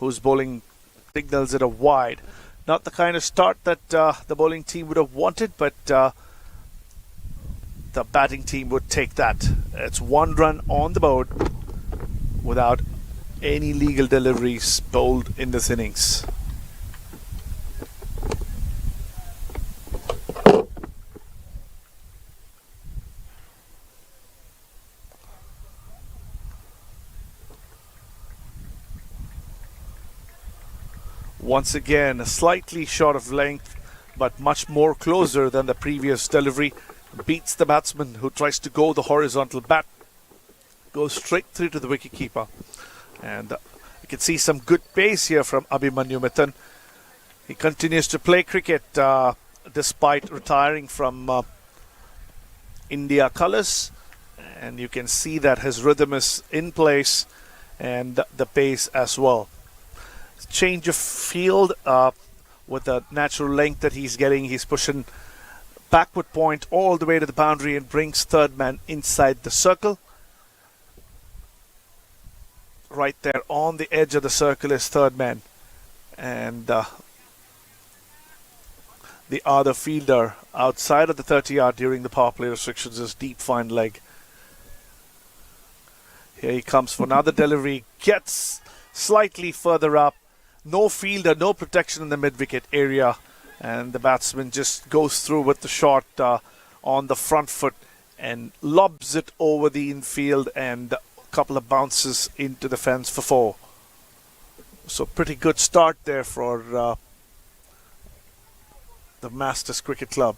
whose bowling signals it a wide. Not the kind of start that the bowling team would have wanted, but the batting team would take that. It's 1 run on the board without any legal deliveries bowled in this innings. Once again, slightly short of length, but much more closer than the previous delivery. Beats the batsman who tries to go the horizontal bat. Goes straight through to the wicketkeeper. And you can see some good pace here from Abhimanyu Mithun. He continues to play cricket despite retiring from India colours. And you can see that his rhythm is in place and the pace as well. Change of field with the natural length that he's getting. He's pushing backward point all the way to the boundary and brings third man inside the circle. Right there on the edge of the circle is third man. And the other fielder outside of the 30-yard during the power play restrictions is deep fine leg. Here he comes for another delivery. Gets slightly further up. No fielder, no protection in the mid-wicket area. And the batsman just goes through with the shot on the front foot and lobs it over the infield, and a couple of bounces into the fence for 4. So pretty good start there for the Masters Cricket Club.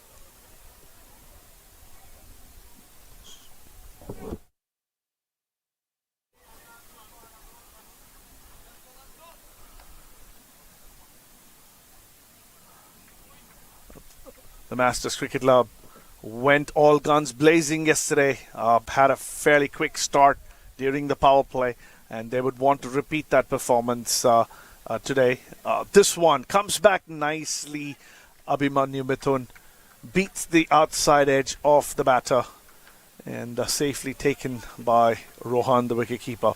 The Masters Cricket Club went all guns blazing yesterday, had a fairly quick start during the power play, and they would want to repeat that performance today. This one comes back nicely. Abhimanyu Mithun beats the outside edge of the batter and safely taken by Rohan, the wicketkeeper.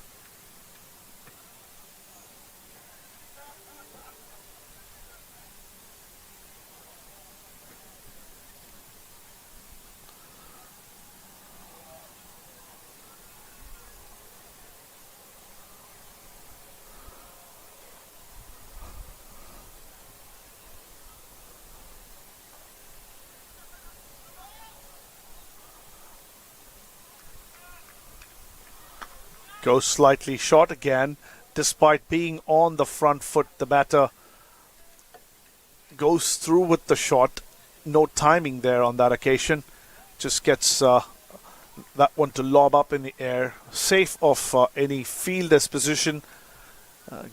Goes slightly short again. Despite being on the front foot, the batter goes through with the shot. No timing there on that occasion. Just gets that one to lob up in the air. Safe of any fielder's position.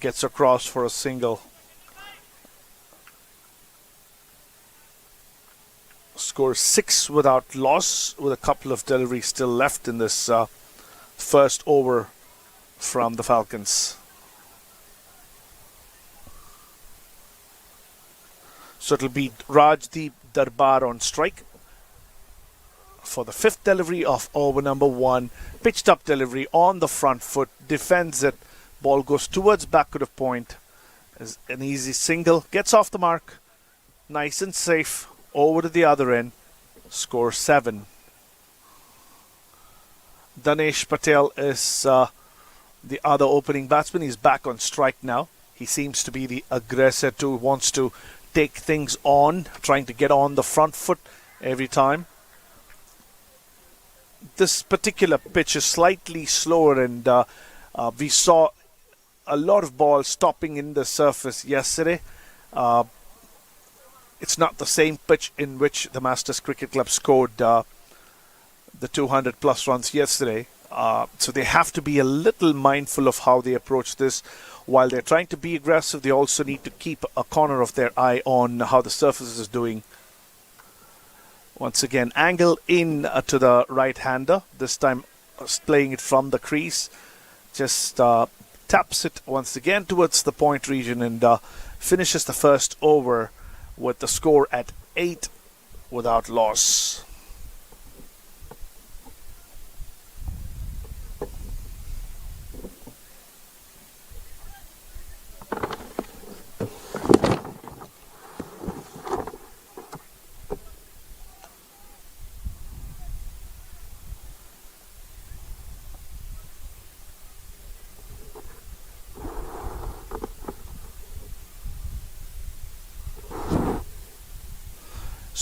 Gets across for a single. Scores 6 without loss, with a couple of deliveries still left in this first over from the Falcons. So it'll be Rajdeep Darbar on strike for the 5th delivery of over number 1. Pitched up delivery on the front foot, defends it. Ball goes towards backward of point. Is an easy single, gets off the mark, nice and safe, over to the other end. Score 7. Danesh Patel is the other opening batsman. He's back on strike now. He seems to be the aggressor too, wants to take things on, trying to get on the front foot every time. This particular pitch is slightly slower, and we saw a lot of balls stopping in the surface yesterday. It's not the same pitch in which the Masters Cricket Club scored the 200 plus runs yesterday. So they have to be a little mindful of how they approach this. While they're trying to be aggressive, they also need to keep a corner of their eye on how the surface is doing. Once again, angle in to the right-hander. This time playing it from the crease. Just taps it once again towards the point region and finishes the first over with the score at 8 without loss.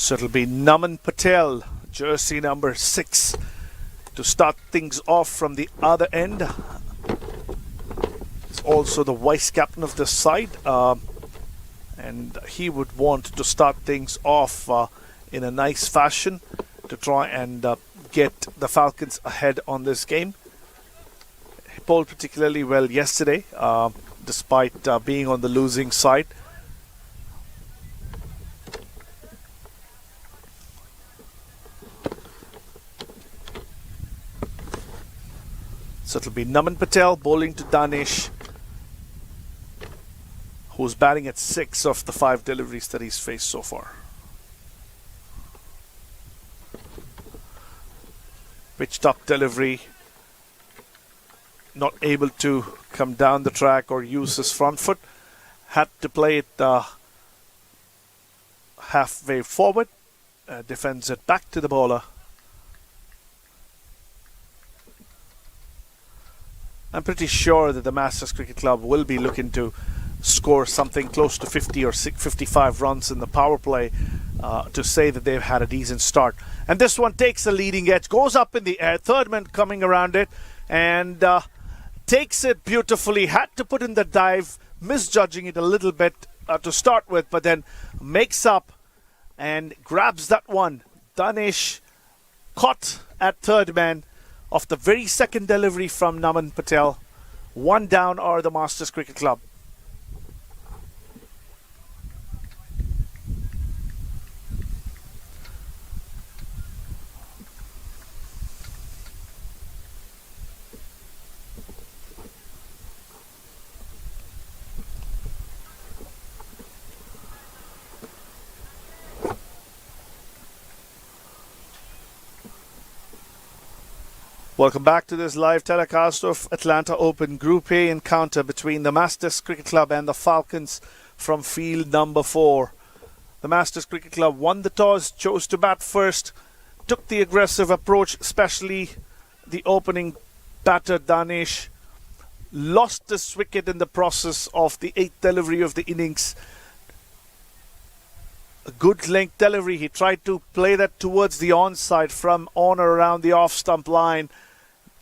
So it'll be Naman Patel, jersey number 6, to start things off from the other end. He's also the vice captain of this side, and he would want to start things off in a nice fashion to try and get the Falcons ahead on this game. He bowled particularly well yesterday, despite being on the losing side. So it'll be Naman Patel bowling to Danish, who's batting at 6 of the 5 deliveries that he's faced so far. Pitched up delivery, not able to come down the track or use his front foot. Had to play it halfway forward, defends it back to the bowler. I'm pretty sure that the Masters Cricket Club will be looking to score something close to 50 or 55 runs in the power play to say that they've had a decent start. And this one takes the leading edge, goes up in the air, third man coming around it, and takes it beautifully. Had to put in the dive, misjudging it a little bit to start with, but then makes up and grabs that one. Danish caught at third man of the very second delivery from Naman Patel. One down are the Masters Cricket Club. Welcome back to this live telecast of Atlanta Open Group A encounter between the Masters Cricket Club and the Falcons from field number 4. The Masters Cricket Club won the toss, chose to bat first, took the aggressive approach, especially the opening batter Danish. Lost this wicket in the process of the 8th delivery of the innings. A good length delivery. He tried to play that towards the onside from on or around the off stump line.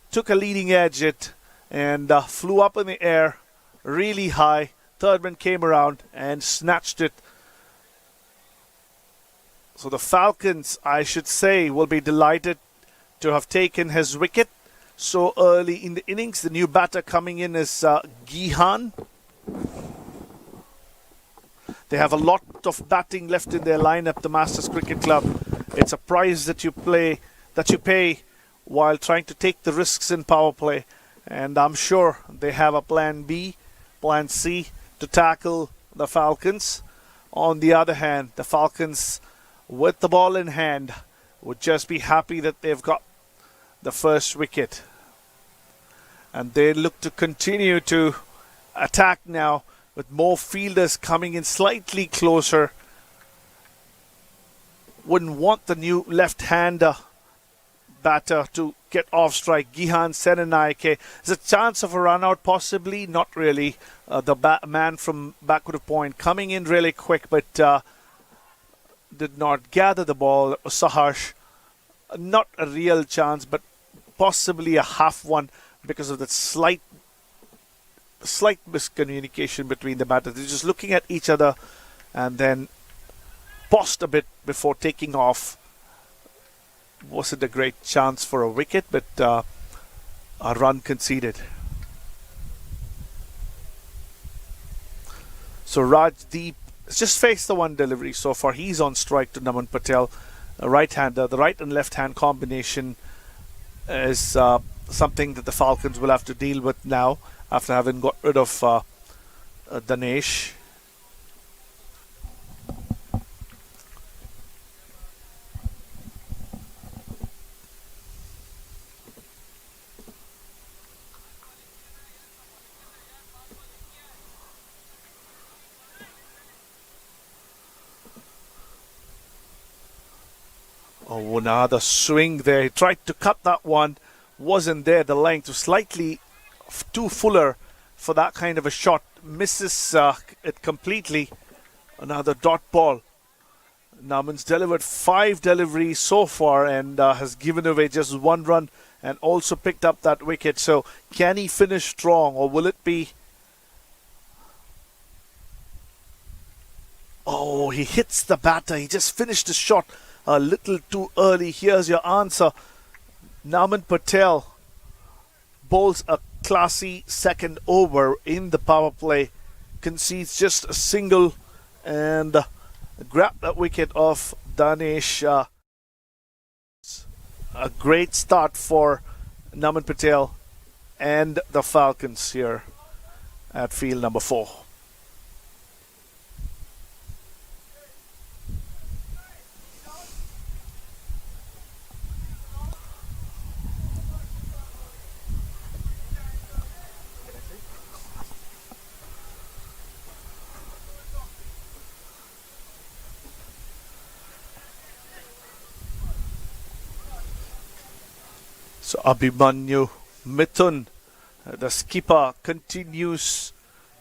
Took a leading edge it and flew up in the air really high. Third man came around and snatched it. So the Falcons, I should say, will be delighted to have taken his wicket so early in the innings. The new batter coming in is Gihan. They have a lot of batting left in their lineup, the Masters Cricket Club. It's a prize that you pay while trying to take the risks in power play. And I'm sure they have a plan B, plan C to tackle the Falcons. On the other hand, the Falcons, with the ball in hand, would just be happy that they've got the first wicket. And they look to continue to attack now with more fielders coming in slightly closer. Wouldn't want the new left-hander batter to get off strike. Gihan Senanaike. There's a chance of a run out, possibly. Not really. The man from backward point coming in really quick, but did not gather the ball. Saharsh. Not a real chance, but possibly a half one because of that slight miscommunication between the batters. They're just looking at each other and then paused a bit before taking off. Wasn't a great chance for a wicket, but a run conceded. So Rajdeep has just faced the one delivery so far. He's on strike to Naman Patel, a right-hander. The right and left-hand combination is something that the Falcons will have to deal with now after having got rid of Danesh. Oh, another swing there. He tried to cut that one. Wasn't there. The length was slightly too fuller for that kind of a shot. Misses it completely. Another dot ball. Naman's delivered 5 deliveries so far and has given away just 1 run and also picked up that wicket. So can he finish strong, or will it be... Oh, he hits the batter. He just finished the shot a little too early. Here's your answer. Naman Patel bowls a classy second over in the power play, concedes just a single and grab that wicket off Danesh. A great start for Naman Patel and the Falcons here at field number 4. So Abhimanyu Mithun, the skipper, continues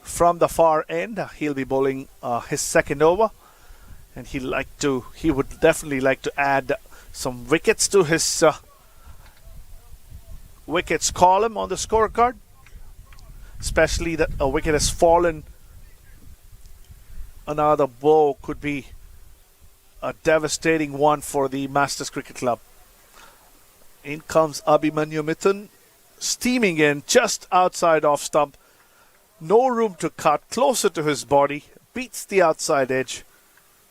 from the far end. He'll be bowling his second over, and he would definitely like to add some wickets to his wickets column on the scorecard. Especially that a wicket has fallen. Another blow could be a devastating one for the Masters Cricket Club. In comes Abhimanyu Mithun, steaming in just outside off stump. No room to cut, closer to his body, beats the outside edge,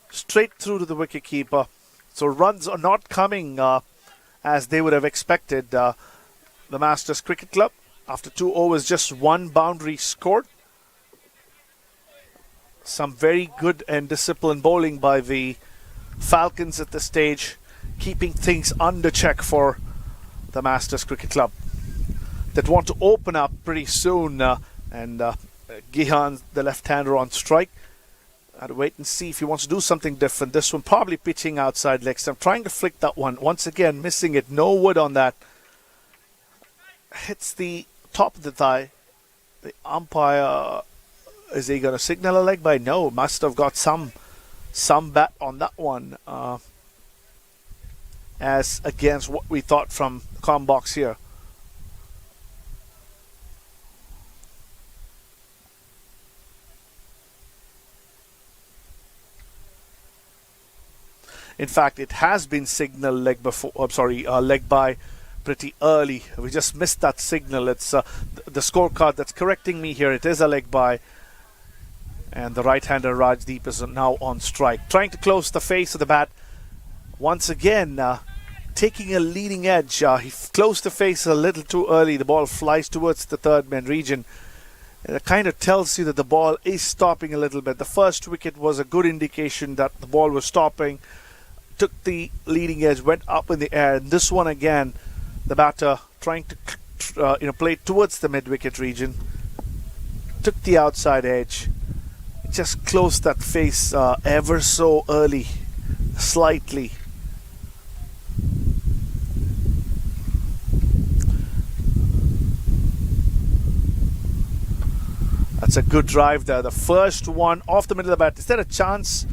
straight through to the wicketkeeper. So runs are not coming as they would have expected. The Masters Cricket Club, after 2 overs, just 1 boundary scored. Some very good and disciplined bowling by the Falcons at this stage, keeping things under check for the Masters Cricket Club that want to open up pretty soon. And Gihan, the left-hander, on strike. I'd wait and see if he wants to do something different. This one probably pitching outside leg stump, trying to flick that one. Once again, missing it. No wood on that. Hits the top of the thigh. The umpire, is he going to signal a leg by? No, must have got some bat on that one. As against what we thought from the comm box here. In fact, it has been signaled leg before. Leg by pretty early. We just missed that signal. It's the scorecard that's correcting me here. It is a leg by, and the right-hander Rajdeep is now on strike, trying to close the face of the bat. Once again, taking a leading edge. He closed the face a little too early. The ball flies towards the third man region. And it kind of tells you that the ball is stopping a little bit. The first wicket was a good indication that the ball was stopping. Took the leading edge, went up in the air. And this one again, the batter trying to play towards the mid-wicket region. Took the outside edge. Just closed that face ever so early, slightly. That's a good drive there. The first one off the middle of the bat. Is there a chance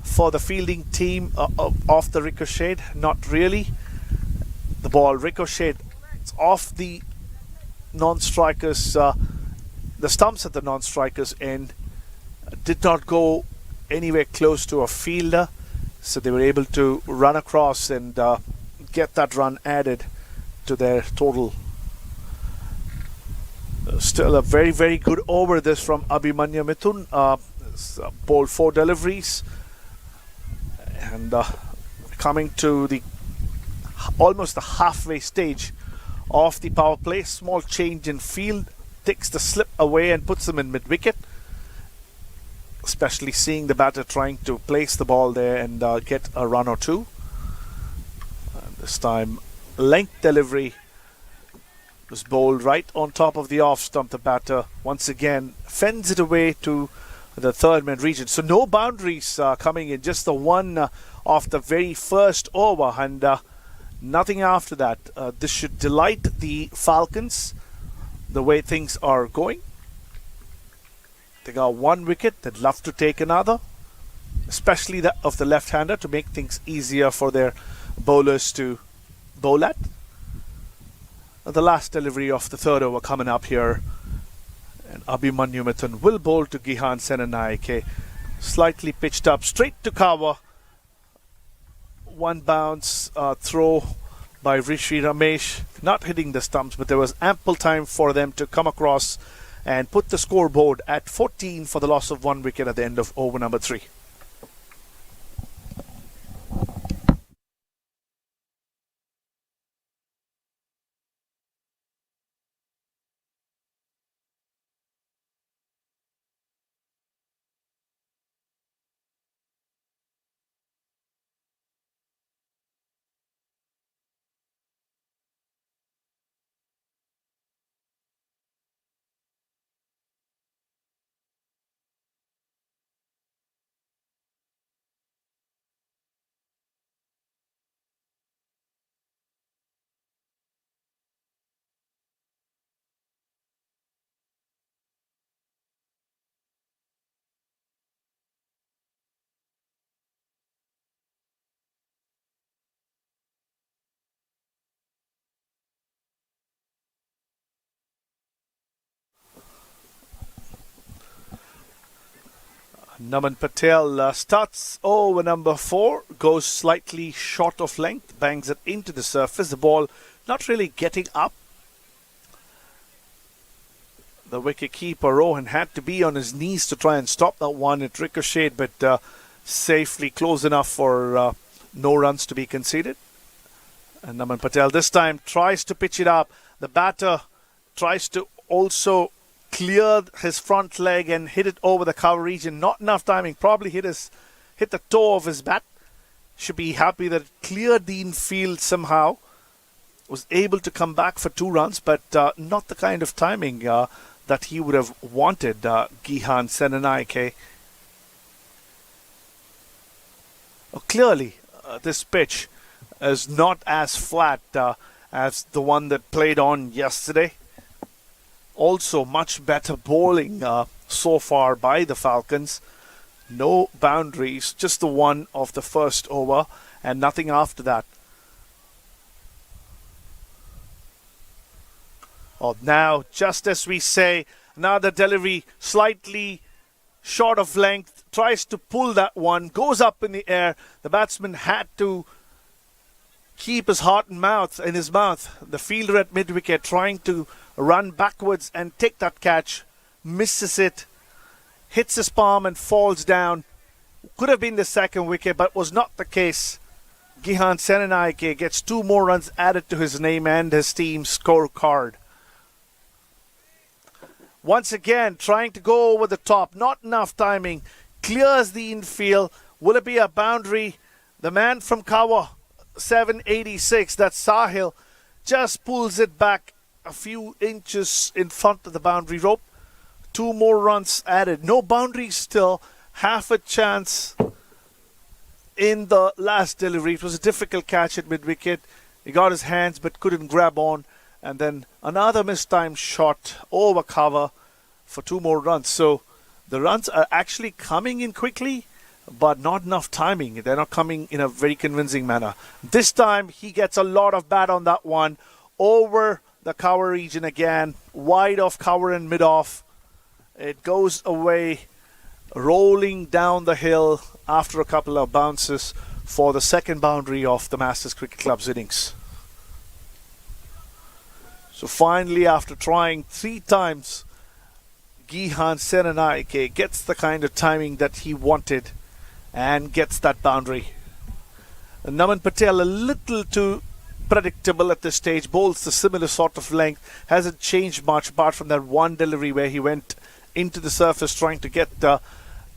for the fielding team off the ricochet? Not really. The ball ricocheted. It's off the non-strikers, the stumps at the non-strikers end. Did not go anywhere close to a fielder. So they were able to run across and get that run added to their total. Still a very, very good over this from Abhimanyu Mithun. Bowled 4 deliveries. And coming to the almost the halfway stage of the power play. Small change in field. Takes the slip away and puts them in mid-wicket. Especially seeing the batter trying to place the ball there and get a run or two. And this time, length delivery was bowled right on top of the off stump. The batter once again fends it away to the third man region. So no boundaries coming in, just the one off the very first over, and nothing after that. This should delight the Falcons the way things are going. They got 1 wicket. They'd love to take another. especially of the left-hander, to make things easier for their bowlers to bowl at. The last delivery of the third over coming up here, and Abhimanyu Mithun will bowl to Gihan Senanayake. Slightly pitched up, straight to cover. One bounce throw by Rishi Ramesh, not hitting the stumps, but there was ample time for them to come across and put the scoreboard at 14 for the loss of 1 wicket at the end of over number 3. Naman Patel starts over number 4, goes slightly short of length, bangs it into the surface. The ball not really getting up. The wicket-keeper Rohan had to be on his knees to try and stop that one. It ricocheted, but safely close enough for no runs to be conceded. And Naman Patel this time tries to pitch it up. The batter tries to also clear his front leg and hit it over the cover region. Not enough timing. Probably hit the toe of his bat. Should be happy that it cleared the infield somehow. Was able to come back for 2 runs, but not the kind of timing that he would have wanted, Gihan Senanayake. Clearly, this pitch is not as flat as the one that played on yesterday. Also, much better bowling so far by the Falcons. No boundaries, just the one of the first over and nothing after that. Oh, now, just as we say, another delivery slightly short of length, tries to pull that one, goes up in the air. The batsman had to keep his heart in his mouth. The fielder at mid-wicket trying to run backwards and take that catch, misses it, hits his palm and falls down. Could have been the second wicket, but was not the case. Gihan Senanayake gets 2 more runs added to his name and his team's scorecard. Once again, trying to go over the top, not enough timing, clears the infield. Will it be a boundary? The man from Kawa, 786, that's Sahil, just pulls it back a few inches in front of the boundary rope. 2 more runs added. No boundaries still. Half a chance in the last delivery. It was a difficult catch at mid-wicket. He got his hands but couldn't grab on. And then another mistimed shot over cover for 2 more runs. So the runs are actually coming in quickly, but not enough timing. They're not coming in a very convincing manner. This time he gets a lot of bat on that one. Over the cover region again. Wide off cover and mid-off. It goes away, rolling down the hill after a couple of bounces for the second boundary of the Masters Cricket Club's innings. So finally, after trying 3 times, Gihan Senanayake gets the kind of timing that he wanted and gets that boundary. Naman Patel a little too predictable at this stage, bowls the similar sort of length, hasn't changed much apart from that one delivery where he went into the surface trying to get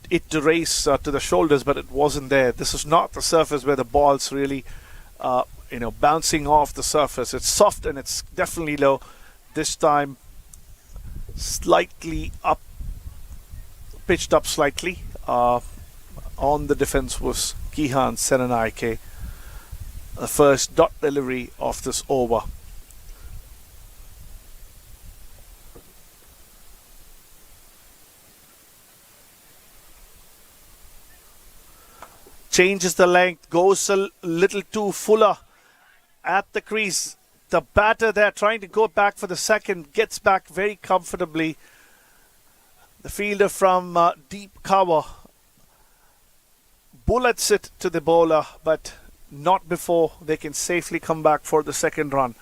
it to race to the shoulders, but it wasn't there. This is not the surface where the ball's really bouncing off the surface. It's soft and it's definitely low. This time slightly up, pitched up slightly. On the defense was Gihan Senanayake. The first dot delivery of this over. changes the length, goes a little too fuller at the crease. The batter there trying to go back for the second, gets back very comfortably. The fielder from deep cover bullets it to the bowler, but not before they can safely come back for the second run.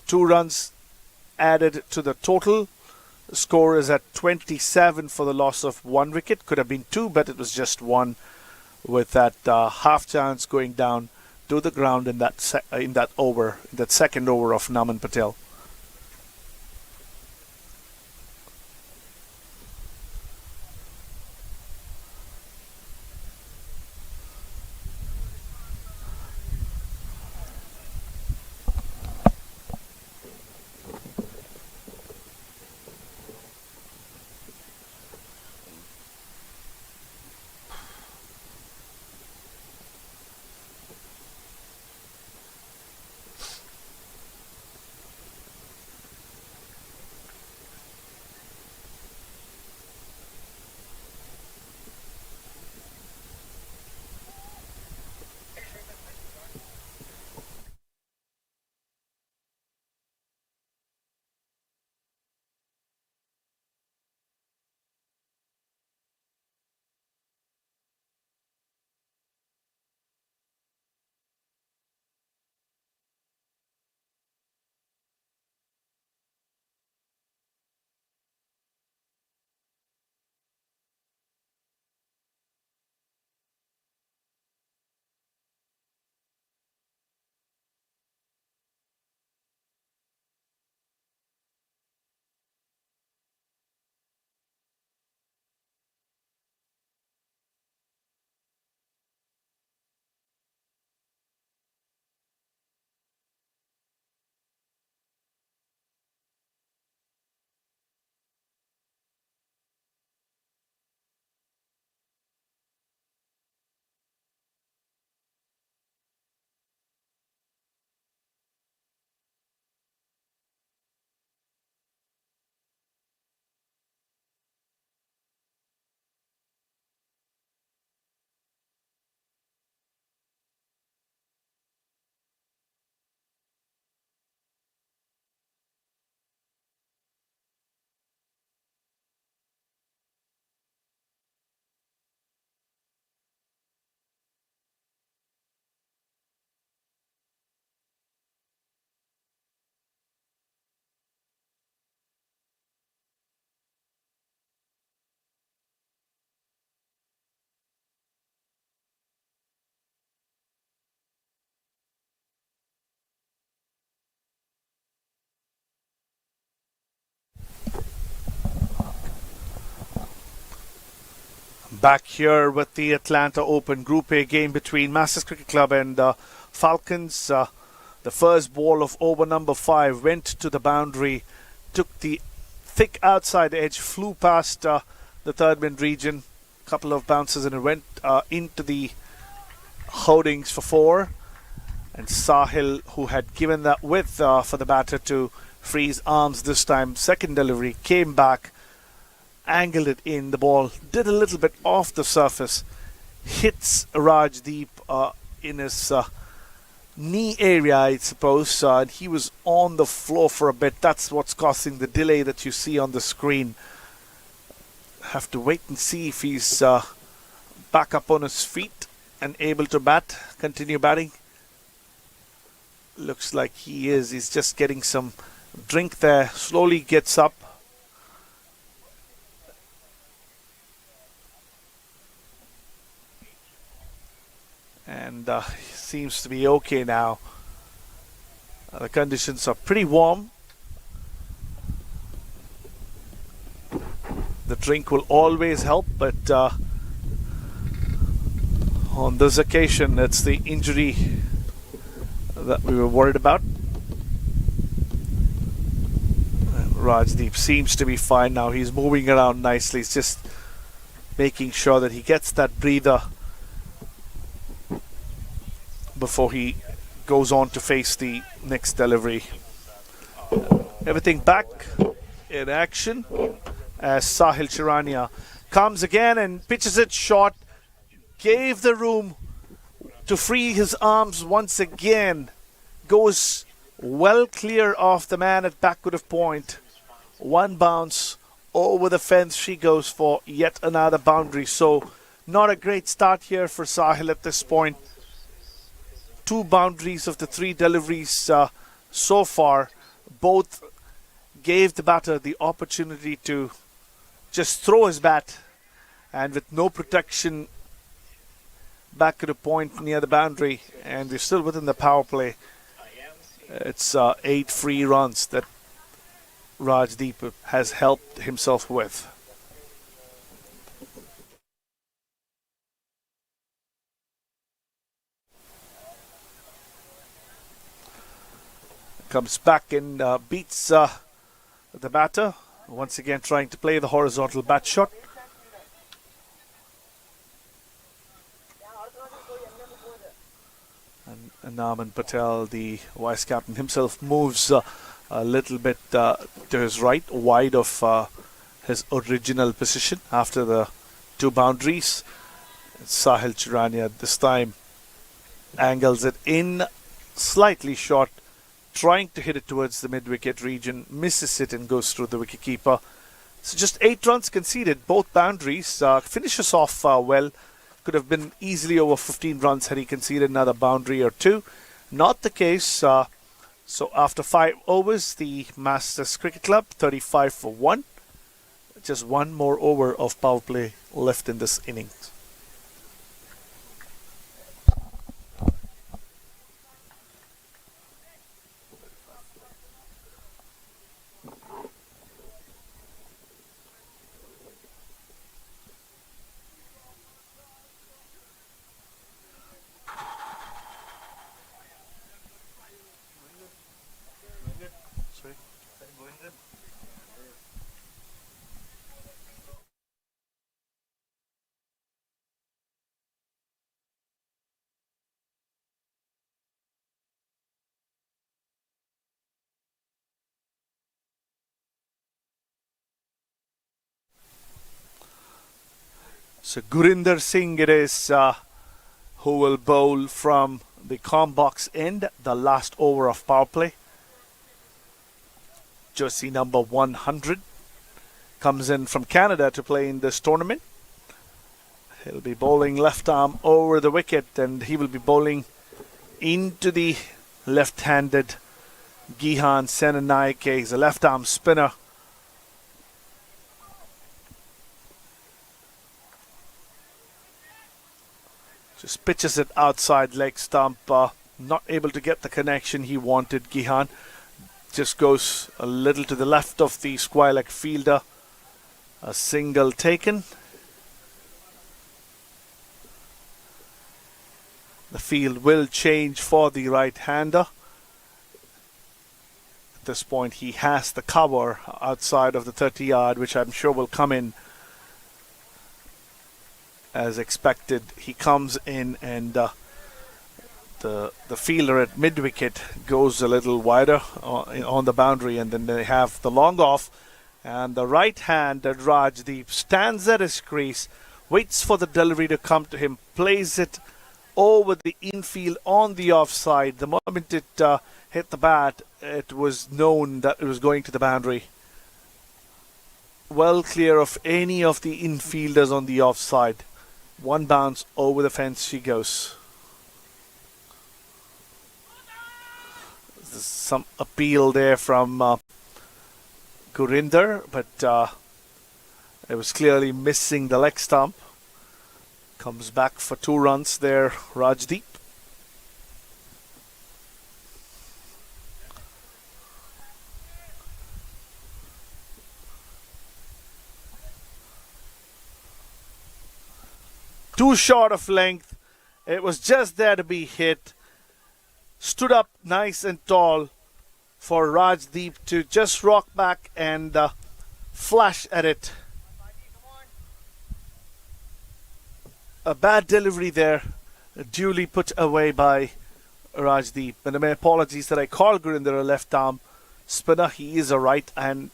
2 runs added to the total. The score is at 27 for the loss of 1 wicket. Could have been 2, but it was just 1, with that half chance going down to the ground in that second over of Naman Patel. Back here with the Atlanta Open Group A game between Masters Cricket Club and Falcons. The first ball of over number 5 went to the boundary, took the thick outside edge, flew past the third mid region, couple of bounces, and it went into the holdings for 4. And Sahil, who had given that width for the batter to free his arms this time, second delivery, came back, angled it in. The ball did a little bit off the surface, hits Rajdeep in his knee area, I suppose, and he was on the floor for a bit. That's what's causing the delay that you see on the screen. Have to wait and see if he's back up on his feet and able to continue batting. Looks like he is. He's just getting some drink there. Slowly gets up. And seems to be okay now. The conditions are pretty warm. The drink will always help, but on this occasion it's the injury that we were worried about. And Rajdeep seems to be fine now. He's moving around nicely. He's just making sure that he gets that breather before he goes on to face the next delivery. Everything back in action as Sahil Chirania comes again and pitches it short. gave the room to free his arms once again. Goes well clear of the man at backward of point. One bounce over the fence. She goes for yet another boundary. So not a great start here for Sahil at this point. 2 boundaries of the 3 deliveries so far. Both gave the batter the opportunity to just throw his bat, and with no protection back at a point near the boundary, and we're still within the power play. It's 8 free runs that Rajdeep has helped himself with. Comes back and beats the batter. Once again trying to play the horizontal bat shot. And Naman Patel, the vice captain himself, moves a little bit to his right, wide of his original position after the 2 boundaries. Sahil Chirania this time angles it in slightly short, trying to hit it towards the mid-wicket region, misses it and goes through the wicketkeeper. So just 8 runs conceded, both boundaries. Finishes off well. Could have been easily over 15 runs had he conceded another boundary or 2. Not the case. So after 5 overs, the Masters Cricket Club 35 for 1. Just 1 more over of power play left in this innings. So Gurinder Singh it is who will bowl from the com box end, the last over of power play. Jersey number 100 comes in from Canada to play in this tournament. He'll be bowling left arm over the wicket, and he will be bowling into the left-handed Gihan Senanayake. He's a left arm spinner. Just pitches it outside leg stump. Not able to get the connection he wanted, Gihan. Just goes a little to the left of the square leg fielder. A single taken. The field will change for the right-hander. At this point he has the cover outside of the 30-yard, which I'm sure will come in as expected. He comes in, and the fielder at mid-wicket goes a little wider on the boundary, and then they have the long off, and the right-handed Rajdeep stands at his crease, waits for the delivery to come to him, plays it over the infield on the offside. The moment it hit the bat, it was known that it was going to the boundary. Well clear of any of the infielders on the offside. 1 bounce over the fence she goes. There's some appeal there from Gurinder, but it was clearly missing the leg stump. Comes back for 2 runs there, Rajdeep. Too short of length. It was just there to be hit. Stood up nice and tall for Rajdeep to just rock back and flash at it. A bad delivery there, duly put away by Rajdeep. And my apologies that I called Gurinder a left arm spinner. He is a right and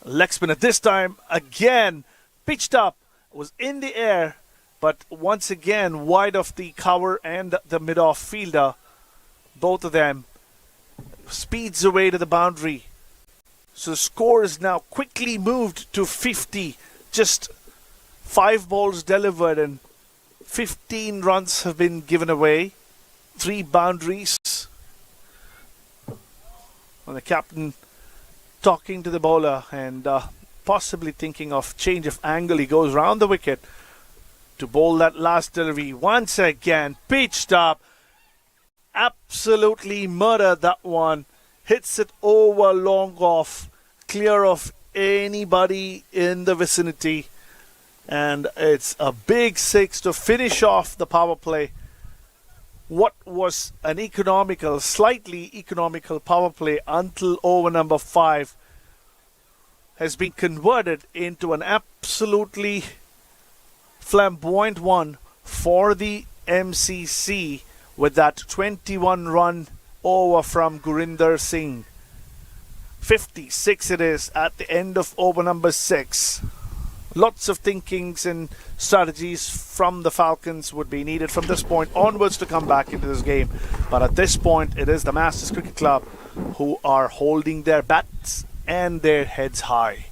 leg spinner. This time again pitched up, was in the air, but once again wide of the cover and the mid-off fielder. Both of them speeds away to the boundary. So the score is now quickly moved to 50. Just 5 balls delivered and 15 runs have been given away. 3 boundaries. And the captain talking to the bowler and possibly thinking of change of angle. He goes round the wicket to bowl that last delivery. Once again, pitched up. Absolutely murdered that one. Hits it over long off. Clear of anybody in the vicinity. And it's a big 6 to finish off the power play. What was an slightly economical power play until over number 5 has been converted into an absolutely flamboyant one for the MCC with that 21-run over from Gurinder Singh. 56 it is at the end of over number 6. Lots of thinkings and strategies from the Falcons would be needed from this point onwards to come back into this game. But at this point, it is the Masters Cricket Club who are holding their bats and their heads high.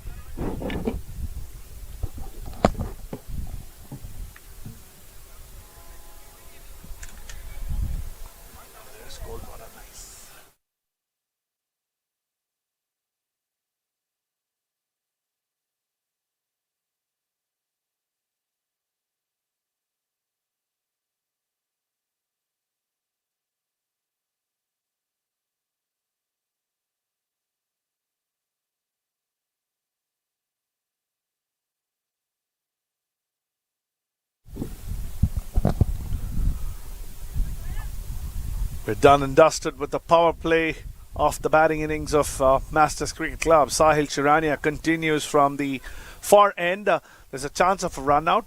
We're done and dusted with the power play of the batting innings of Masters Cricket Club. Sahil Chirania continues from the far end. There's a chance of a run out.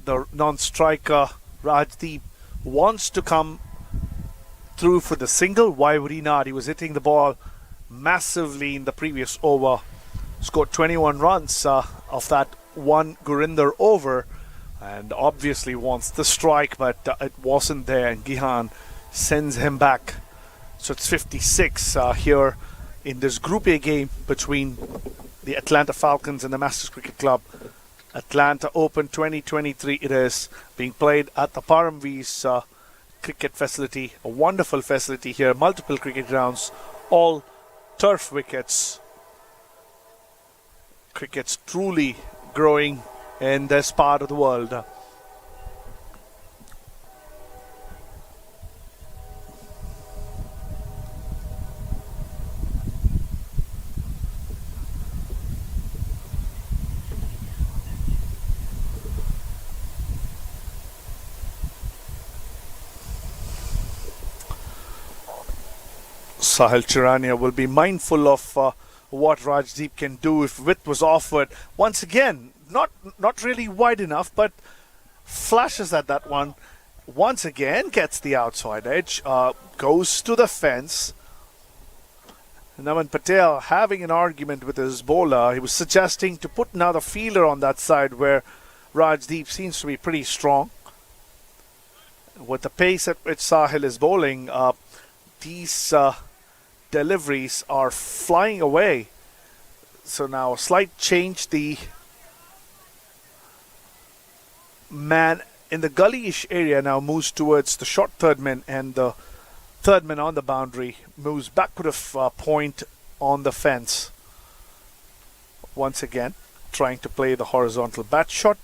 The non-striker Rajdeep wants to come through for the single. Why would he not? He was hitting the ball massively in the previous over. Scored 21 runs of that one Gurinder over, and obviously wants the strike, but it wasn't there, and Gihan sends him back. So it's 56 here in this Group A game between the Atlanta Falcons and the Masters Cricket Club. Atlanta Open 2023 it is, being played at the Paramvee's cricket facility. A wonderful facility here, multiple cricket grounds, all turf wickets. Cricket's truly growing in this part of the world. Sahil Chirania will be mindful of what Rajdeep can do if width was offered. Once again, not really wide enough, but flashes at that one. Once again, gets the outside edge, goes to the fence. Naman Patel having an argument with his bowler. He was suggesting to put another fielder on that side where Rajdeep seems to be pretty strong. With the pace at which Sahil is bowling, these deliveries are flying away. So now a slight change. The man in the gully-ish area now moves towards the short third man, and the third man on the boundary moves backward of point on the fence. Once again, trying to play the horizontal bat shot,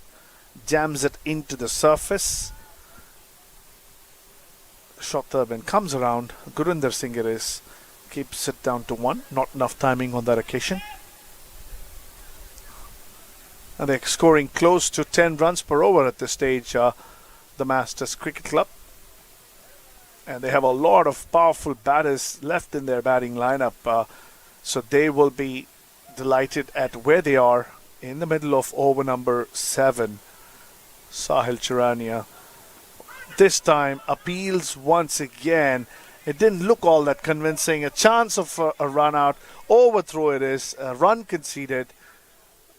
jams it into the surface. Short third man comes around. Gurinder Singh it is, keeps it down to 1. Not enough timing on that occasion. And they're scoring close to 10 runs per over at this stage, the Masters Cricket Club. And they have a lot of powerful batters left in their batting lineup. So they will be delighted at where they are in the middle of over number 7. Sahil Chirania this time appeals once again. It didn't look all that convincing. A chance of a run out. Overthrow it is. A run conceded.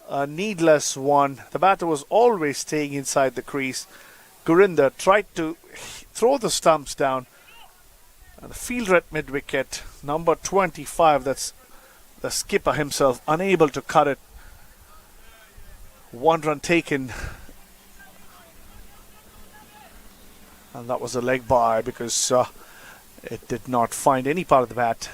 a needless one. The batter was always staying inside the crease. Gurinder tried to throw the stumps down. And the fielder at mid-wicket, number 25, that's the skipper himself, unable to cut it. 1 run taken. And that was a leg bye because it did not find any part of the bat.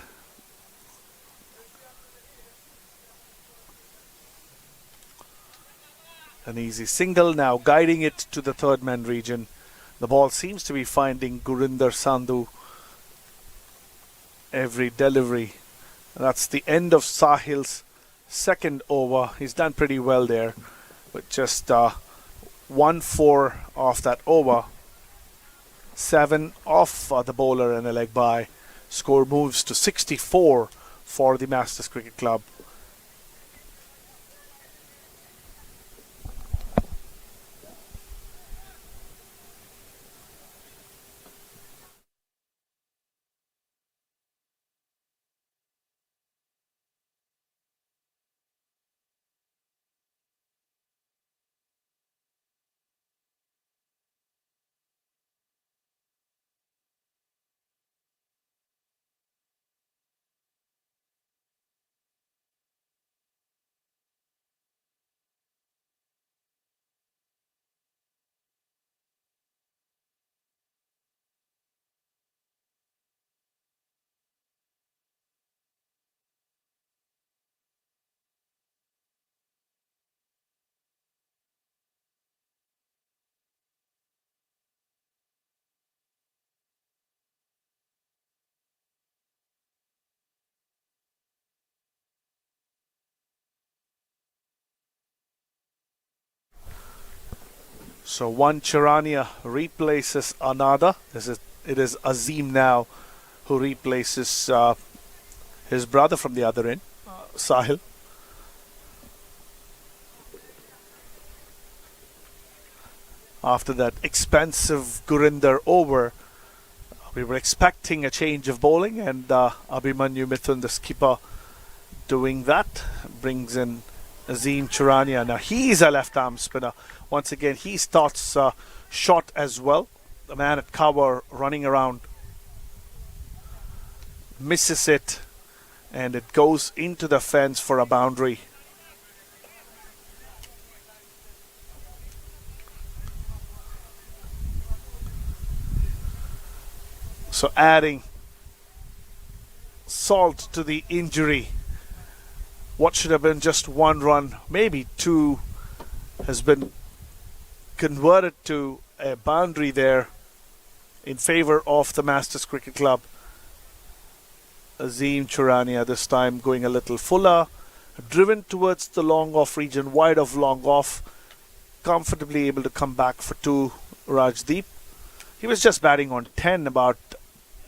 An easy single now, guiding it to the third man region. The ball seems to be finding Gurinder Sandhu every delivery. And that's the end of Sahil's second over. He's done pretty well there, with just 1-4 off that over. 7 off the bowler and a leg bye. Score moves to 64 for the Masters Cricket Club. So one Charania replaces another. It is Azim now who replaces his brother from the other end, Sahil. After that expensive Gurinder over, we were expecting a change of bowling, and Abhimanyu Mithun, the skipper, doing that, brings in Azim Charania. Now he's a left-arm spinner. Once again, he starts shot as well. The man at cover running around misses it, and it goes into the fence for a boundary. So adding salt to the injury, what should have been just 1 run, maybe 2, has been converted to a boundary there in favor of the Masters Cricket Club. Azim Charania this time going a little fuller, driven towards the long off region, wide of long off, comfortably able to come back for 2. Rajdeep, he was just batting on 10 about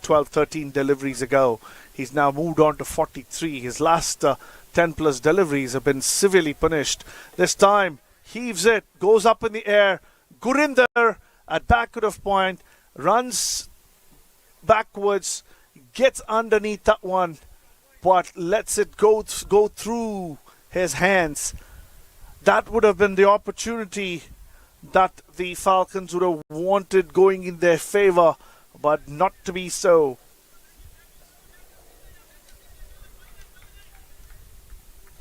12-13 deliveries ago. He's now moved on to 43. His last 10 plus deliveries have been severely punished. This time heaves it, goes up in the air. Gurinder at backward of point, runs backwards, gets underneath that one, but lets it go through his hands. That would have been the opportunity that the Falcons would have wanted going in their favor, but not to be so.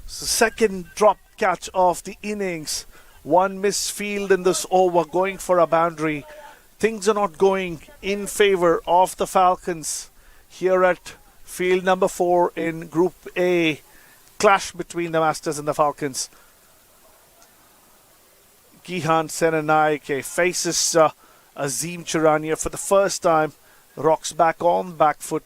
So second drop catch of the innings. 1 misfield in this over, going for a boundary. Things are not going in favor of the Falcons here at field number 4 in Group A. Clash between the Masters and the Falcons. Gihan Senanaike faces Azim Charania for the first time. Rocks back on back foot.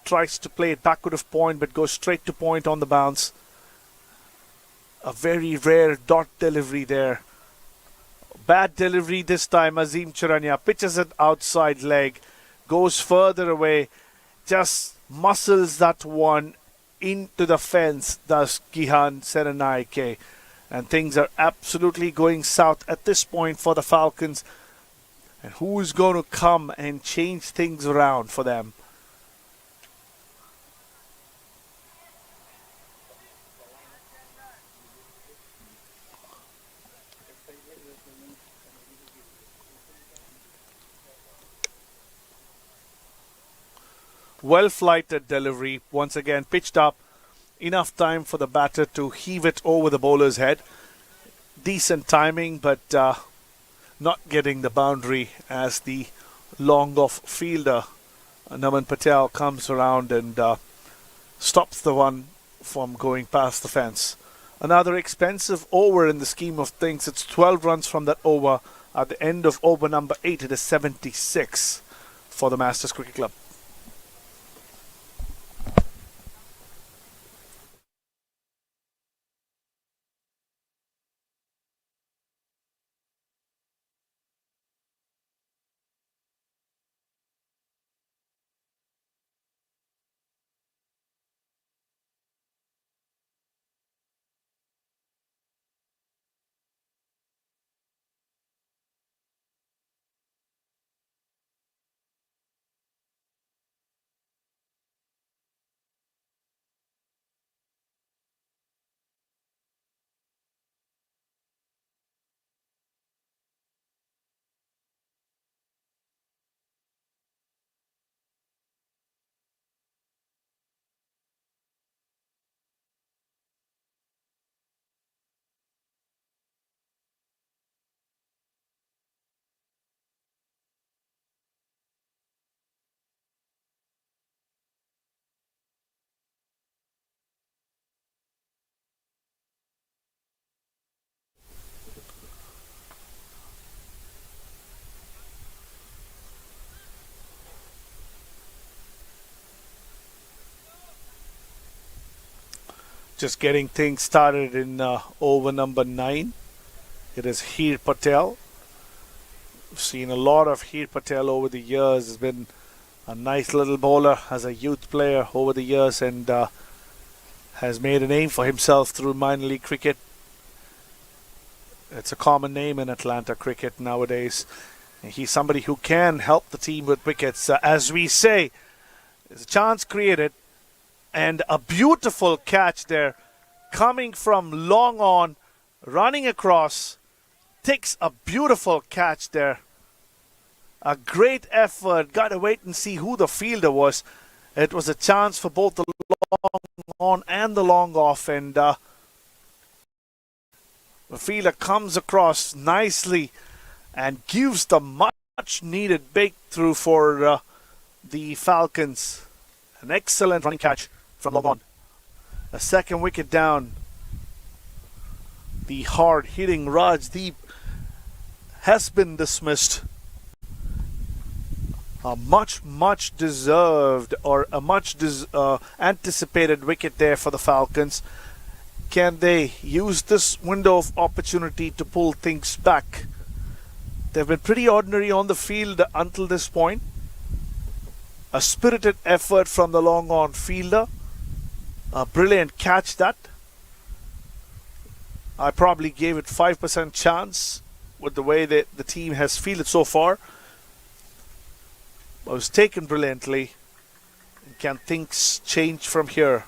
Tries to play it backward of point, but goes straight to point on the bounce. A very rare dot delivery there. Bad delivery this time. Azim Charania pitches it outside leg, goes further away, just muscles that one into the fence, does Gihan Senanaike. And things are absolutely going south at this point for the Falcons. And who's going to come and change things around for them? Well-flighted delivery. Once again, pitched up. Enough time for the batter to heave it over the bowler's head. Decent timing, but not getting the boundary as the long-off fielder, Naman Patel, comes around and stops the one from going past the fence. Another expensive over in the scheme of things. It's 12 runs from that over. At the end of over number 8, it is 76 for the Masters Cricket Club. Just getting things started in over number 9. It is Heer Patel. We've seen a lot of Heer Patel over the years. He's been a nice little bowler as a youth player over the years and has made a name for himself through minor league cricket. It's a common name in Atlanta cricket nowadays. And he's somebody who can help the team with wickets. As we say, there's a chance created. And a beautiful catch there, coming from long on, running across, takes a beautiful catch there. A great effort. Got to wait and see who the fielder was. It was a chance for both the long on and the long off, and the fielder comes across nicely and gives the much needed breakthrough for the Falcons. An excellent running catch from long on. A second wicket down. The hard-hitting Rajdeep has been dismissed. A much deserved or a much anticipated wicket there for the Falcons. Can they use this window of opportunity to pull things back? They've been pretty ordinary on the field until this point. A spirited effort from the long on fielder. A brilliant catch that. I probably gave it 5% chance with the way that the team has fielded so far. It was taken brilliantly. Can things change from here?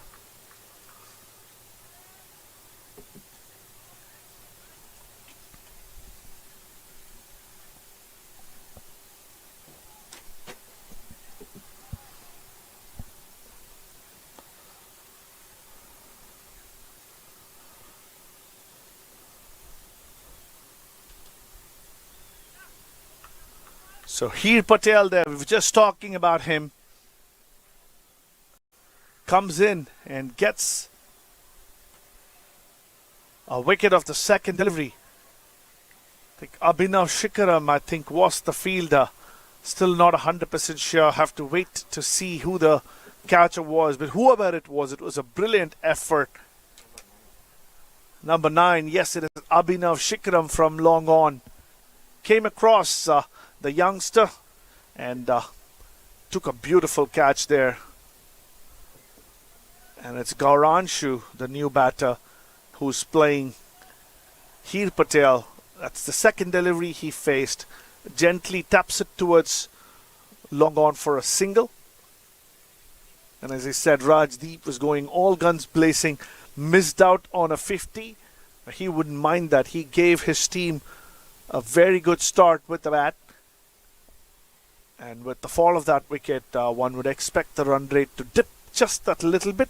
So Heer Patel there, we were just talking about him, comes in and gets a wicket of the second delivery. I think Abhinav Shikharam, was the fielder. Still not 100% sure. Have to wait to see who the catcher was. But whoever it was a brilliant effort. Number 9, yes, it is Abhinav Shikharam from long on. Came across the youngster and took a beautiful catch there. And it's Gauranshu, the new batter, who's playing Heer Patel. That's the second delivery he faced. Gently taps it towards long on for a single. And as I said, Rajdeep was going all guns blazing. Missed out on a 50. He wouldn't mind that. He gave his team a very good start with the bat. And with the fall of that wicket, one would expect the run rate to dip just that little bit.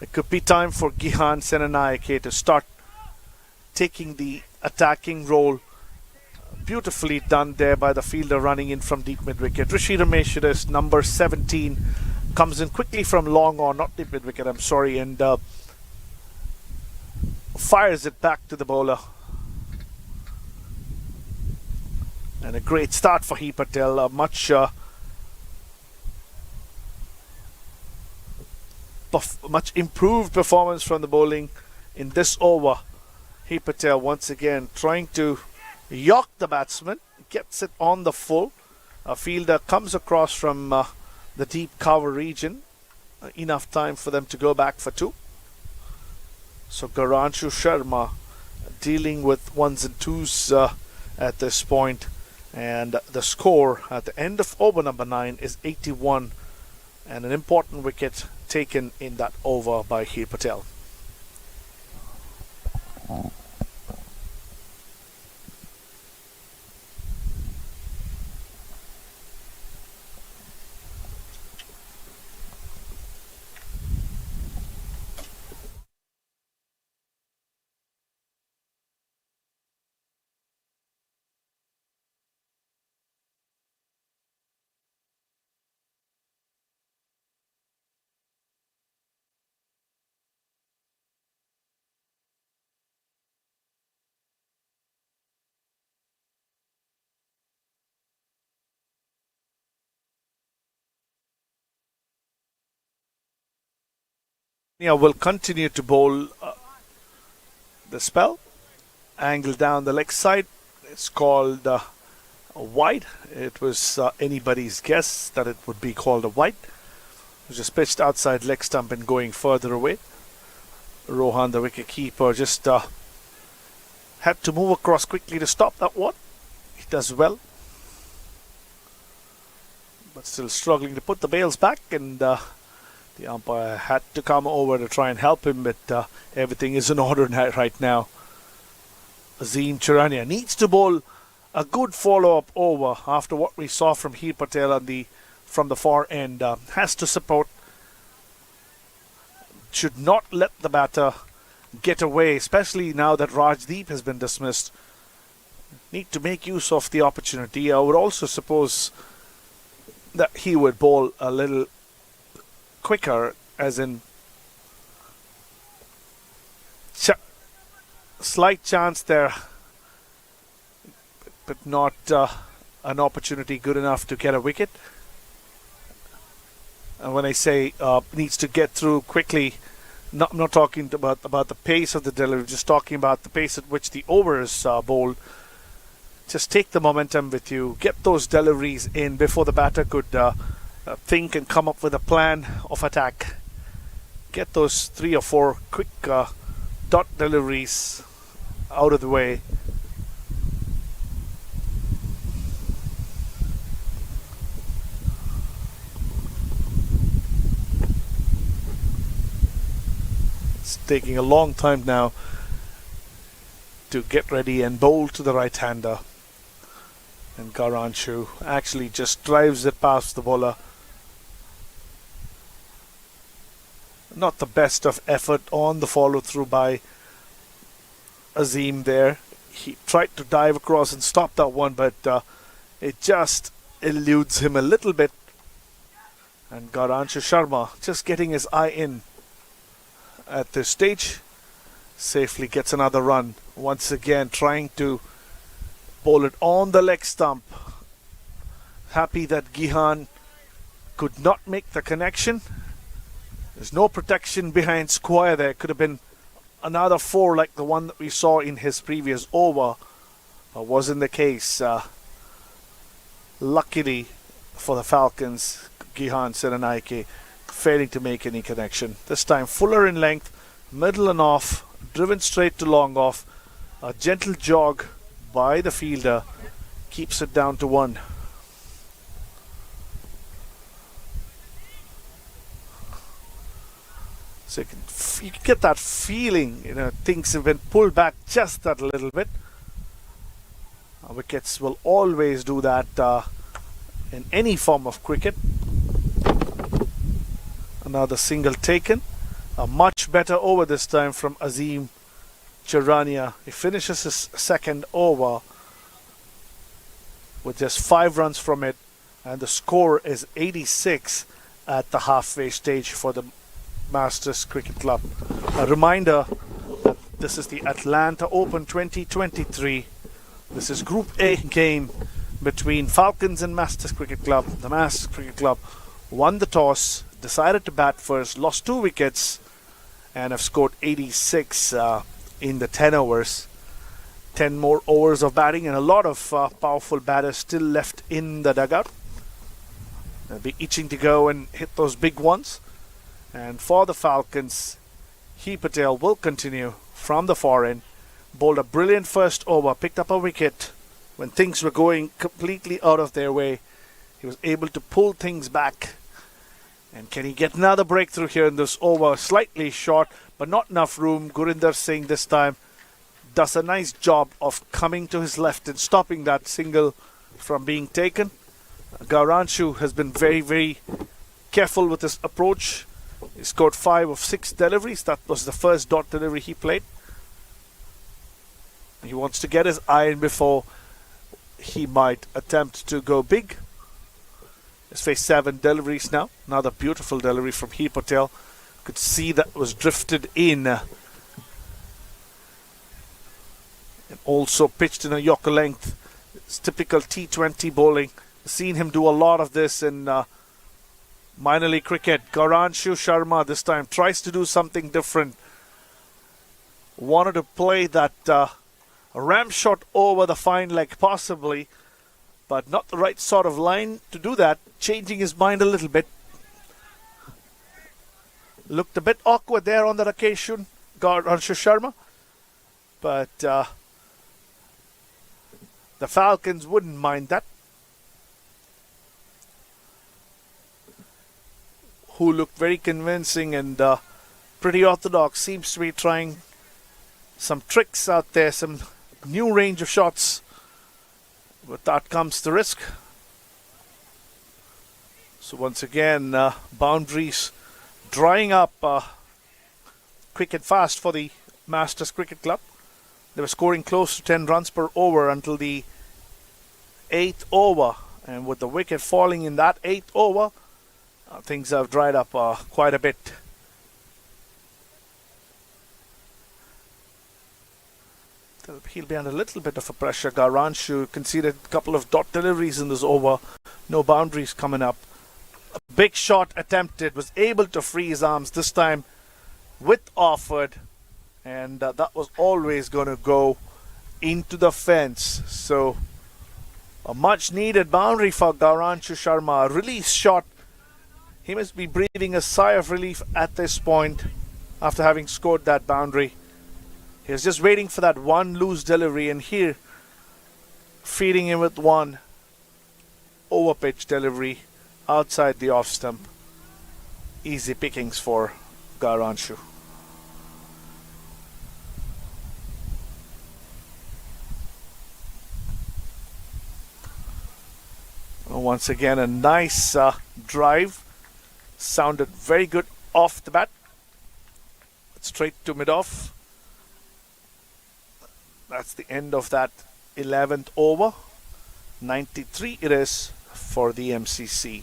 It could be time for Gihan Senanayake to start taking the attacking role. Beautifully done there by the fielder running in from deep mid-wicket. Rishi Ramesh, number 17, comes in quickly from long on, not deep mid-wicket, I'm sorry, and fires it back to the bowler. And a great start for He Patel. A much improved performance from the bowling in this over. He Patel once again trying to york the batsman, gets it on the full. A fielder comes across from the deep cover region. Enough time for them to go back for two. So Garanshu Sharma dealing with ones and twos at this point. And the score at the end of over number 9 is 81. And an important wicket taken in that over by He Patel. Will continue to bowl the spell. Angle down the leg side. It's called a wide. It was anybody's guess that it would be called a wide. It was just pitched outside leg stump and going further away. Rohan, the wicket keeper, just had to move across quickly to stop that one. He does well. But still struggling to put the bails back, and the umpire had to come over to try and help him, but everything is in order right now. Azim Charania needs to bowl a good follow-up over after what we saw from He Patel from the far end. Has to support. Should not let the batter get away, especially now that Rajdeep has been dismissed. Need to make use of the opportunity. I would also suppose that he would bowl a little quicker, as in slight chance there, but not an opportunity good enough to get a wicket. And when I say needs to get through quickly, I'm not talking about the pace of the delivery, just talking about the pace at which the over is bowled. Just take the momentum with you, get those deliveries in before the batter could think and come up with a plan of attack. Get those 3 or 4 quick dot deliveries out of the way. It's taking a long time now to get ready and bowl to the right-hander. And Garanshu actually just drives it past the bowler. Not the best of effort on the follow-through by Azim there. He tried to dive across and stop that one, but it just eludes him a little bit. And Garanshu Sharma just getting his eye in at this stage. Safely gets another run. Once again trying to bowl it on the leg stump. Happy that Gihan could not make the connection. There's no protection behind square there. Could have been another 4 like the one that we saw in his previous over. Wasn't the case. Luckily for the Falcons, Gihan Senanayake failing to make any connection. This time fuller in length, middle and off, driven straight to long off. A gentle jog by the fielder keeps it down to 1. So you can get that feeling, things have been pulled back just that little bit. Wickets will always do that. in any form of cricket. Another single taken. A much better over this time from Azim Charania. He finishes his second over with just 5 runs from it, and the score is 86 at the halfway stage for the Masters Cricket Club. A reminder that this is the Atlanta Open 2023. This is Group A game between Falcons and Masters Cricket Club. The Masters Cricket Club won the toss, decided to bat first, lost 2 wickets, and have scored 86 in the 10 overs. 10 more overs of batting, and a lot of powerful batters still left in the dugout. They'll be itching to go and hit those big ones. And for the Falcons, Patel will continue from the far end. Bowled a brilliant first over, picked up a wicket when things were going completely out of their way. He was able to pull things back. And can he get another breakthrough here in this over? Slightly short, but not enough room. Gurinder Singh this time does a nice job of coming to his left and stopping that single from being taken. Gauranshu has been very, very careful with his approach. He scored 5 of 6 deliveries. That was the first dot delivery he played. He wants to get his iron before he might attempt to go big. He's faced 7 deliveries now. Another beautiful delivery from Patel. Could see that was drifted in. And also pitched in a Yorker length. It's typical T20 bowling. I've seen him do a lot of this in minor league cricket. Gauranshu Sharma this time tries to do something different. Wanted to play that ram shot over the fine leg possibly, but not the right sort of line to do that. Changing his mind a little bit. Looked a bit awkward there on that occasion, Gauranshu Sharma. But the Falcons wouldn't mind that. Who looked very convincing and pretty orthodox. Seems to be trying some tricks out there, some new range of shots. But that comes the risk. So once again, boundaries drying up quick and fast for the Masters Cricket Club. They were scoring close to 10 runs per over until the 8th over. And with the wicket falling in that 8th over, things have dried up quite a bit. He'll be under a little bit of a pressure. Gauranshu conceded a couple of dot deliveries in this over. No boundaries coming up. A big shot attempted. Was able to free his arms this time with Offord. And that was always going to go into the fence. So a much needed boundary for Gauranshu Sharma. A release shot. He must be breathing a sigh of relief at this point after having scored that boundary. He was just waiting for that one loose delivery, and here feeding him with one over pitch delivery outside the off stump. Easy pickings for Gauranshu. Once again, a nice drive. Sounded very good off the bat. Straight to mid-off. That's the end of that 11th over. 93 it is for the MCC.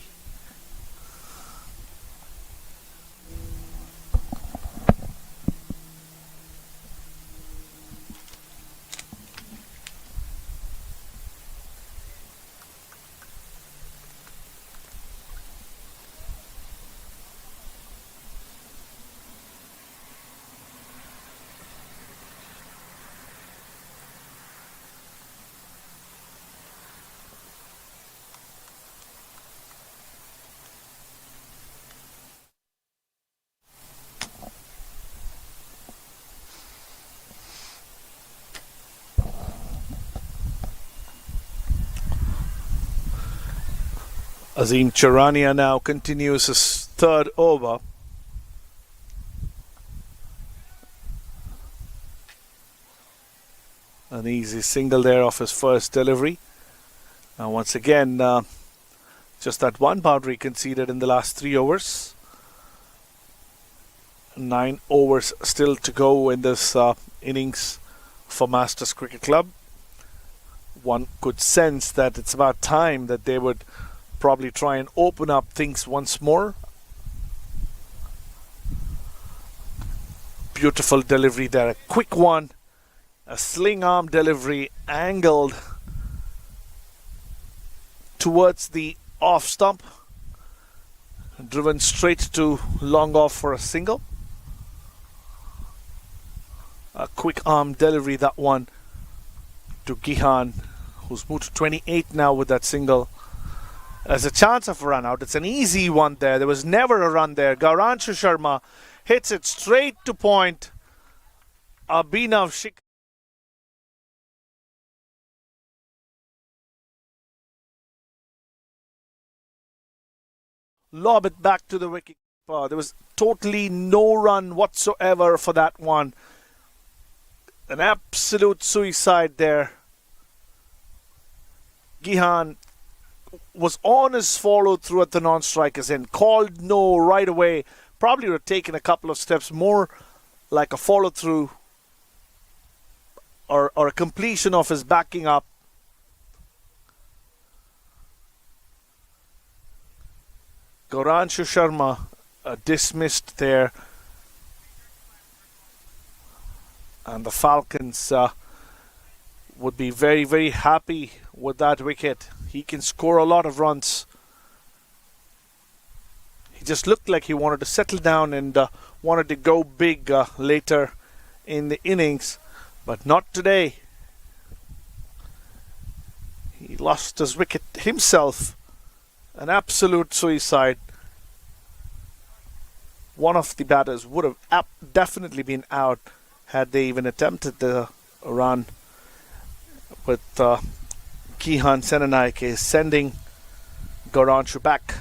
Azim Charania now continues his 3rd over. An easy single there off his first delivery. Now once again, Just that one boundary conceded in the last 3 overs. 9 overs still to go in this innings for Masters Cricket Club. One could sense that it's about time that they would probably try and open up things once more. Beautiful delivery there, a quick one, a sling arm delivery angled towards the off stump, driven straight to long off for a single. A quick arm delivery, that one, to Gihan, who's moved to 28 now with that single. There's a chance of a run out. It's an easy one there. There was never a run there. Gauranshu Sharma hits it straight to point. Abhinav Shik. Lob it back to the wicket. There was totally no run whatsoever for that one. An absolute suicide there. Gihan was on his follow through at the non-strikers end. Called no right away. Probably would have taken a couple of steps more, like a follow through or a completion of his backing up. Gauranshu Sharma dismissed there. And the Falcons would be very, very happy with that wicket. He can score a lot of runs. He just looked like he wanted to settle down and wanted to go big later in the innings, but not today. He lost his wicket himself. An absolute suicide. One of the batters would have definitely been out had they even attempted the run, with Gihan Senanayake sending Gauranshu back.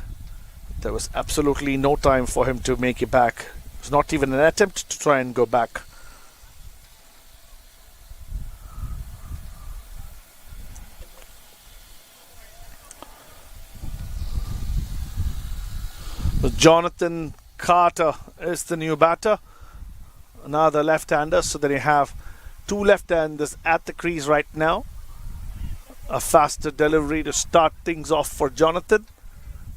There was absolutely no time for him to make it back. It was not even an attempt to try and go back. Jonathan Carter is the new batter. Another left-hander, so then you have two left-handers at the crease right now. A faster delivery to start things off for Jonathan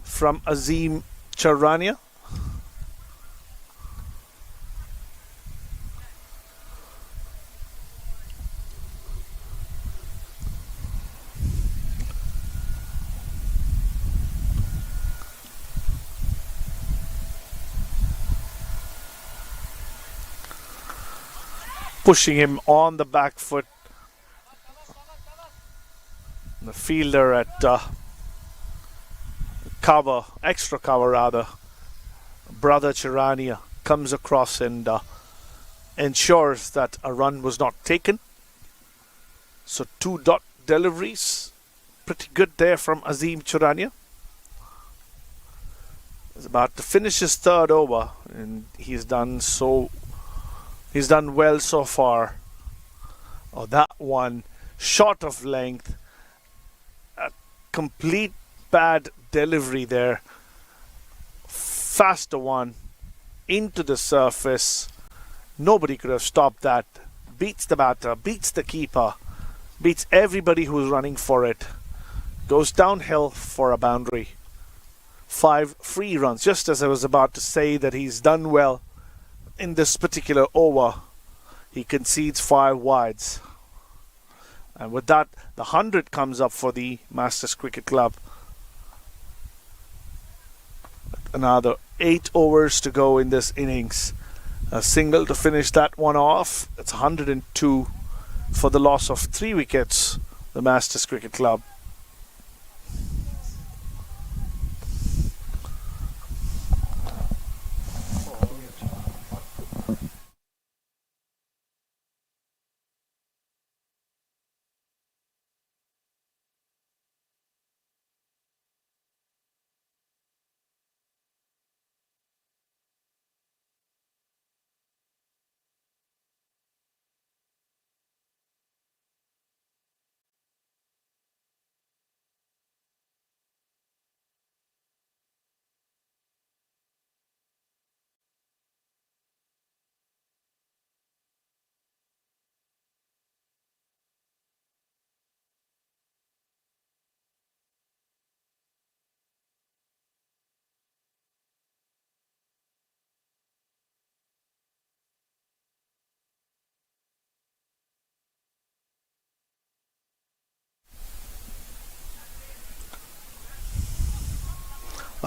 from Azim Charania. Pushing him on the back foot. The fielder at cover, extra cover rather, Brother Charania, comes across and ensures that a run was not taken. So 2 dot deliveries, pretty good there from Azim Charania. He's about to finish his 3rd over, and he's done well so far. Oh, that one short of length. A complete bad delivery there. Faster one into the surface. Nobody could have stopped that. Beats the batter, beats the keeper, beats everybody who's running for it. Goes downhill for a boundary. 5 free runs. Just as I was about to say that he's done well in this particular over, he concedes 5 wides. And with that, the 100 comes up for the Masters Cricket Club. Another 8 overs to go in this innings. A single to finish that one off. It's 102 for the loss of 3 wickets, the Masters Cricket Club.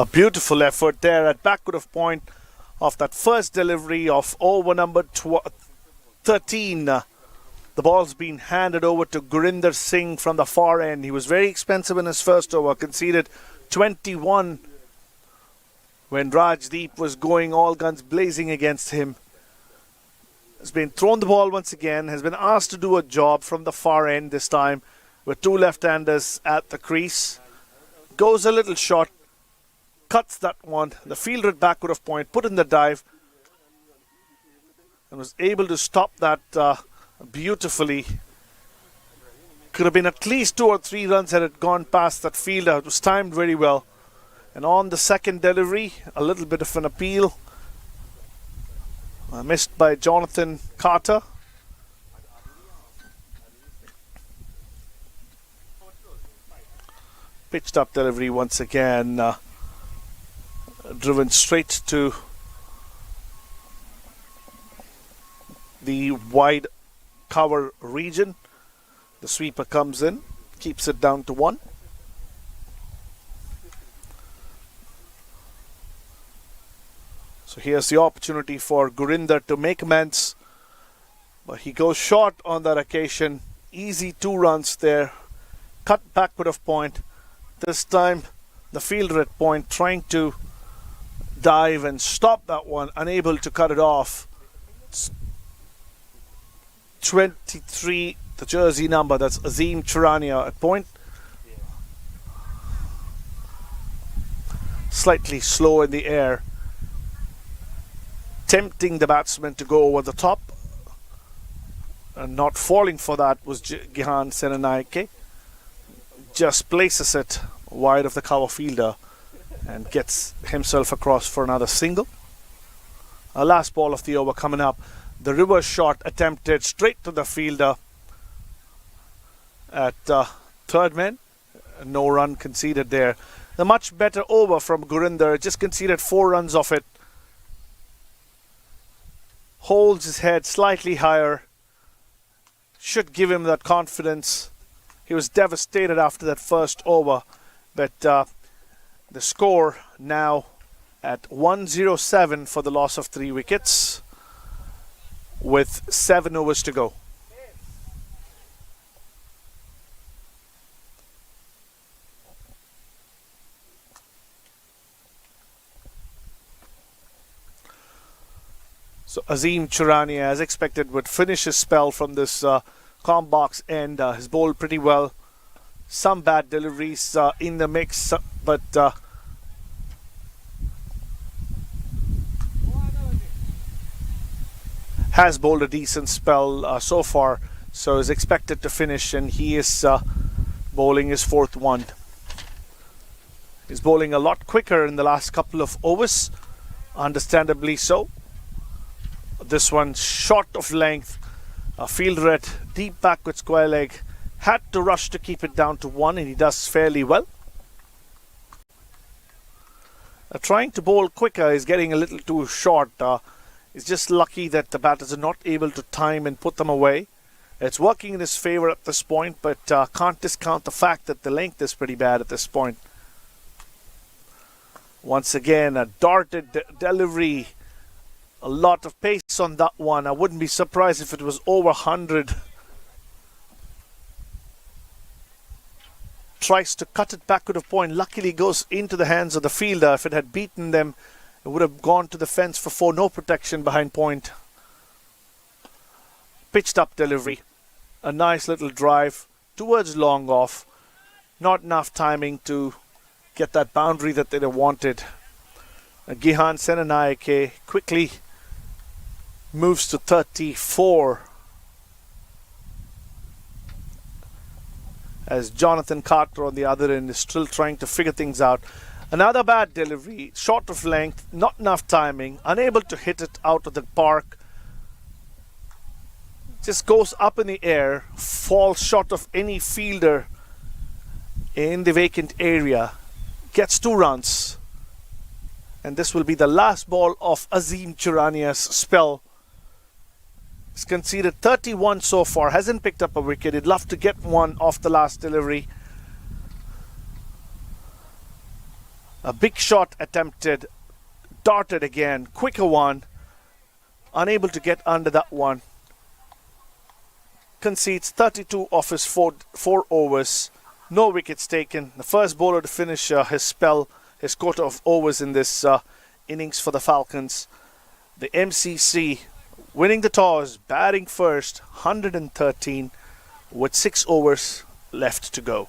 A beautiful effort there at backward of point of that first delivery of over number 13. The ball's been handed over to Gurinder Singh from the far end. He was very expensive in his first over, conceded 21 when Rajdeep was going all guns blazing against him. Has been thrown the ball once again, has been asked to do a job from the far end this time with two left-handers at the crease. Goes a little short, cuts that one. The fielder at backward of point, put in the dive and was able to stop that beautifully. Could have been at least 2 or 3 runs had it gone past that fielder. It was timed very well. And on the second delivery, a little bit of an appeal. Missed by Jonathan Carter. Pitched up delivery once again. Driven straight to the wide cover region. The sweeper comes in, keeps it down to 1. So here's the opportunity for Gurinder to make amends. But he goes short on that occasion. Easy 2 runs there. Cut backward of point. This time the fielder at point trying to dive and stop that one. Unable to cut it off. 23, the jersey number. That's Azim Charania at point. Slightly slow in the air. Tempting the batsman to go over the top, and not falling for that was Gihan Senanayake. Just places it wide of the cover fielder and gets himself across for another single. Last ball of the over coming up. The reverse shot attempted straight to the fielder at third man. No run conceded there. The much better over from Gurinder, just conceded 4 runs off it. Holds his head slightly higher. Should give him that confidence. He was devastated after that first over. But the score now at 107 for the loss of 3 wickets with 7 overs to go. So Azim Charania, as expected, would finish his spell from this calm box end. He's bowled pretty well. Some bad deliveries in the mix, but has bowled a decent spell so far. So is expected to finish, and he is bowling his 4th one. He's bowling a lot quicker in the last couple of overs, understandably so. This one short of length, a fielder at deep backward square leg, had to rush to keep it down to 1, and he does fairly well. Trying to bowl quicker is getting a little too short. He's just lucky that the batters are not able to time and put them away. It's working in his favour at this point, but can't discount the fact that the length is pretty bad at this point. Once again, a darted delivery. A lot of pace on that one. I wouldn't be surprised if it was over 100. Tries to cut it backward of point. Luckily goes into the hands of the fielder. If it had beaten them, it would have gone to the fence for 4. No protection behind point. Pitched up delivery. A nice little drive towards long off. Not enough timing to get that boundary that they wanted. Gihan Senanayake quickly moves to 34 as Jonathan Carter on the other end is still trying to figure things out. Another bad delivery, short of length, not enough timing, unable to hit it out of the park. Just goes up in the air, falls short of any fielder in the vacant area, gets 2 runs. And this will be the last ball of Azim Charania's spell. He's conceded 31 so far, hasn't picked up a wicket. He'd love to get one off the last delivery. A big shot attempted, darted again, quicker one, unable to get under that one. Concedes 32 off his four overs, no wickets taken. The first bowler to finish his quota of overs in this innings for the Falcons. The MCC winning the toss, batting first, 113 with 6 overs left to go.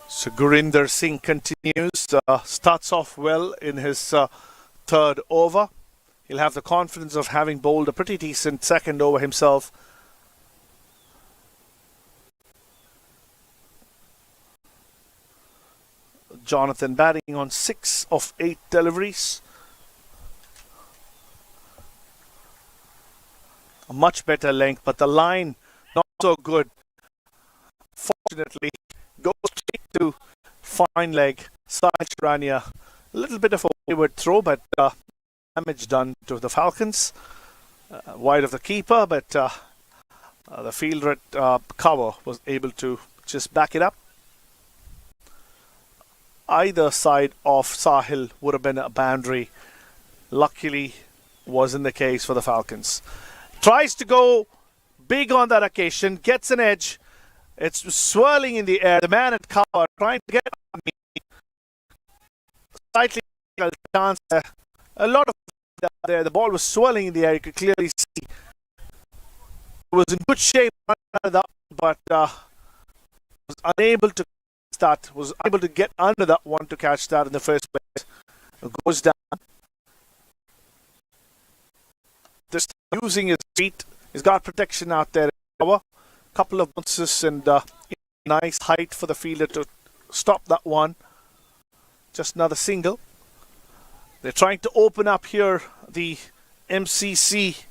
So Gurinder Singh continues, starts off well in his third over. He'll have the confidence of having bowled a pretty decent second over himself. Jonathan batting on 6 of 8 deliveries. A much better length, but the line not so good. Fortunately, goes straight to fine leg, Sahaj Rania. A little bit of a wayward throw, but damage done to the Falcons. Wide of the keeper, but the fielder at cover was able to just back it up. Either side of Sahil would have been a boundary. Luckily, wasn't the case for the Falcons. Tries to go big on that occasion, gets an edge. It's swirling in the air. The man at cover trying to get on me. Slightly chance. A lot of there. The ball was swirling in the air. You could clearly see. It was in good shape, but was unable to start. Was able to get under that one to catch that in the first place. It goes down. Just using his feet. He's got protection out there. Couple of bounces and nice height for the fielder to stop that one. Just another single. They're trying to open up here the MCC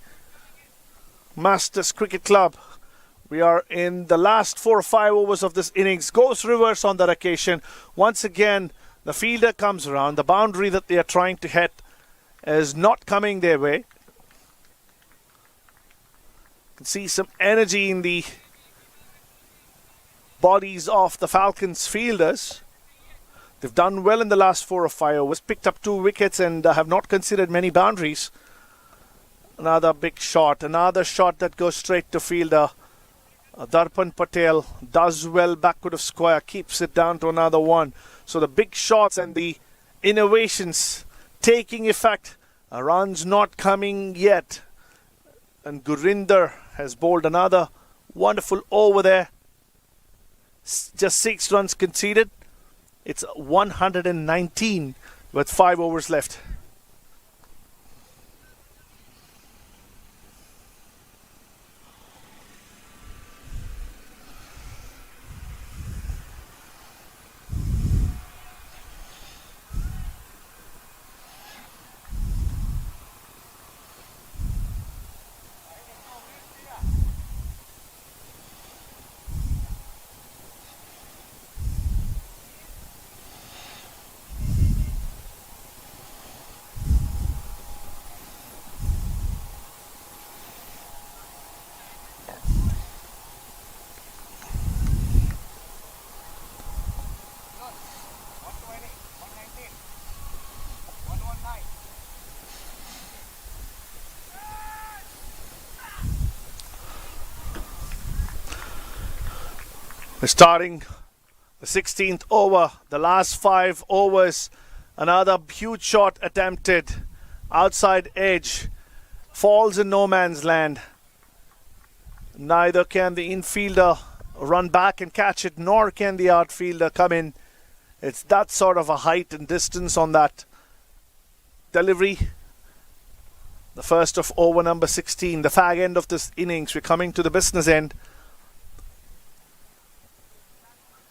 Masters Cricket Club. We are in the last 4 or 5 overs of this innings. Goes reverse on that occasion. Once again, the fielder comes around. The boundary that they are trying to hit is not coming their way. You can see some energy in the bodies of the Falcons fielders. They've done well in the last 4 or 5 overs, picked up 2 wickets and have not considered many boundaries. Another big shot, another shot that goes straight to fielder. Darpan Patel does well backward of square, keeps it down to another one. So the big shots and the innovations taking effect. Runs not coming yet. And Gurinder has bowled another wonderful over there. Just 6 runs conceded. It's 119 with 5 overs left. We're starting the 16th over, the last 5 overs. Another huge shot attempted, outside edge. falls in no man's land. Neither can the infielder run back and catch it, nor can the outfielder come in. It's that sort of a height and distance on that delivery. The first of over number 16, the fag end of this innings. We're coming to the business end.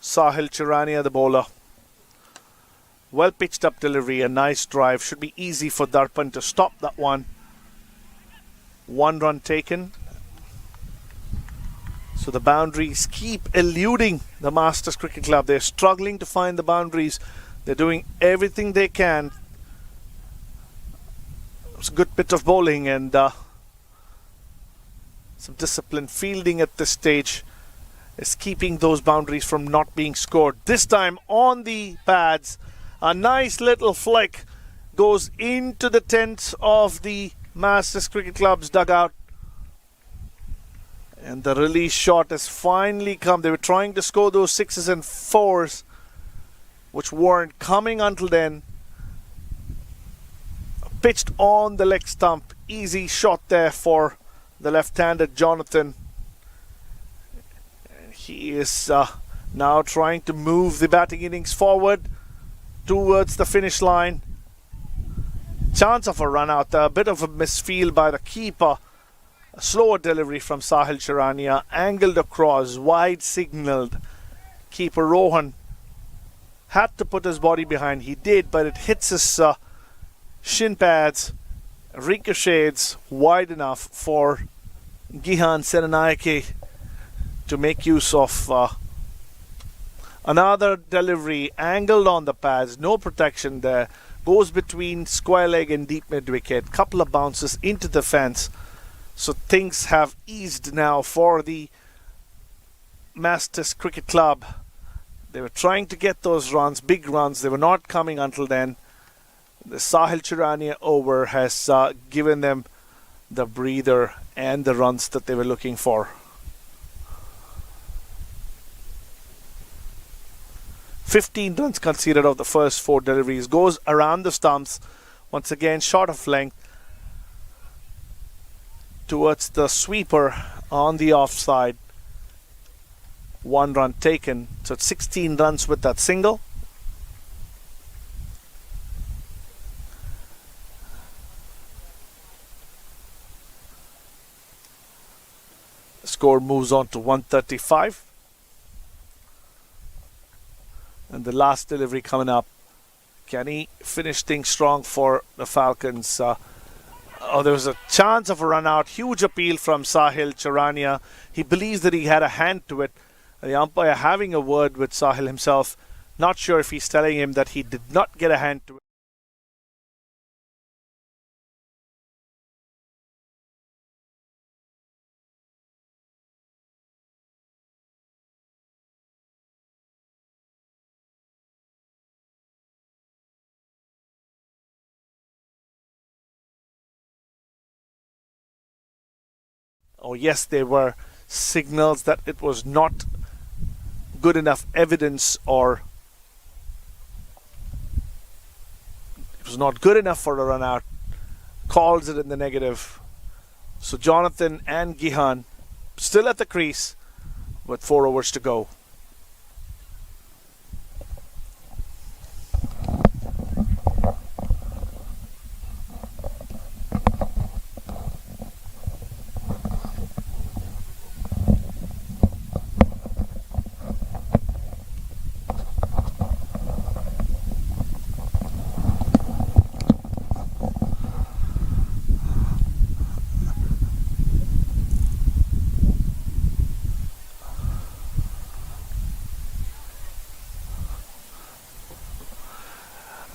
Sahil Chirania, the bowler. Well pitched up delivery, a nice drive. Should be easy for Darpan to stop that one. 1 run taken. So the boundaries keep eluding the Masters Cricket Club. They're struggling to find the boundaries. They're doing everything they can. It's a good bit of bowling and some disciplined fielding at this stage is keeping those boundaries from not being scored. This time on the pads, a nice little flick goes into the tent of the Masters Cricket Club's dugout. And the release shot has finally come. They were trying to score those 6s and 4s, which weren't coming until then. Pitched on the leg stump. Easy shot there for the left-handed Jonathan. He is now trying to move the batting innings forward towards the finish line. Chance of a run out there. A bit of a misfield by the keeper. A slower delivery from Sahil Chirania, angled across, wide signalled. Keeper Rohan had to put his body behind. He did, but it hits his shin pads, ricochets wide enough for Gihan Senanayake to make use of. Another delivery, angled on the pads, no protection there. Goes between square leg and deep mid wicket. Couple of bounces into the fence. So things have eased now for the Masters Cricket Club. They were trying to get those runs, big runs. They were not coming until then. The Sahil Chirania over has given them the breather and the runs that they were looking for. 15 runs conceded of the first 4 deliveries. Goes around the stumps. Once again, short of length. Towards the sweeper on the offside. 1 run taken. So it's 16 runs with that single. The score moves on to 135. And the last delivery coming up. Can he finish things strong for the Falcons? There was a chance of a run out. Huge appeal from Sahil Chirania. He believes that he had a hand to it. The umpire having a word with Sahil himself. Not sure if he's telling him that he did not get a hand to it. Oh yes, there were signals that it was not good enough evidence, or it was not good enough for a run out. Calls it in the negative. So Jonathan and Gihan still at the crease with 4 overs to go.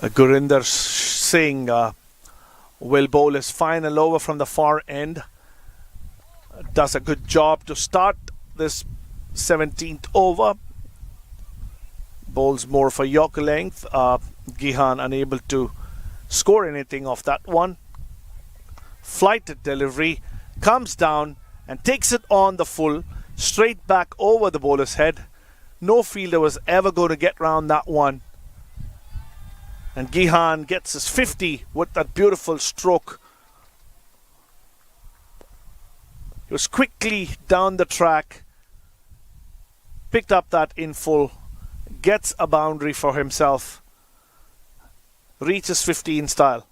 Gurinder Singh will bowl his final over from the far end. Does a good job to start this 17th over. Bowls more for Yorker length. Gihan unable to score anything off that one. Flighted delivery. Comes down and takes it on the full. Straight back over the bowler's head. No fielder was ever going to get round that one. And Gihan gets his 50 with that beautiful stroke. He was quickly down the track, picked up that in full, gets a boundary for himself, reaches 15 style.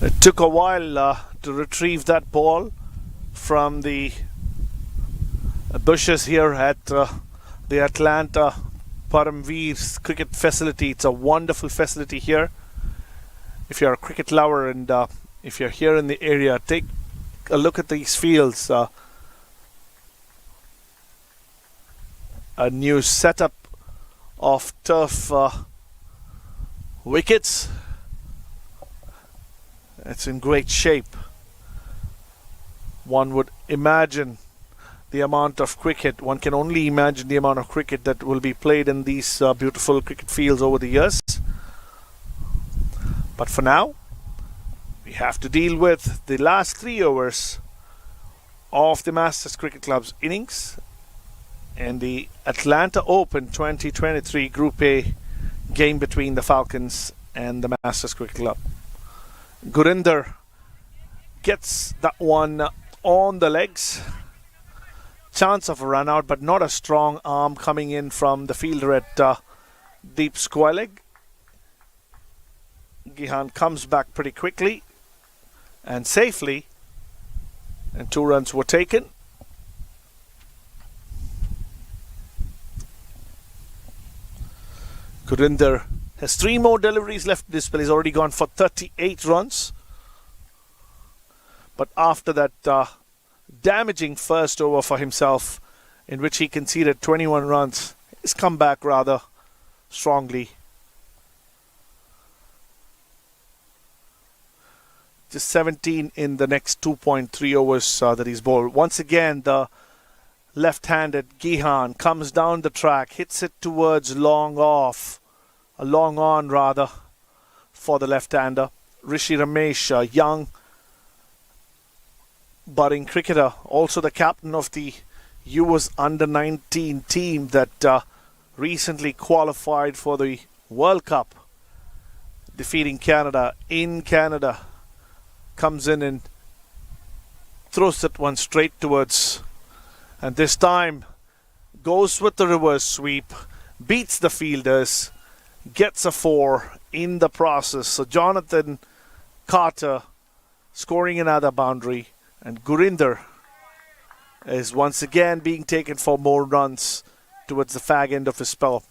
It took a while to retrieve that ball from the bushes here at the Atlanta Paramveer's cricket facility. It's a wonderful facility here. If you're a cricket lover and if you're here in the area, take a look at these fields. A new setup of turf wickets. It's in great shape. One would imagine the amount of cricket, one can only imagine the amount of cricket that will be played in these beautiful cricket fields over the years. But for now, we have to deal with the last 3 overs of the Masters Cricket Club's innings in the Atlanta Open 2023 Group A game between the Falcons and the Masters Cricket Club. Gurinder gets that one on the legs. Chance of a run out, but not a strong arm coming in from the fielder at deep square leg. Gihan comes back pretty quickly and safely, and 2 runs were taken. Gurinder has 3 more deliveries left. This spell. He's already gone for 38 runs. But after that damaging first over for himself, in which he conceded 21 runs, he's come back rather strongly. Just 17 in the next 2.3 overs that he's bowled. Once again, the left-handed Gihan comes down the track, hits it towards long off. A long on rather for the left-hander. Rishi Ramesh, a young budding cricketer, also the captain of the US Under-19 team that recently qualified for the World Cup, defeating Canada in Canada, comes in and throws that one straight towards, and this time goes with the reverse sweep, beats the fielders, gets a 4 in the process. So Jonathan Carter scoring another boundary, and Gurinder is once again being taken for more runs towards the fag end of his spell.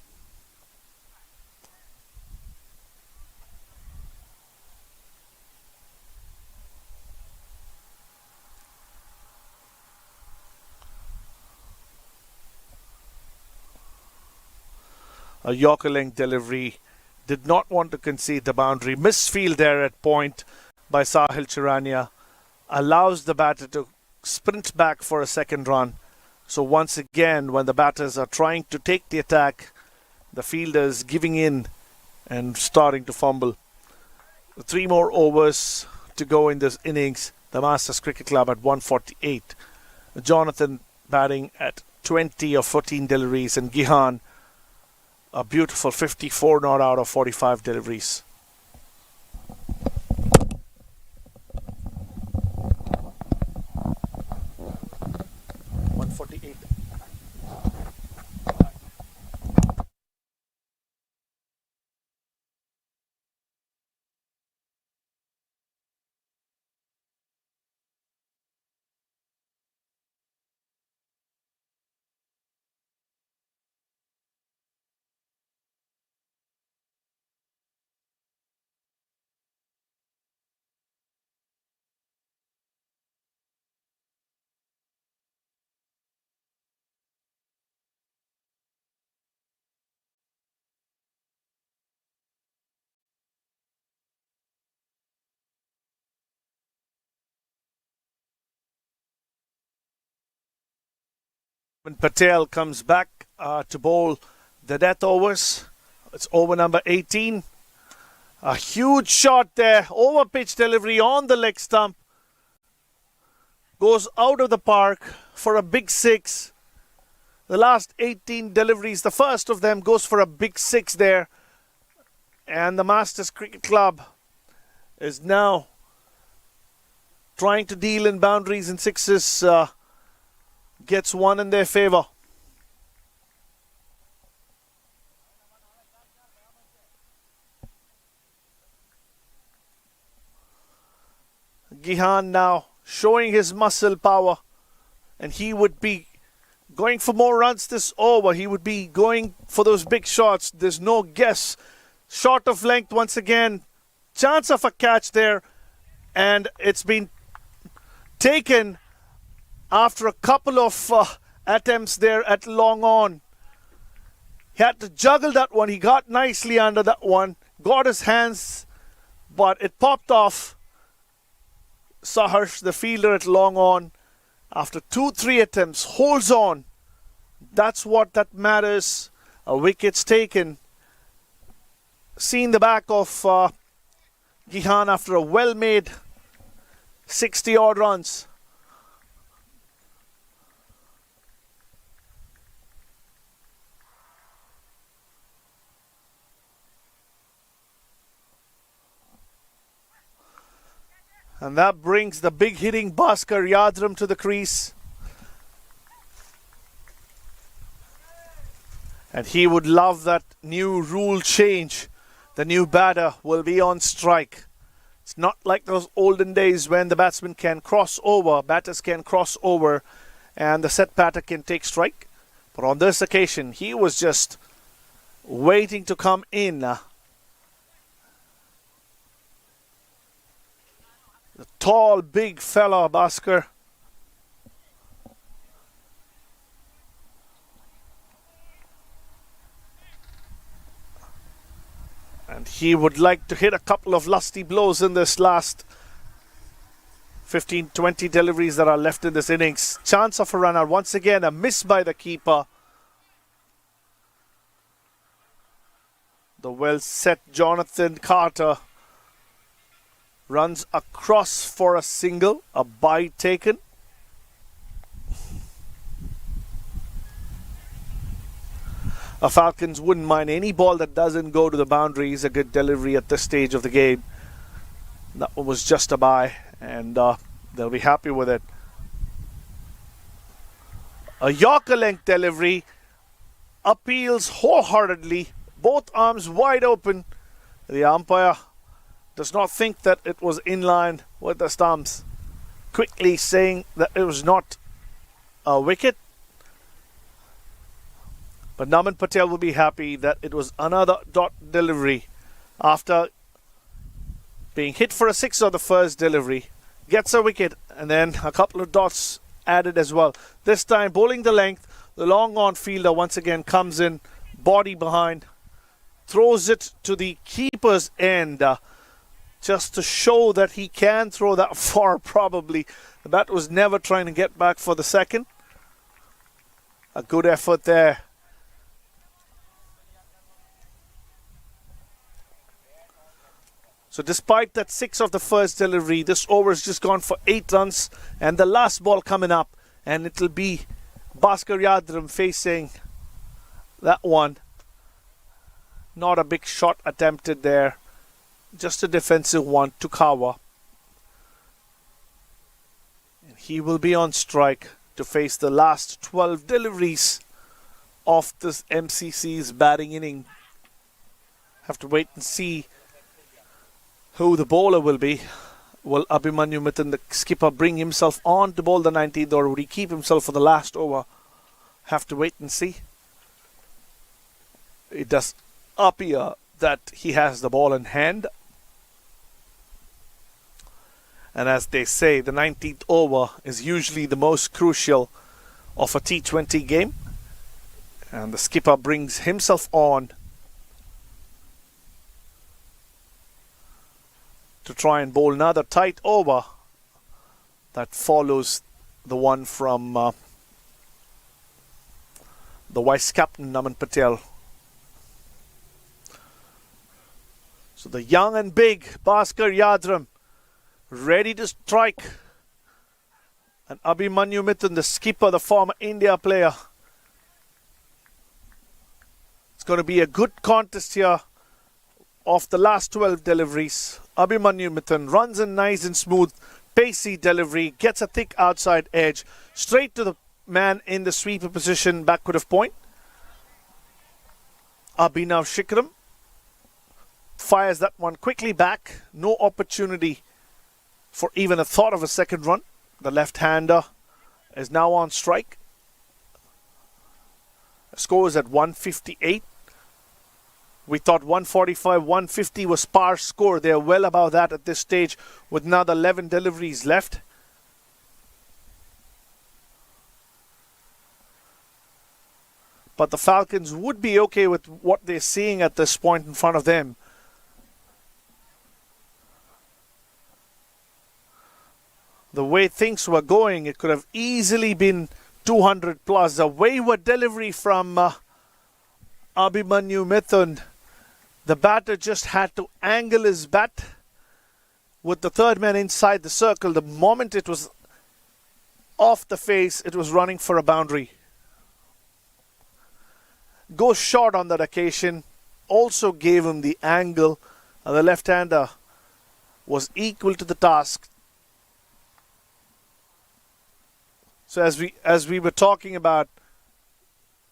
A Yorker length delivery, did not want to concede the boundary. Misfield there at point by Sahil Chirania allows the batter to sprint back for a second run. So once again, when the batters are trying to take the attack, the fielders giving in and starting to fumble. 3 more overs to go in this innings. The Masters Cricket Club at 148. Jonathan batting at 20 of 14 deliveries, and Gihan a beautiful 54 not out of 45 deliveries. When Patel comes back to bowl the death overs. It's over number 18. A huge shot there. Over pitch delivery on the leg stump. Goes out of the park for a big six. The last 18 deliveries, the first of them goes for a big six there. And the Masters Cricket Club is now trying to deal in boundaries and sixes. Gets one in their favour. Gihan now showing his muscle power, and he would be going for more runs this over. He would be going for those big shots. There's no guess. Short of length once again. Chance of a catch there, and it's been taken after a couple of attempts there at long on. He had to juggle that one. He got nicely under that one. Got his hands, but it popped off. Saharsh, the fielder at long on, after 2-3 attempts, holds on. That's what that matters. A wicket's taken. Seen the back of Gihan after a well-made 60-odd runs. And that brings the big hitting Bhaskar Yadram to the crease. And he would love that new rule change. The new batter will be on strike. It's not like those olden days when the batsman can cross over, batters can cross over, and the set batter can take strike. But on this occasion, he was just waiting to come in. The tall, big fella, Bhaskar. And he would like to hit a couple of lusty blows in this last 15-20 deliveries that are left in this innings. Chance of a run out. Once again, a miss by the keeper. The well-set Jonathan Carter runs across for a single, a bite taken. The Falcons wouldn't mind any ball that doesn't go to the boundaries. A good delivery at this stage of the game. That one was just a bye, and they'll be happy with it. A Yorker length delivery. Appeals wholeheartedly. Both arms wide open. The umpire does not think that it was in line with the stumps, quickly saying that it was not a wicket. But Naman Patel will be happy that it was another dot delivery after being hit for a six on the first delivery. Gets a wicket and then a couple of dots added as well. This time bowling the length, the long on fielder once again comes in, body behind, throws it to the keeper's end. Just to show that he can throw that far, probably. The bat was never trying to get back for the second. A good effort there. So despite that six of the first delivery, this over has just gone for 8 runs. And the last ball coming up. And it'll be Bhaskar Yadram facing that one. Not a big shot attempted there. Just a defensive one to cover. And he will be on strike to face the last 12 deliveries of this MCC's batting inning. Have to wait and see who the bowler will be. Will Abhimanyu Mithun, the skipper, bring himself on to bowl the 19th, or would he keep himself for the last over? Have to wait and see. It does appear that he has the ball in hand. And as they say, the 19th over is usually the most crucial of a T20 game. And the skipper brings himself on to try and bowl another tight over that follows the one from the vice captain Naman Patel. So the young and big Bhaskar Yadram ready to strike. And Abhimanyu Mithun, the skipper, the former India player. It's going to be a good contest here of the last 12 deliveries. Abhimanyu Mithun runs in nice and smooth, pacey delivery, gets a thick outside edge, straight to the man in the sweeper position, backward of point. Abhinav Shikram fires that one quickly back. No opportunity for even a thought of a second run. The left-hander is now on strike. The score is at 158. We thought 145, 150 was par score. They are well above that at this stage with another 11 deliveries left. But the Falcons would be okay with what they're seeing at this point in front of them. The way things were going, it could have easily been 200 plus. A wayward delivery from Abhimanyu Mithun. The batter just had to angle his bat with the third man inside the circle. The moment it was off the face, it was running for a boundary. Goes short on that occasion. Also gave him the angle. The left-hander was equal to the task. So as we were talking about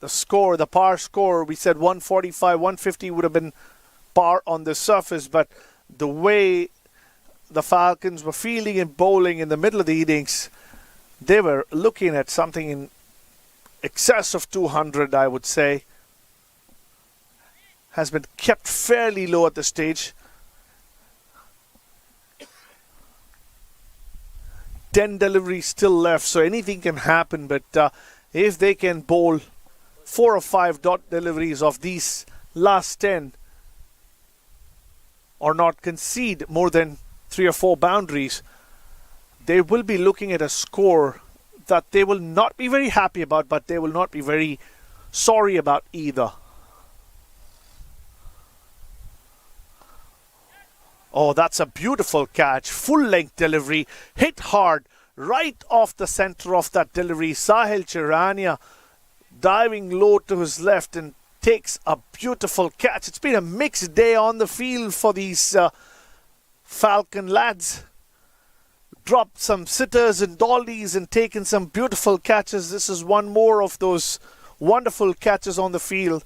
the score, the par score, we said 145, 150 would have been par on the surface, but the way the Falcons were fielding and bowling in the middle of the innings, they were looking at something in excess of 200, I would say. Has been kept fairly low at this stage. 10 deliveries still left, so anything can happen. But if they can bowl 4 or 5 dot deliveries of these last 10, or not concede more than 3 or 4 boundaries, they will be looking at a score that they will not be very happy about, but they will not be very sorry about either. Oh, that's a beautiful catch. Full length delivery. Hit hard. Right off the center of that delivery. Sahil Chirania diving low to his left and takes a beautiful catch. It's been a mixed day on the field for these Falcon lads. Dropped some sitters and dollies and taken some beautiful catches. This is one more of those wonderful catches on the field.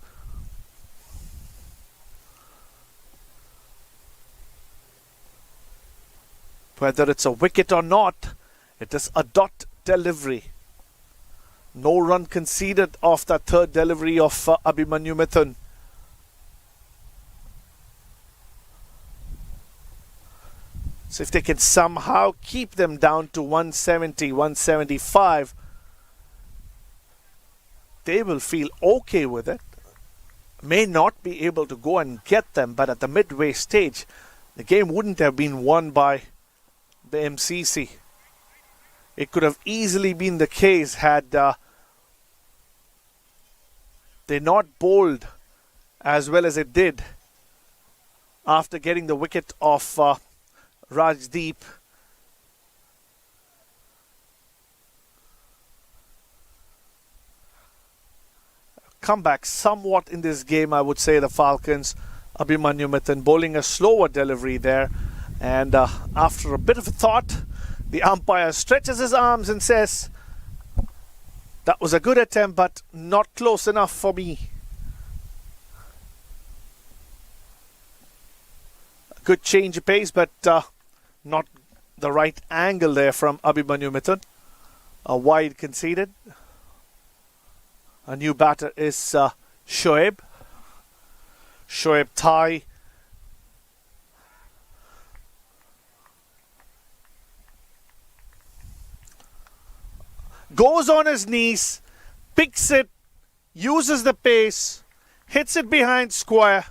Whether it's a wicket or not, it is a dot delivery. No run conceded off that third delivery of Abhimanyu Mithun. So if they can somehow keep them down to 170, 175, they will feel okay with it. May not be able to go and get them, but at the midway stage, the game wouldn't have been won by the MCC. It could have easily been the case had they not bowled as well as it did after getting the wicket of Rajdeep. Comeback somewhat in this game, I would say, the Falcons. Abhimanyu Mithun bowling a slower delivery there. And after a bit of a thought, the umpire stretches his arms and says, that was a good attempt, but not close enough for me. Good change of pace, but not the right angle there from Abhimanyu Mithun. A wide conceded. A new batter is Shoaib. Shoaib Thai. Goes on his knees, picks it, uses the pace, hits it behind square.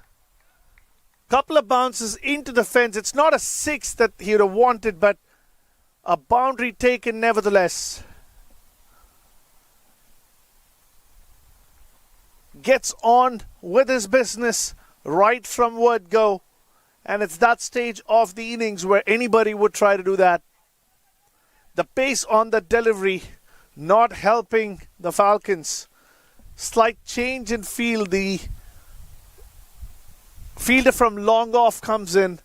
Couple of bounces into the fence. It's not a 6 that he would have wanted, but a boundary taken nevertheless. gets on with his business right from word go. And it's that stage of the innings where anybody would try to do that. The pace on the delivery not helping the Falcons. Slight change in field. The fielder from long off comes in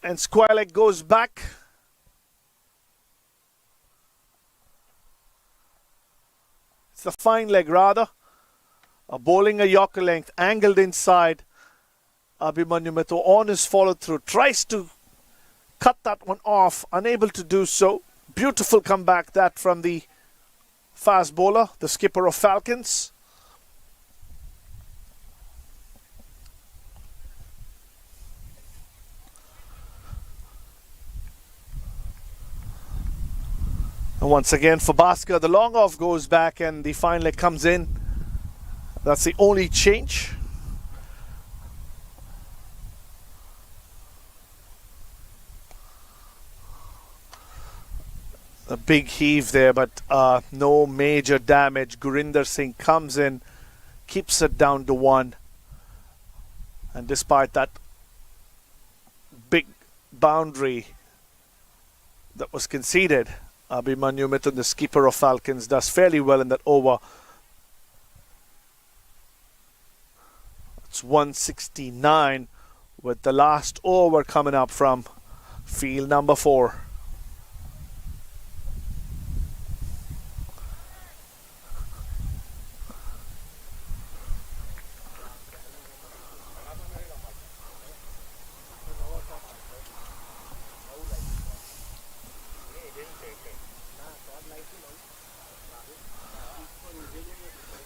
and square leg goes back. It's the fine leg rather. Bowling a Yorker length, angled inside. Abhimanyu Mitra on his follow through. Tries to cut that one off, unable to do so. Beautiful comeback that from the fast bowler, the skipper of Falcons. And once again for Bhaskar, the long off goes back and the fine leg comes in. That's the only change. A big heave there, but no major damage. Gurinder Singh comes in, keeps it down to 1. And despite that big boundary that was conceded, Abhimanyu Mitra, the skipper of Falcons, does fairly well in that over. It's 169 with the last over coming up from field number 4.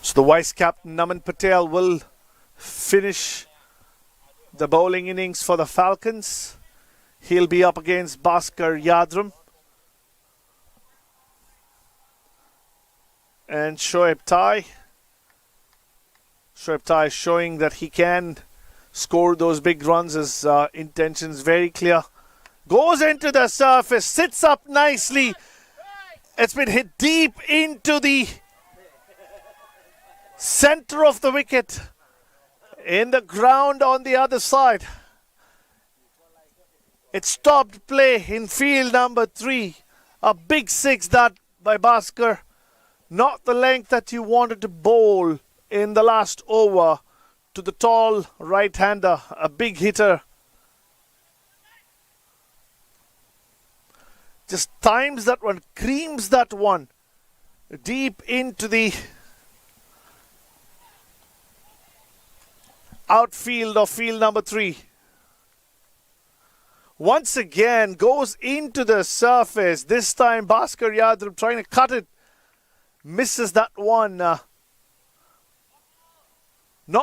So the vice captain Naman Patel will finish the bowling innings for the Falcons. He'll be up against Bhaskar Yadram. And Shoaib Tai. Shoaib Tai showing that he can score those big runs. His intentions very clear. Goes into the surface, sits up nicely. It's been hit deep into the center of the wicket. In the ground on the other side. It stopped play in field number 3. A big 6 that by Bhaskar. Not the length that you wanted to bowl in the last over to the tall right-hander. A big hitter. Just times that one, creams that one deep into the outfield of field number 3. Once again goes into the surface. This time Bhaskar Yadram trying to cut it. Misses that one. Not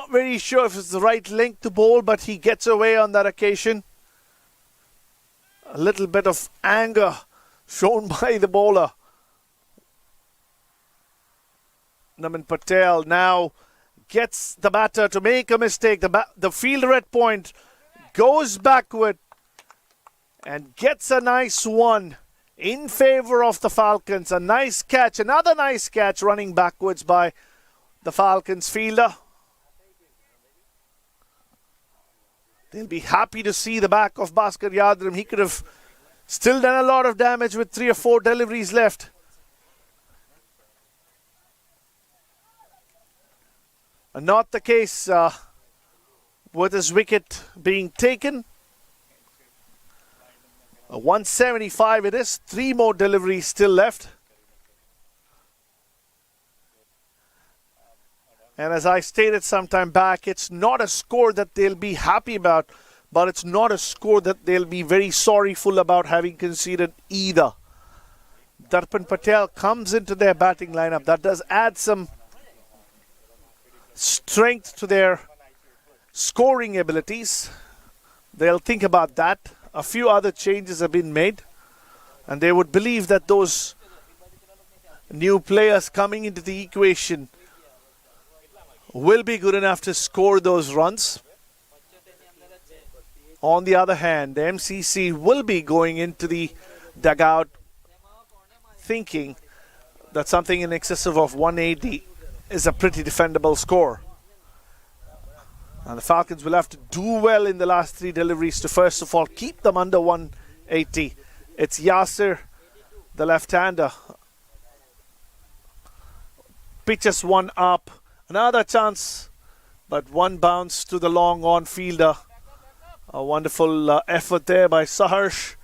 very sure if it's the right length to bowl, but he gets away on that occasion. A little bit of anger shown by the bowler. Naman Patel now gets the batter to make a mistake. The fielder at point goes backward and gets a nice one in favor of the Falcons. A nice catch, another nice catch running backwards by the Falcons fielder. They'll be happy to see the back of Bhaskar Yadram. He could have still done a lot of damage with 3 or 4 deliveries left. Not the case with his wicket being taken. 175 it is. 3 more deliveries still left. And as I stated some time back, it's not a score that they'll be happy about, but it's not a score that they'll be very sorryful about having conceded either. Darpan Patel comes into their batting lineup. That does add some strength to their scoring abilities. They'll think about that. A few other changes have been made, and they would believe that those new players coming into the equation will be good enough to score those runs. On the other hand, the MCC will be going into the dugout thinking that something in excess of 180 is a pretty defendable score. And the Falcons will have to do well in the last 3 deliveries to first of all keep them under 180. It's Yasir, the left-hander. Pitches one up. Another chance, but one bounce to the long on fielder. A wonderful effort there by Saharsh,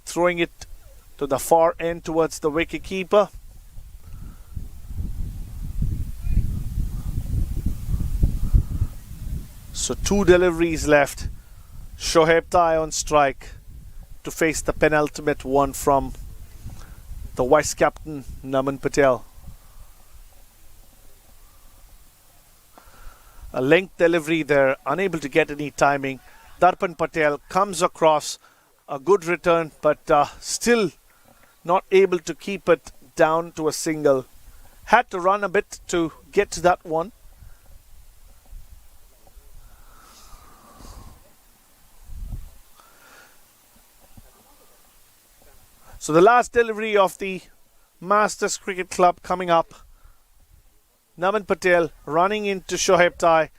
throwing it to the far end towards the wicket keeper. So 2 deliveries left. Shoaib Tai on strike to face the penultimate one from the vice captain Naman Patel. A length delivery there, unable to get any timing. Darpan Patel comes across, a good return, but still not able to keep it down to a single. Had to run a bit to get to that one. So the last delivery of the Masters Cricket Club coming up. Naman Patel running into Shoaib Tai.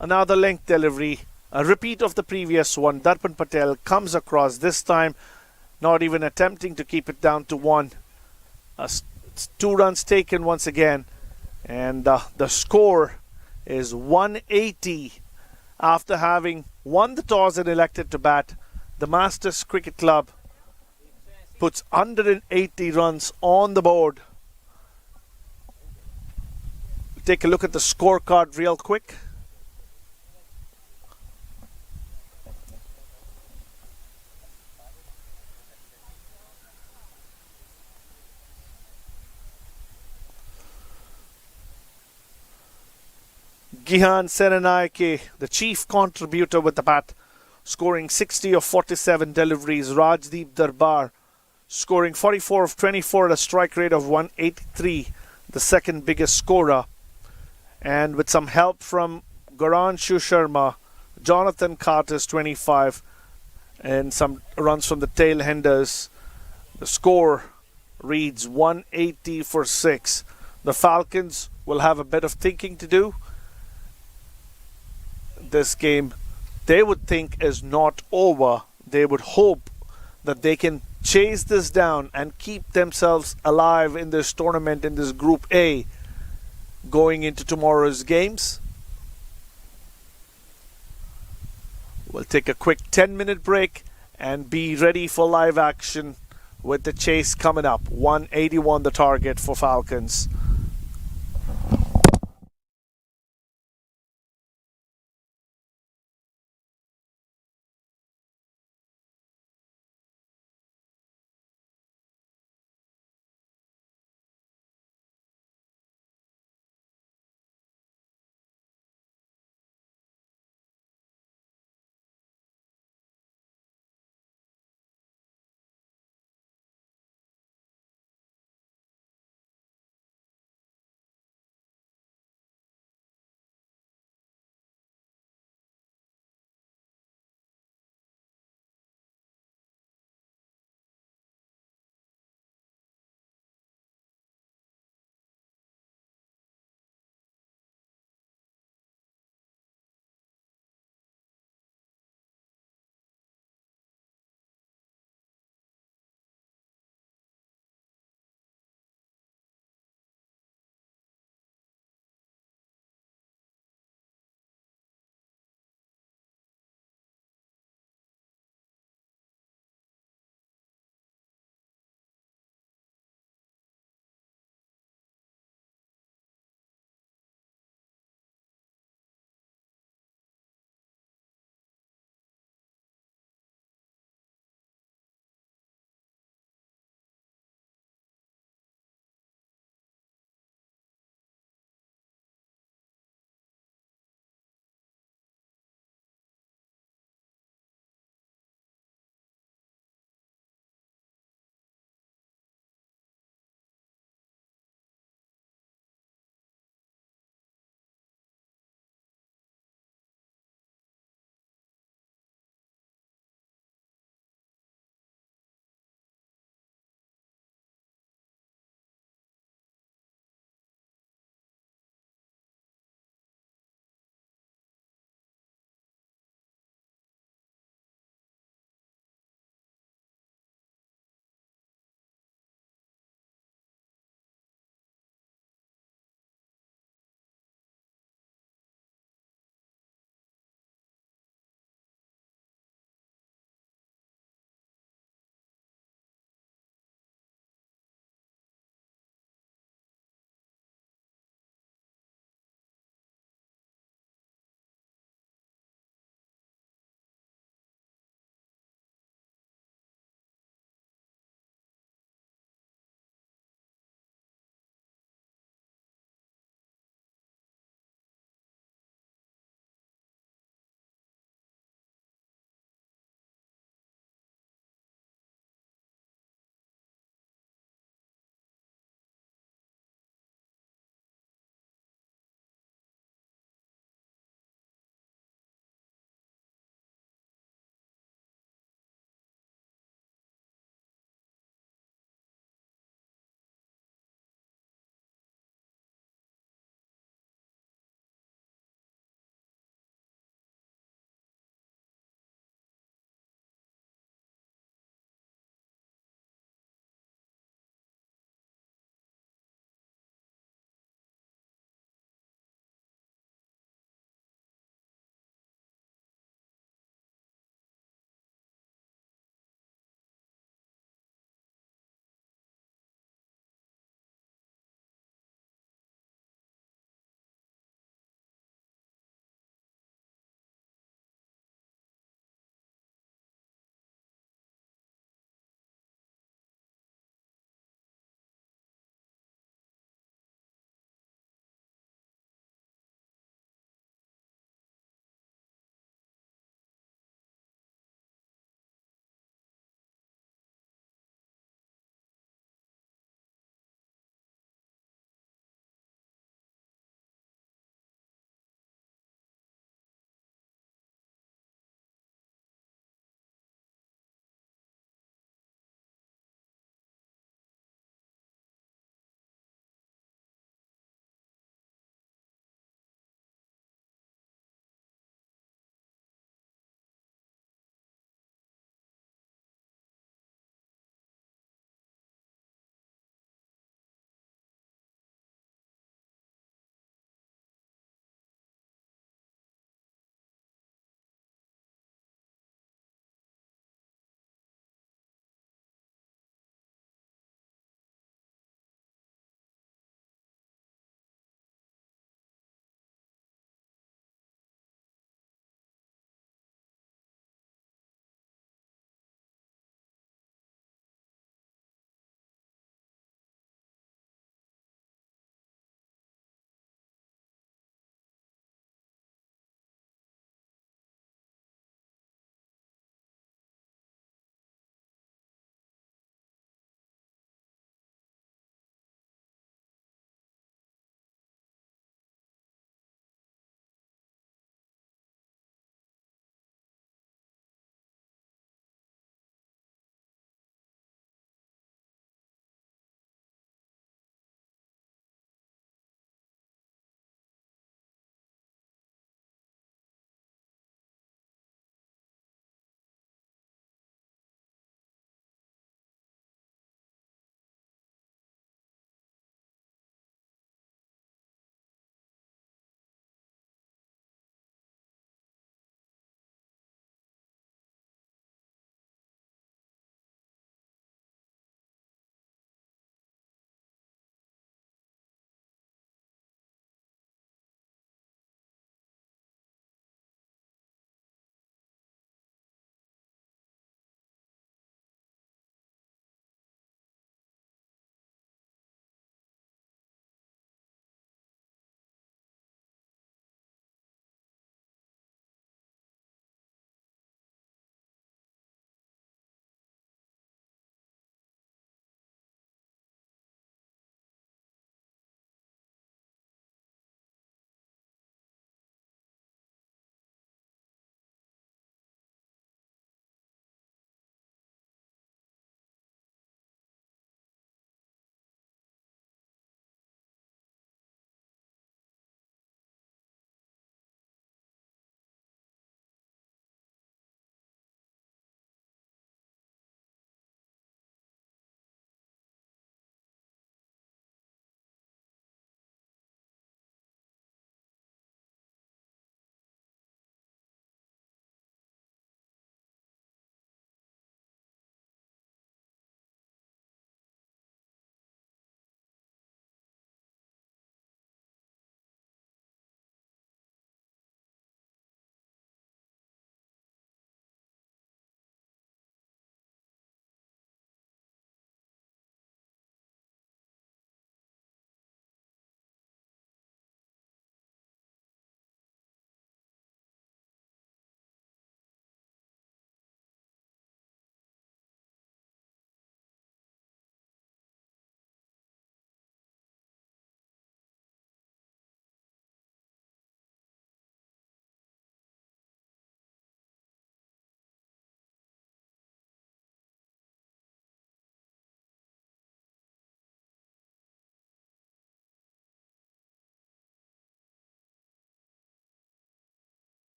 Another length delivery. A repeat of the previous one. Darpan Patel comes across, this time not even attempting to keep it down to 1. 2 runs taken once again. And the score is 180. After having won the toss and elected to bat, the Masters Cricket Club puts 180 runs on the board. Take a look at the scorecard real quick. Gihan Serenayake, the chief contributor with the bat, scoring 60 of 47 deliveries. Rajdeep Darbar scoring 44 of 24 at a strike rate of 183, the second biggest scorer. And with some help from Garanshu Sharma, Jonathan Carter's 25, and some runs from the tailenders, the score reads 180 for 6. The Falcons will have a bit of thinking to do. This game, they would think, is not over. They would hope that they can chase this down and keep themselves alive in this tournament, in this Group A, going into tomorrow's games. We'll take a quick 10-minute break and be ready for live action with the chase coming up. 181 the target for Falcons.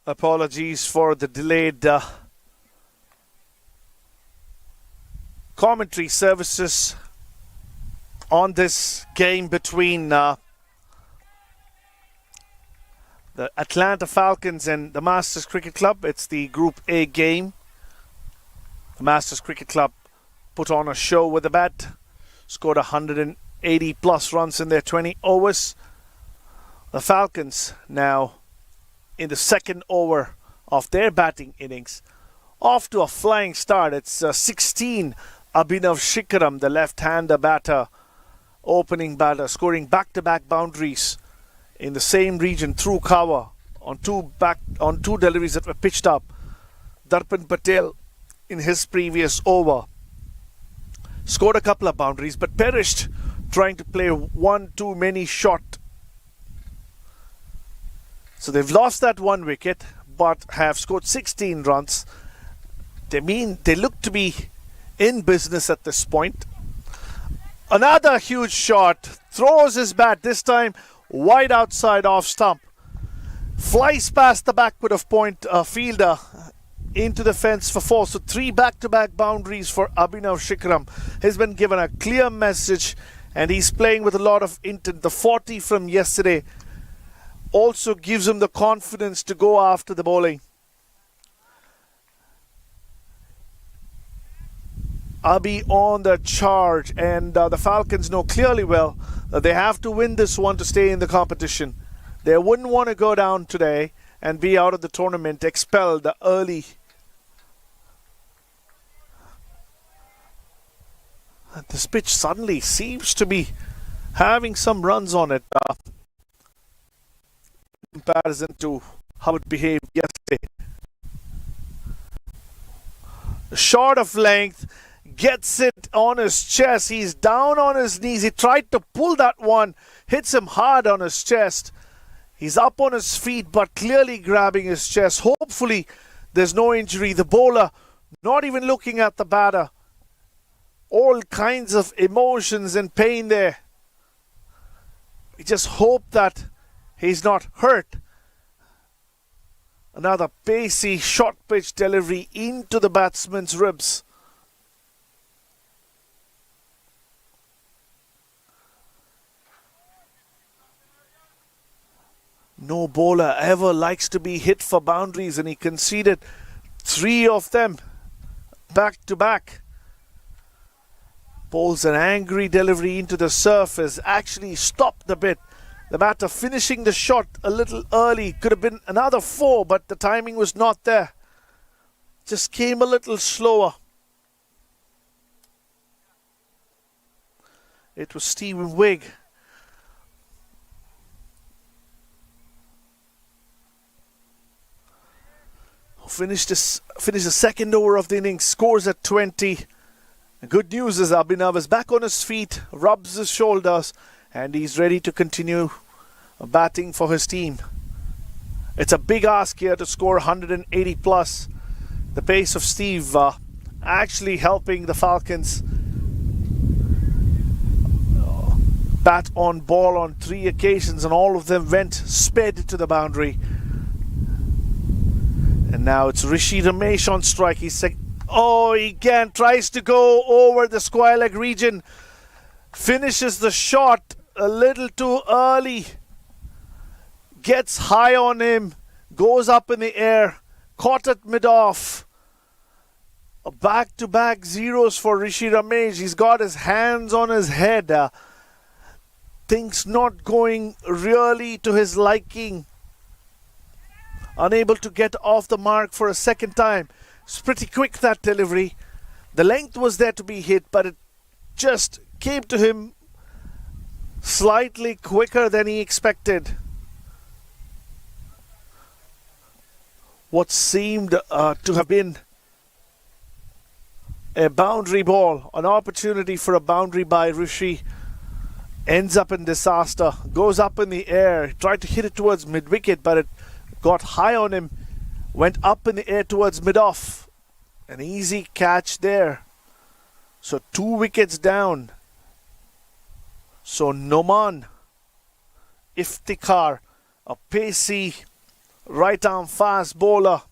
Apologies for the delayed commentary services on this game between the Atlanta Falcons and the Masters Cricket Club. It's the Group A game. The Masters Cricket Club put on a show with the bat, scored 180 plus runs in their 20 overs. The Falcons now in the second over of their batting innings, off to a flying start. It's 16 Abhinav Shikharam, the left-hander batter, opening batter, scoring back-to-back boundaries in the same region through cover on two deliveries that were pitched up. Darpan Patel in his previous over scored a couple of boundaries but perished trying to play one too many shot. So they've lost that 1 wicket but have scored 16 runs. They look to be in business at this point. Another huge shot, throws his bat, this time wide outside off stump. Flies past the backward of point fielder into the fence for 4. So 3 back-to-back boundaries for Abhinav Shikharam. He's been given a clear message and he's playing with a lot of intent. The 40 from yesterday also gives him the confidence to go after the bowling. Abhi on the charge, and the Falcons know clearly well that they have to win this one to stay in the competition. They wouldn't want to go down today and be out of the tournament, expelled early. This pitch suddenly seems to be having some runs on it. In comparison to how it behaved yesterday. Short of length, gets it on his chest. He's down on his knees. He tried to pull that one, hits him hard on his chest. He's up on his feet but clearly grabbing his chest. Hopefully there's no injury. The bowler not even looking at the batter. All kinds of emotions and pain there. We just hope that he's not hurt. Another pacey short pitch delivery into the batsman's ribs. No bowler ever likes to be hit for boundaries, and he conceded 3 of them back to back. Bowls an angry delivery into the surface, actually stopped the bit. The batter finishing the shot a little early. Could have been another 4, but the timing was not there. Just came a little slower. It was Stephen Wigg. Finished the second over of the innings, scores at 20. The good news is Abhinav is back on his feet, rubs his shoulders, and he's ready to continue batting for his team. It's a big ask here to score 180 plus. The pace of Steve actually helping the Falcons bat on ball on 3 occasions, and all of them went sped to the boundary. And now it's Rishi Ramesh on strike. He again tries to go over the square leg region. Finishes the shot a little too early. Gets high on him. Goes up in the air. Caught at mid-off. Back-to-back zeros for Rishi Ramesh. He's got his hands on his head. Things not going really to his liking. Unable to get off the mark for a second time. It's pretty quick, that delivery. The length was there to be hit, but it just came to him slightly quicker than he expected. What seemed to have been a boundary ball, an opportunity for a boundary by Rishi, ends up in disaster. Goes up in the air. Tried to hit it towards mid-wicket, but it got high on him, went up in the air towards mid-off. An easy catch there. So 2 wickets down. So Noman Iftikhar, a pacey Right arm fast bowler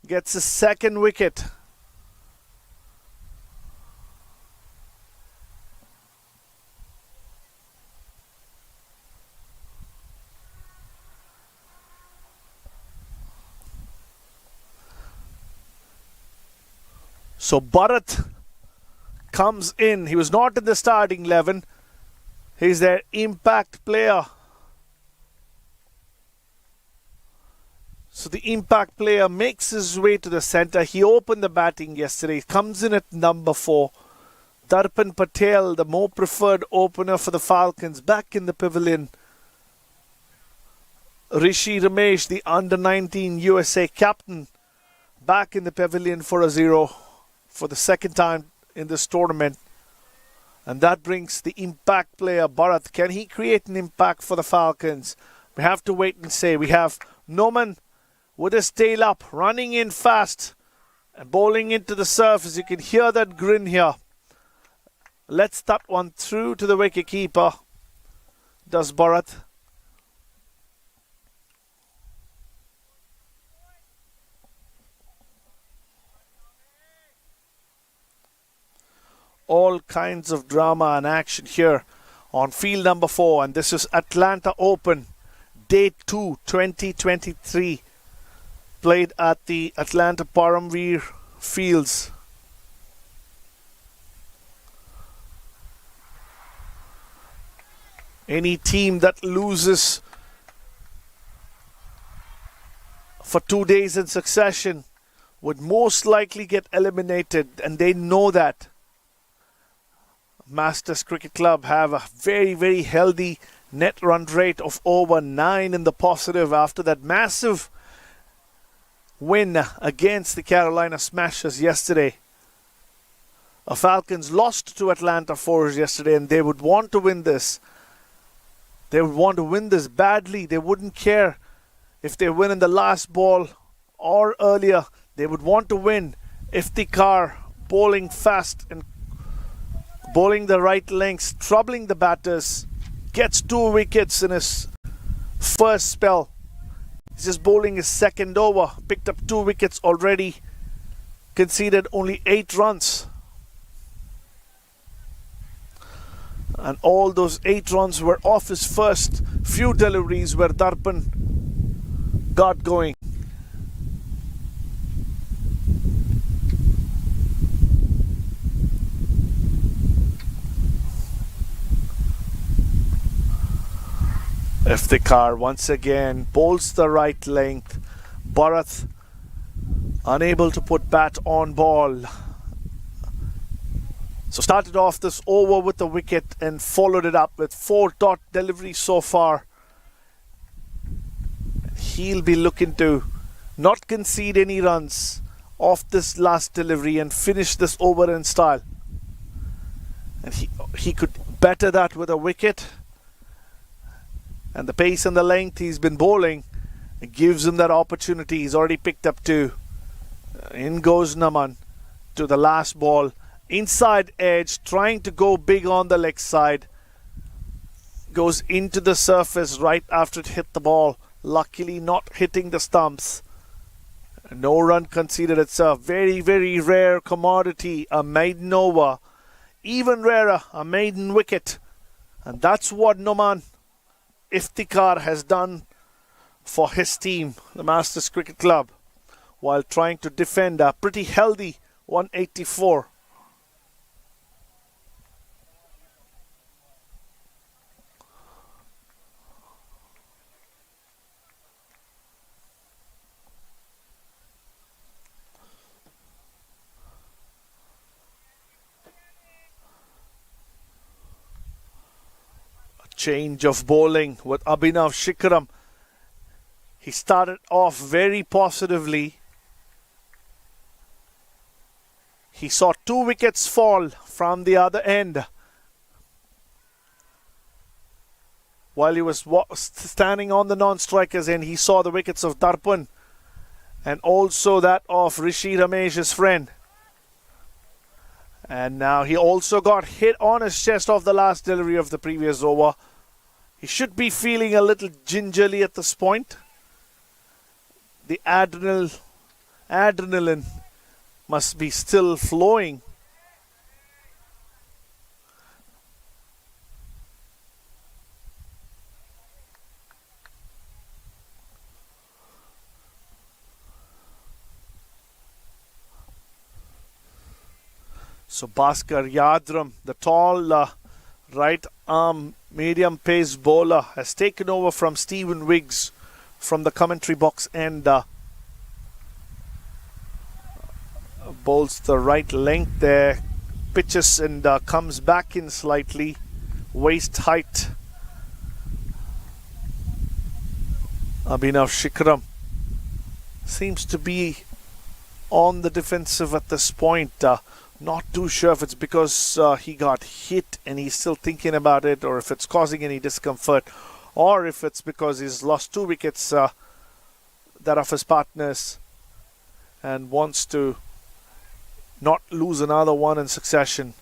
gets his second wicket. So Bharat comes in. He was not in the starting 11. He's their impact player. So the impact player makes his way to the centre. He opened the batting yesterday. Comes in at number 4. Darpan Patel, the more preferred opener for the Falcons, back in the pavilion. Rishi Ramesh, the under-19 USA captain, back in the pavilion for a 0 for the second time in this tournament. And that brings the impact player, Bharat. Can he create an impact for the Falcons? We have to wait and see. We have Noman with his tail up, running in fast and bowling into the surface. You can hear that grin here. Lets that one through to the wicket keeper. Does Bharat. All kinds of drama and action here on field number 4, and this is Atlanta Open Day 2 2023, played at the Atlanta Paramveer Fields. Any team that loses for 2 days in succession would most likely get eliminated, and they know that. Masters Cricket Club have a very, very healthy net run rate of over 9 in the positive after that massive win against the Carolina Smashers yesterday. The Falcons lost to Atlanta Force yesterday, and they would want to win this. They would want to win this badly. They wouldn't care if they win in the last ball or earlier. They would want to win. Iftikhar bowling fast and bowling the right lengths, troubling the batters, gets 2 wickets in his first spell. He's just bowling his second over, picked up 2 wickets already, conceded only 8 runs. And all those 8 runs were off his first few deliveries where Darpan got going. Iftikhar once again bowls the right length. Bharat unable to put bat on ball. So started off this over with a wicket and followed it up with 4 dot deliveries so far. He'll be looking to not concede any runs off this last delivery and finish this over in style. And he could better that with a wicket. And the pace and the length he's been bowling, it gives him that opportunity. He's already picked up 2. In goes Naman to the last ball. Inside edge, trying to go big on the leg side. Goes into the surface right after it hit the ball. Luckily not hitting the stumps. No run conceded. It's a very, very rare commodity. A maiden over. Even rarer, a maiden wicket. And that's what Noman Iftikhar has done for his team, the Masters Cricket Club, while trying to defend a pretty healthy 184. Change of bowling with Abhinav Shikharam. He started off very positively. He saw 2 wickets fall from the other end while he was standing on the non-strikers end. He saw the wickets of Darpan and also that of Rishi Ramesh, his friend. And now he also got hit on his chest off the last delivery of the previous over. He should be feeling a little gingerly at this point. the adrenaline must be still flowing. So Bhaskar Yadram, the tall right arm medium pace bowler, has taken over from Stephen Wiggs from the commentary box and bowls the right length there, pitches and comes back in slightly, waist height. Abhinav Shikram seems to be on the defensive at this point. Not too sure if it's because he got hit and he's still thinking about it, or if it's causing any discomfort, or if it's because he's lost 2 wickets that of his partners and wants to not lose another one in succession.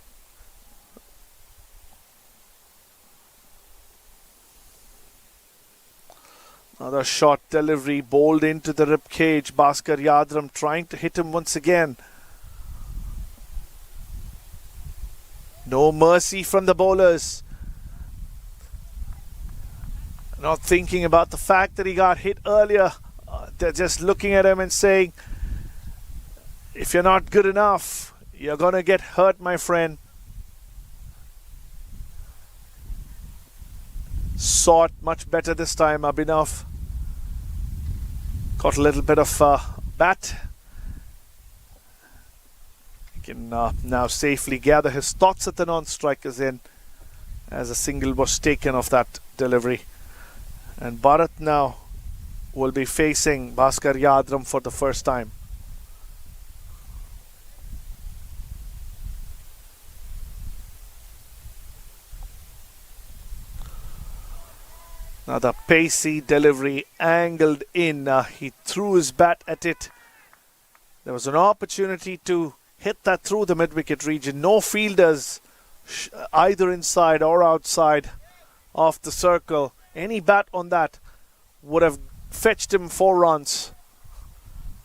Another short delivery bowled into the rib cage. Bhaskar Yadram trying to hit him once again. No mercy from the bowlers. Not thinking about the fact that he got hit earlier. They're just looking at him and saying, if you're not good enough, you're going to get hurt, my friend. Saw it much better this time, Abhinav. Got a little bit of bat. He can now safely gather his thoughts at the non-strikers in as a single was taken off that delivery. And Bharat now will be facing Bhaskar Yadram for the first time. Another pacey delivery angled in. He threw his bat at it. There was an opportunity to hit that through the mid-wicket region. No fielders either inside or outside of the circle. Any bat on that would have fetched him 4 runs.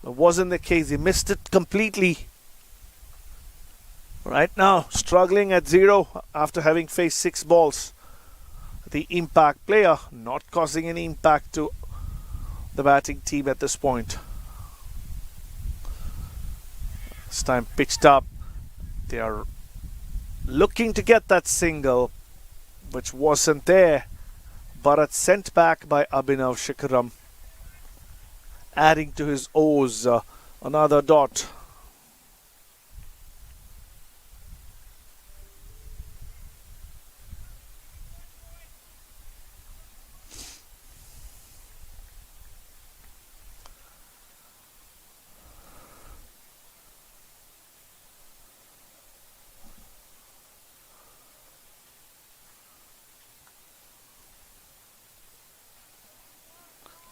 That wasn't the case. He missed it completely. Right now, struggling at 0 after having faced 6 balls. The impact player not causing any impact to the batting team at this point. This time pitched up. They are looking to get that single, which wasn't there. Bharat sent back by Abhinav Shikram, adding to his O's another dot.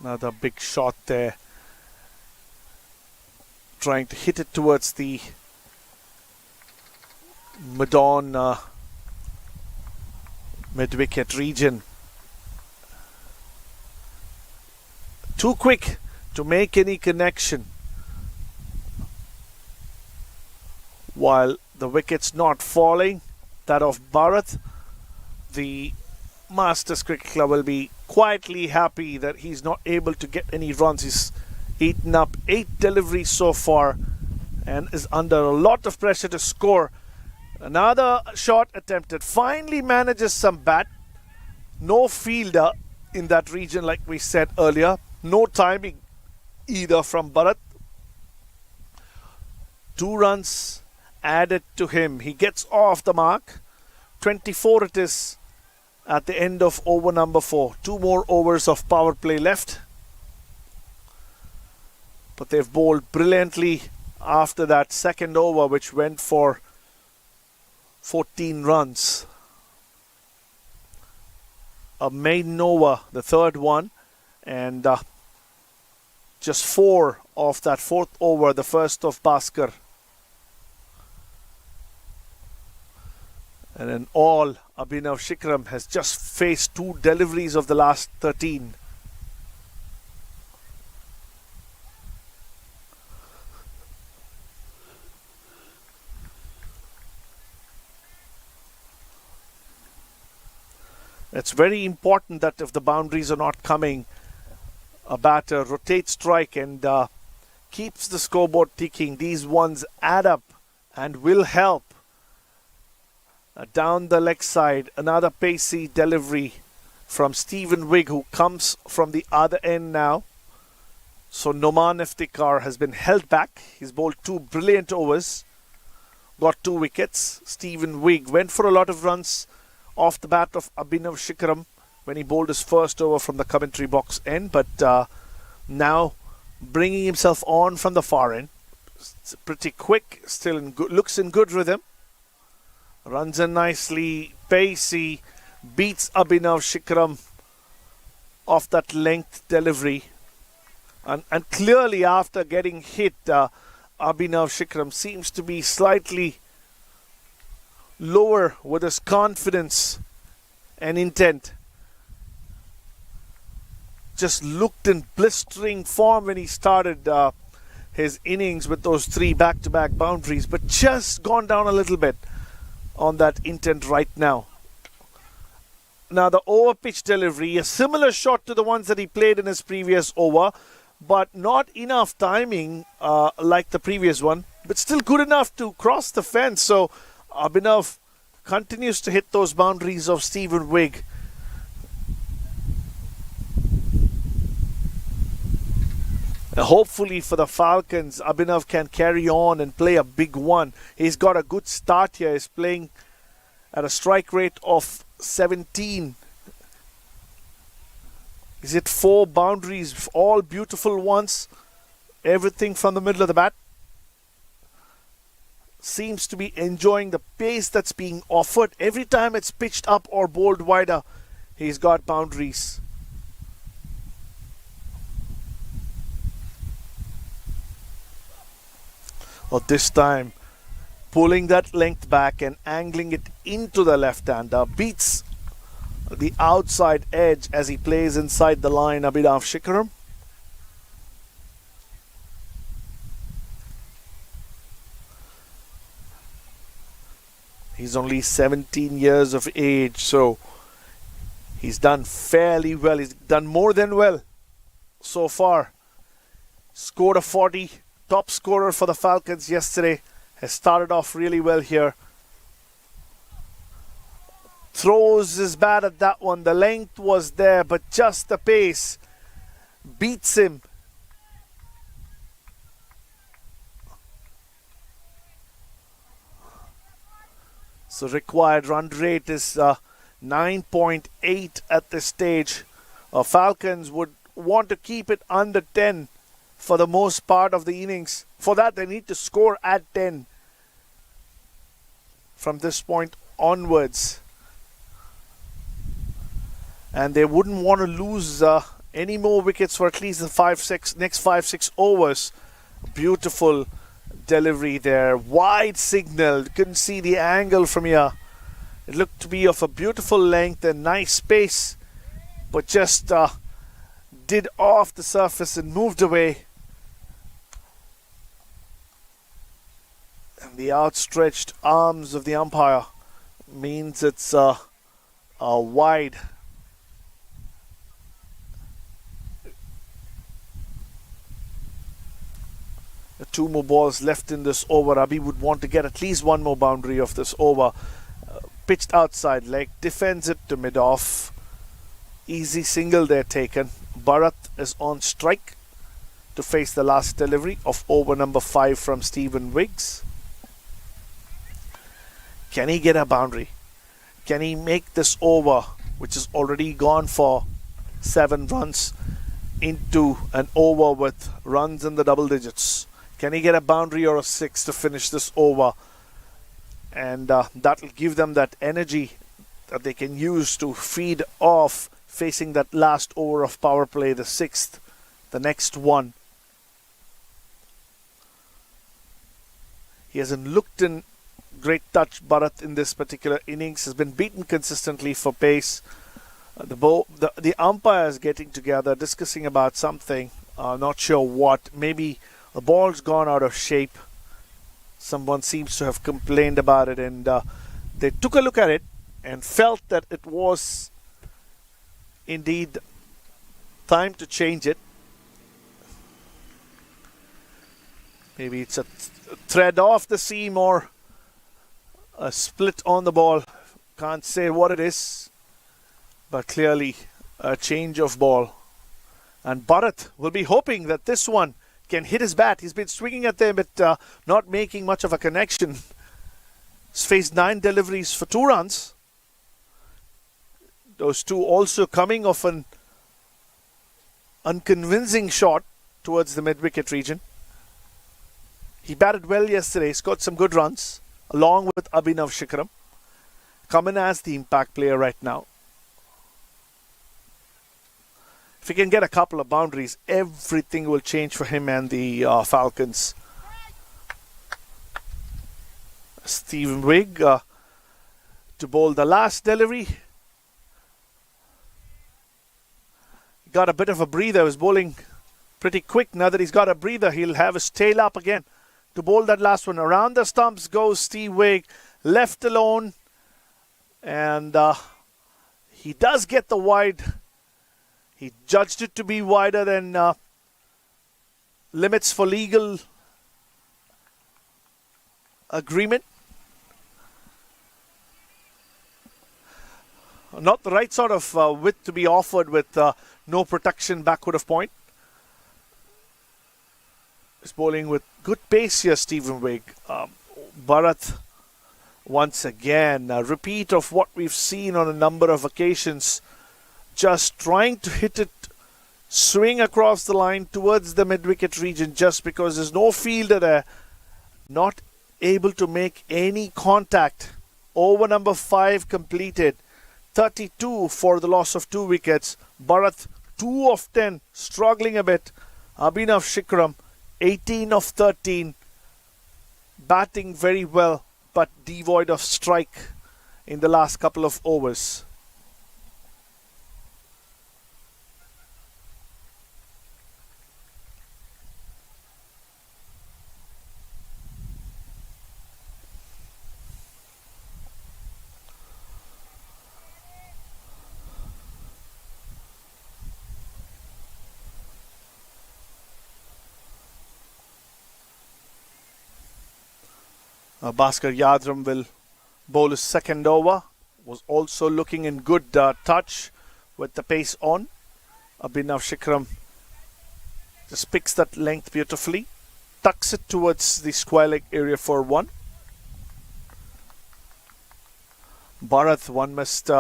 Another big shot there. Trying to hit it towards the mid-on mid-wicket region. Too quick to make any connection. While the wicket's not falling, that of Bharat, the Masters Cricket Club will be quietly happy that he's not able to get any runs. He's eaten up 8 deliveries so far and is under a lot of pressure to score. Another shot attempted. Finally manages some bat. No fielder in that region, like we said earlier. No timing either from Bharat. 2 runs added to him. He gets off the mark. 24 it is at the end of over number 4. 2 more overs of power play left. But they've bowled brilliantly after that second over, which went for 14 runs. A maiden over, the third one, and just 4 of that 4th over, the first of Bhaskar. And in all, Abhinav Shikram has just faced 2 deliveries of the last 13. It's very important that if the boundaries are not coming, a batter rotates strike and keeps the scoreboard ticking. These ones add up and will help. Down the leg side, another pacey delivery from Stephen Wigg, who comes from the other end now. So Noman Iftikhar has been held back. He's bowled 2 brilliant overs, got 2 wickets. Stephen Wigg went for a lot of runs off the bat of Abhinav Shikharam when he bowled his first over from the commentary box end, but now bringing himself on from the far end. It's pretty quick, still in good, looks in good rhythm. Runs in nicely, pacey, beats Abhinav Shikharam off that length delivery. And clearly after getting hit, Abhinav Shikharam seems to be slightly lower with his confidence and intent. Just looked in blistering form when he started his innings with those 3 back-to-back boundaries, but just gone down a little bit on that intent right now. Now the over-pitch delivery, a similar shot to the ones that he played in his previous over, but not enough timing like the previous one, but still good enough to cross the fence. So Abhinav continues to hit those boundaries of Stephen Wigg. Hopefully for the Falcons, Abhinav can carry on and play a big one. He's got a good start here. He's playing at a strike rate of 17. He's hit 4 boundaries, all beautiful ones. Everything from the middle of the bat. Seems to be enjoying the pace that's being offered. Every time it's pitched up or bowled wider, he's got boundaries. Well, this time, pulling that length back and angling it into the left-hander, beats the outside edge as he plays inside the line, Abhinav Shikharam. He's only 17 years of age, so he's done fairly well. He's done more than well so far. Scored a 40. Top scorer for the Falcons yesterday. Has started off really well here. Throws his bat at that one. The length was there, but just the pace beats him. So required run rate is 9.8 at this stage. Falcons would want to keep it under 10 for the most part of the innings. For that, they need to score at 10 from this point onwards. And they wouldn't want to lose any more wickets for at least the next 5-6 overs. Beautiful delivery there. Wide signal. Couldn't see the angle from here. It looked to be of a beautiful length and nice pace, but just did off the surface and moved away. And the outstretched arms of the umpire means it's a wide. Two more balls left in this over. Abhi would want to get at least one more boundary of this over. Pitched outside leg, defends it to mid-off. Easy single there taken. Bharat is on strike to face the last delivery of over number 5 from Stephen Wiggs. Can he get a boundary? Can he make this over, which is already gone for 7 runs, into an over with runs in the double digits? Can he get a boundary or a 6 to finish this over? And that will give them that energy that they can use to feed off facing that last over of power play, the 6th, the next one. He hasn't looked in great touch. Bharat in this particular innings has been beaten consistently for pace. The umpires getting together, discussing about something. Not sure what. Maybe the ball's gone out of shape. Someone seems to have complained about it, and they took a look at it and felt that it was indeed time to change it. Maybe it's a thread off the seam or a split on the ball. Can't say what it is, but clearly a change of ball. And Bharat will be hoping that this one can hit his bat. He's been swinging at them, but not making much of a connection. He's faced 9 deliveries for 2 runs. Those 2 also coming off an unconvincing shot towards the mid-wicket region. He batted well yesterday, scored some good runs, along with Abhinav Shikharam. Coming as the impact player right now. If he can get a couple of boundaries, everything will change for him and the Falcons. Stephen Wigg to bowl the last delivery. Got a bit of a breather. He was bowling pretty quick. Now that he's got a breather, he'll have his tail up again to bowl that last one. Around the stumps goes Steve Wigg, left alone. And he does get the wide. He judged it to be wider than limits for legal agreement. Not the right sort of width to be offered with no protection backward of point. He's bowling with good pace here, Stephen Wigg. Bharat, once again, a repeat of what we've seen on a number of occasions. Just trying to hit it, swing across the line towards the mid-wicket region just because there's no fielder there. Not able to make any contact. Over number 5 completed. 32 for the loss of 2 wickets. Bharat, 2 of 10, struggling a bit. Abhinav Shikharam, 18 of 13. Batting very well, but devoid of strike in the last couple of overs. Bhaskar Yadram will bowl his second over. Was also looking in good touch with the pace on. Abhinav Shikharam just picks that length beautifully. Tucks it towards the square leg area for 1. Bharat, one must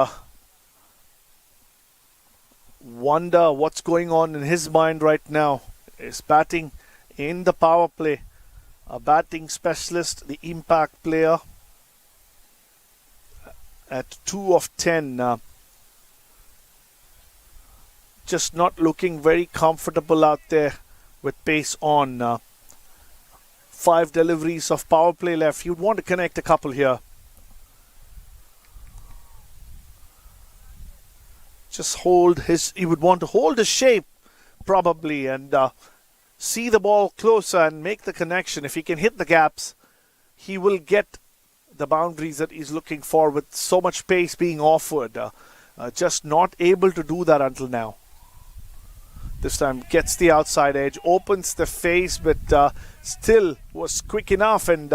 wonder what's going on in his mind right now. He's batting in the power play. A batting specialist, the impact player, at 2 of 10. Just not looking very comfortable out there with pace on. 5 deliveries of power play left. You'd want to connect a couple here. Just he would want to hold his shape probably and see the ball closer and make the connection. If he can hit the gaps, he will get the boundaries that he's looking for with so much pace being offered. Just not able to do that until now. This time gets the outside edge, opens the face, but still was quick enough and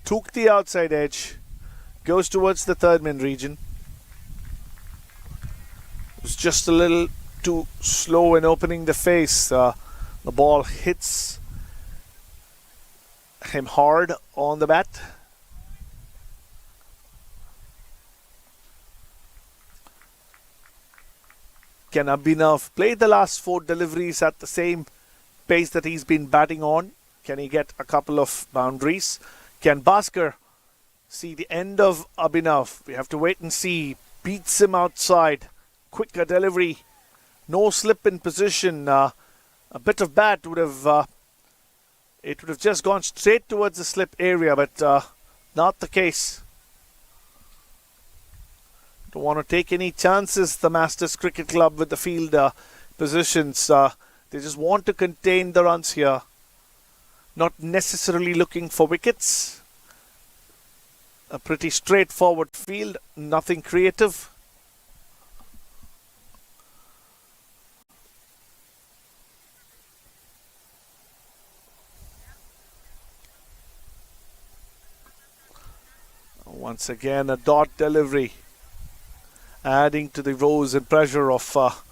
took the outside edge. Goes towards the third man region. It was just a little too slow in opening the face. The ball hits him hard on the bat. Can Abhinav play the last 4 deliveries at the same pace that he's been batting on? Can he get a couple of boundaries? Can Bhaskar see the end of Abhinav? We have to wait and see. Beats him outside. Quicker delivery. No slip in position. A bit of bat would have just gone straight towards the slip area, but not the case. Don't want to take any chances, the Masters Cricket Club, with the field positions. They just want to contain the runs here. Not necessarily looking for wickets. A pretty straightforward field, nothing creative. Once again, a dot delivery, adding to the woes and pressure of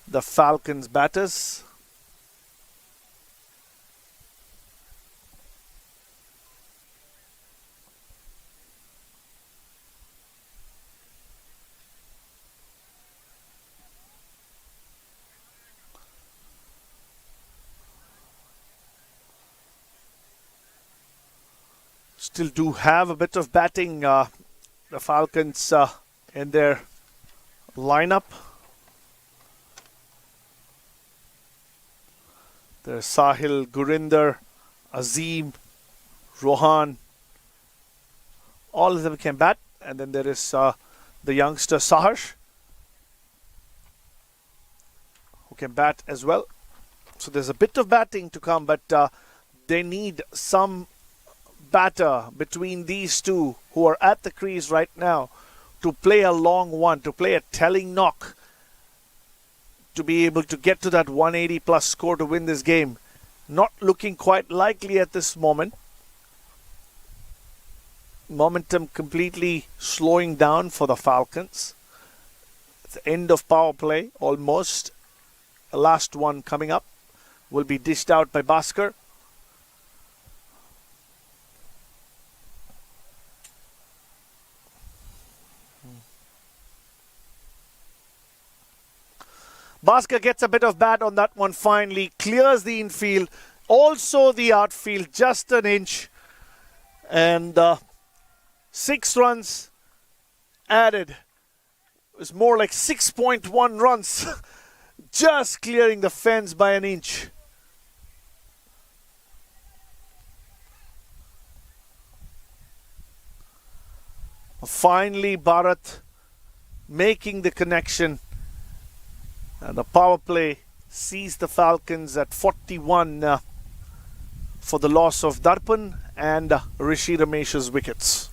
the Falcons batters. Still do have a bit of batting, the Falcons in their lineup. There's Sahil, Gurinder, Azim, Rohan. All of them can bat. And then there is the youngster Saharsh, who can bat as well. So there's a bit of batting to come, but they need some batter between these two who are at the crease right now to play a long one, to play a telling knock, to be able to get to that 180 plus score to win this game. Not looking quite likely at this moment. Momentum completely slowing down for the Falcons. It's the end of power play almost. The last one coming up will be dished out by Bhaskar. Bhaskar gets a bit of bat on that one finally, clears the infield, also the outfield, just an inch. And 6 runs added. It was more like 6.1 runs, just clearing the fence by an inch. Finally, Bharat making the connection. And the power play sees the Falcons at 41 for the loss of Darpan and Rishi Ramesh's wickets.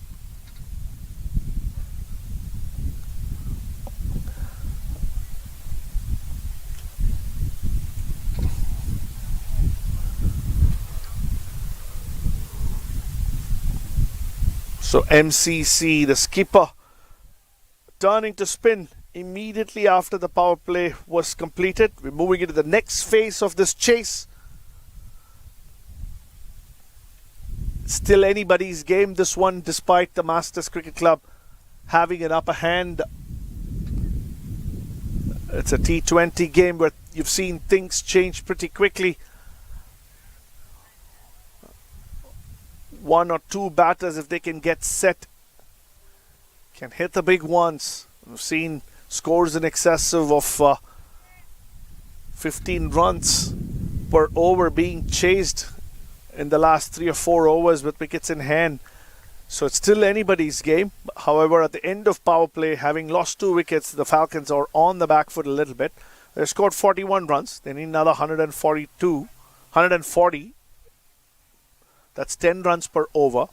So MCC, the skipper, turning to spin immediately after the power play was completed. We're moving into the next phase of this chase. Still anybody's game, this one, despite the Masters Cricket Club having an upper hand. It's a T20 game where you've seen things change pretty quickly. 1 or 2 batters, if they can get set, can hit the big ones. We've seen scores in excess of 15 runs per over being chased in the last 3 or 4 overs with wickets in hand. So it's still anybody's game. However, at the end of power play, having lost 2 wickets, the Falcons are on the back foot a little bit. They've scored 41 runs. They need another 140. That's 10 runs per over.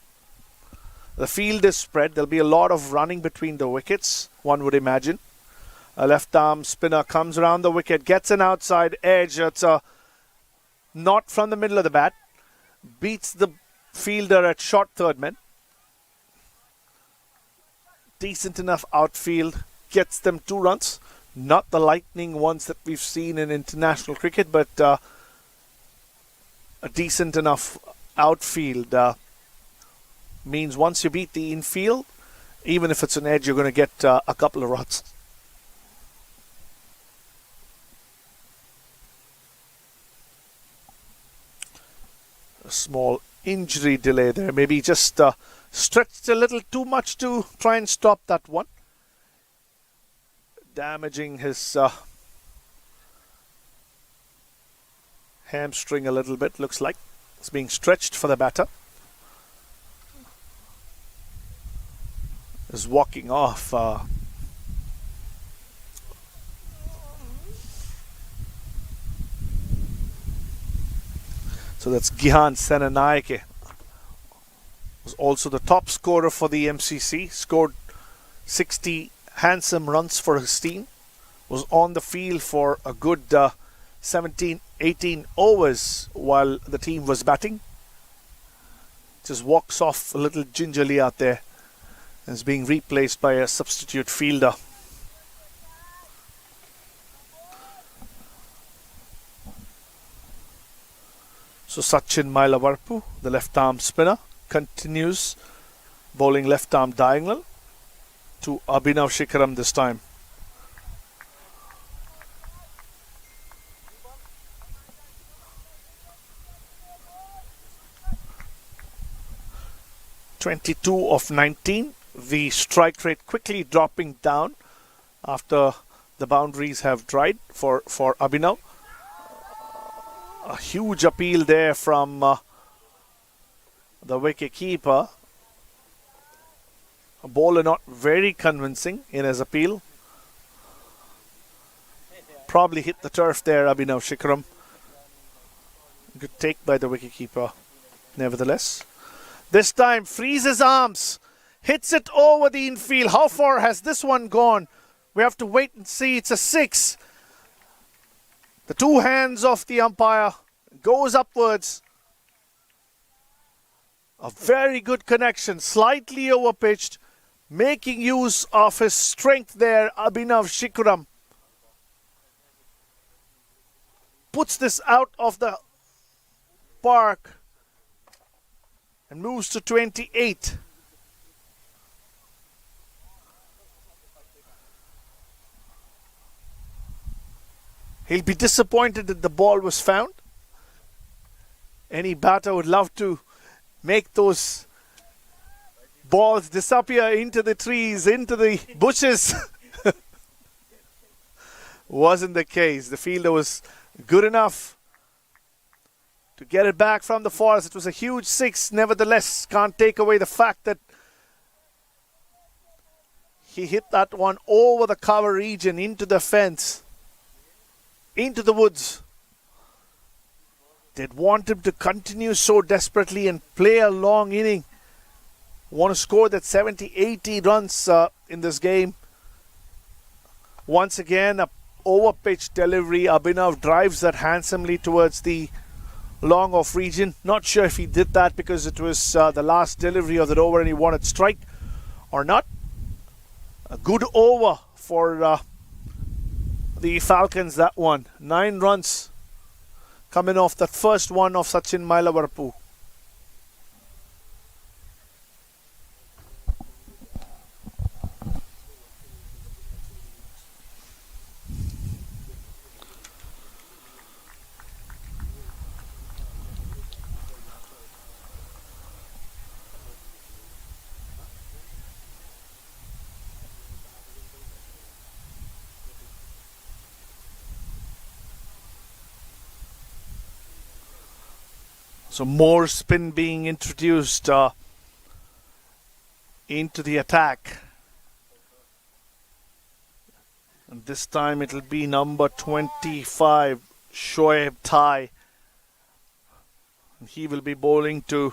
The field is spread. There'll be a lot of running between the wickets, one would imagine. A left-arm spinner comes around the wicket, gets an outside edge. It's a not from the middle of the bat. Beats the fielder at short third man. Decent enough outfield. Gets them 2 runs. Not the lightning ones that we've seen in international cricket, but a decent enough outfield means once you beat the infield, even if it's an edge, you're going to get a couple of runs. A small injury delay there. Maybe just stretched a little too much to try and stop that one. Damaging his hamstring a little bit, looks like. It's being stretched for the batter. Is walking off. So that's Gihan Senanayake. Was also the top scorer for the MCC. Scored 60 handsome runs for his team. Was on the field for a good 17, 18 overs while the team was batting. Just walks off a little gingerly out there. is being replaced by a substitute fielder. So Sachin Mailavarpu, the left-arm spinner, continues bowling left-arm diagonal to Abhinav Shikharam this time. (22 of 19). The strike rate quickly dropping down after the boundaries have dried for Abhinav. A huge appeal there from the wicket keeper. A bowler not very convincing in his appeal. Probably hit the turf there, Abhinav Shikharam. Good take by the wicket keeper, nevertheless. This time frees his arms, hits it over the infield. How far has this one gone? We have to wait and see. It's a 6. The two hands of the umpire goes upwards. A very good connection, slightly overpitched, making use of his strength there. Abhinav Shikharam puts this out of the park and moves to 28. He'll be disappointed that the ball was found. Any batter would love to make those balls disappear into the trees, into the bushes. Wasn't the case. The fielder was good enough to get it back from the forest. It was a huge 6. Nevertheless, can't take away the fact that he hit that one over the cover region, into the fence, into the woods. They'd want him to continue so desperately and play a long inning. Want to score that 70, 80 runs in this game. Once again, a over-pitch delivery. Abhinav drives that handsomely towards the long off region. Not sure if he did that because it was the last delivery of that over and he wanted strike or not. A good over for the Falcons, that one. 9 runs coming off that first one of Sachin Mailavarpu. So more spin being introduced into the attack. And this time it'll be number 25, Shoaib Thai. And he will be bowling to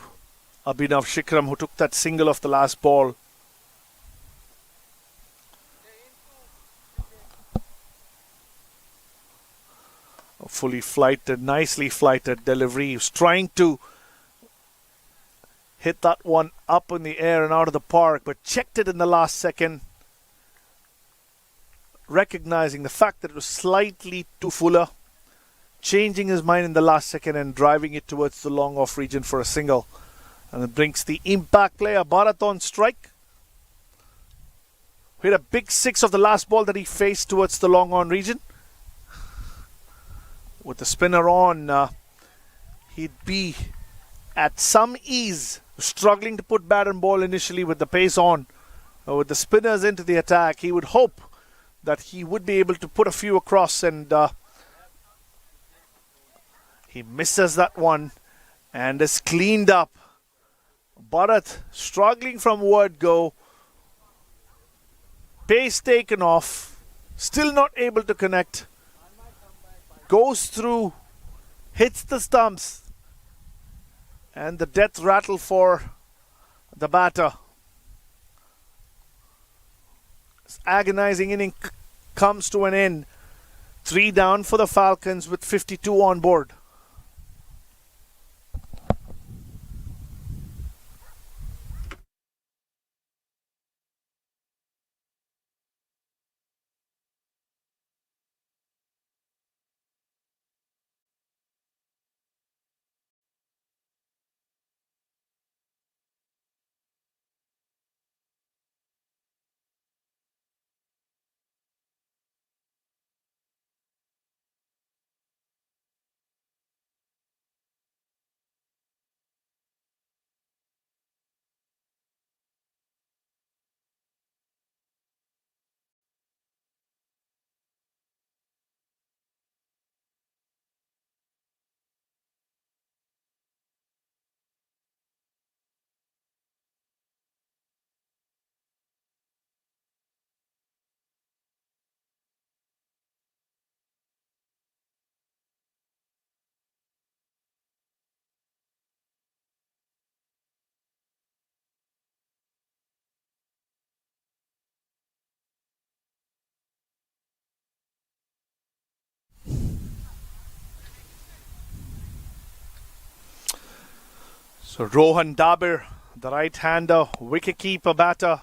Abhinav Shikharam, who took that single off the last ball. Fully flighted, nicely flighted delivery. He was trying to hit that one up in the air and out of the park, but checked it in the last second, recognizing the fact that it was slightly too fuller, changing his mind in the last second and driving it towards the long off region for a single. And it brings the impact player Bharat on strike. Hit a big 6 of the last ball that he faced towards the long on region. With the spinner on, he'd be at some ease, struggling to put bat and ball initially with the pace on. With the spinners into the attack, he would hope that he would be able to put a few across, and he misses that one and is cleaned up. Bharat struggling from word go. Pace taken off, still not able to connect. Goes through, hits the stumps, and the death rattle for the batter. This agonizing inning comes to an end. 3 down for the Falcons with 52 on board. So Rohan Dabir, the right-hander, wicket-keeper batter.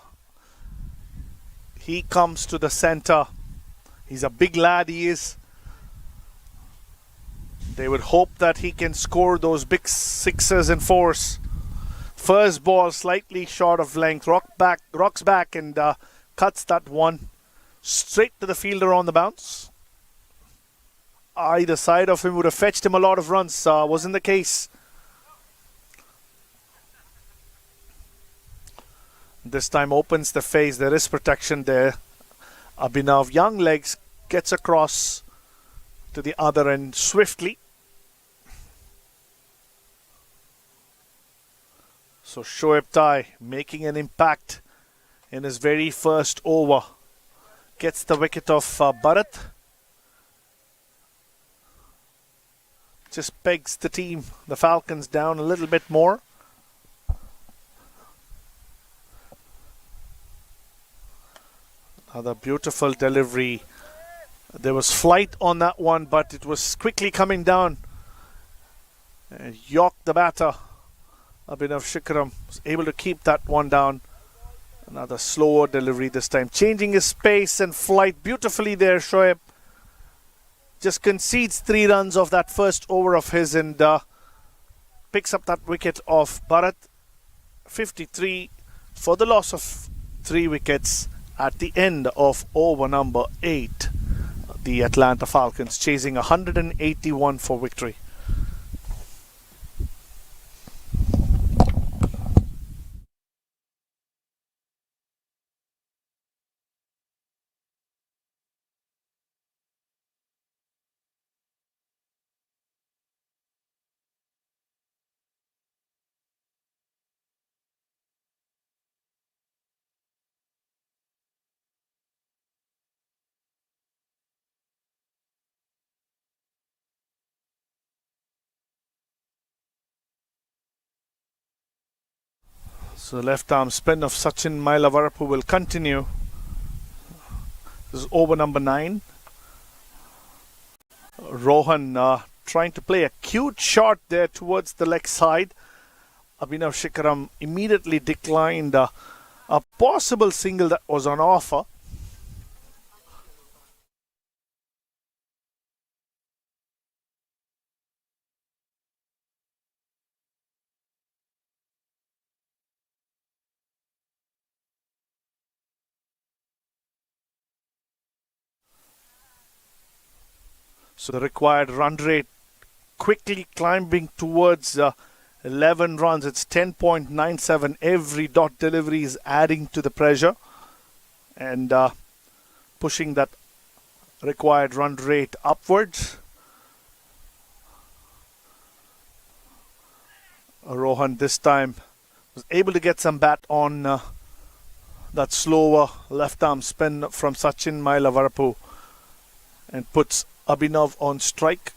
He comes to the centre. He's a big lad, he is. They would hope that he can score those big sixes and fours. First ball slightly short of length. Rocks back and cuts that one. Straight to the fielder on the bounce. Either side of him would have fetched him a lot of runs. Wasn't the case. This time opens the face. There is protection there. Abhinav, young legs, gets across to the other end swiftly. So Shoaib Tai making an impact in his very first over. Gets the wicket of Bharat. Just pegs the team, the Falcons, down a little bit more. Another beautiful delivery. There was flight on that one, but it was quickly coming down. And York, the batter, Abhinav Shikharam, was able to keep that one down. Another slower delivery this time. Changing his pace and flight beautifully there, Shoaib. Just concedes 3 runs of that first over of his and picks up that wicket of Bharat. 53 for the loss of 3 wickets at the end of over number 8. The Atlanta Falcons chasing 181 for victory. So left arm spin of Sachin Mailavarapu will continue. This is over number 9. Rohan trying to play a cute shot there towards the leg side. Abhinav Shikharam immediately declined a possible single that was on offer. So the required run rate quickly climbing towards 11 runs. It's 10.97. Every dot delivery is adding to the pressure and pushing that required run rate upwards. Rohan this time was able to get some bat on that slower left arm spin from Sachin Mailavarapu and puts Abhinav on strike.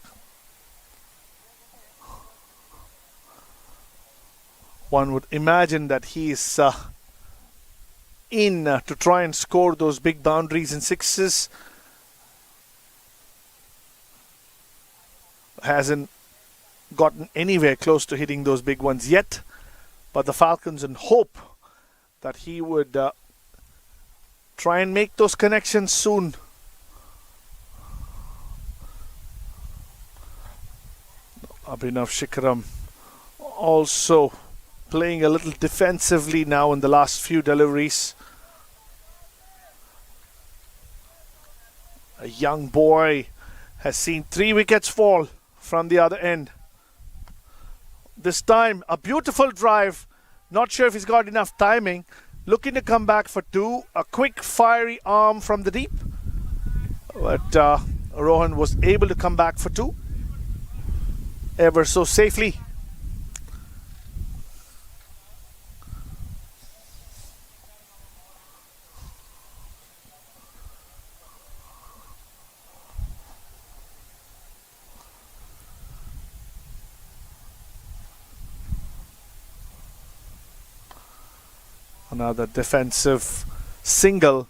One would imagine that he is in to try and score those big boundaries and sixes. Hasn't gotten anywhere close to hitting those big ones yet, but the Falcons in hope that he would try and make those connections soon. Abhinav Shikharam also playing a little defensively now in the last few deliveries. A young boy has seen 3 wickets fall from the other end. This time a beautiful drive. Not sure if he's got enough timing. Looking to come back for 2. A quick fiery arm from the deep. But Rohan was able to come back for 2. Ever so safely. Another defensive single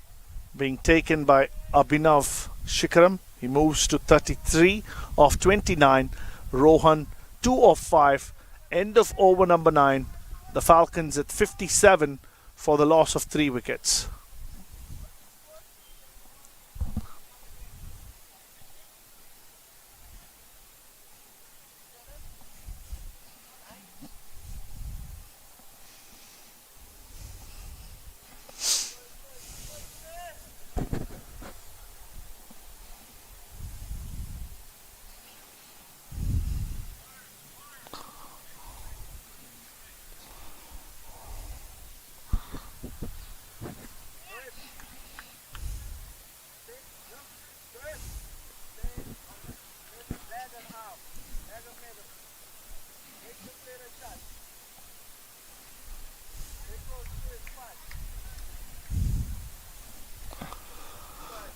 being taken by Abhinav Shikharam. He moves to 33 of 29. Rohan 2 of 5. End of over number 9. The Falcons at 57 for the loss of 3 wickets.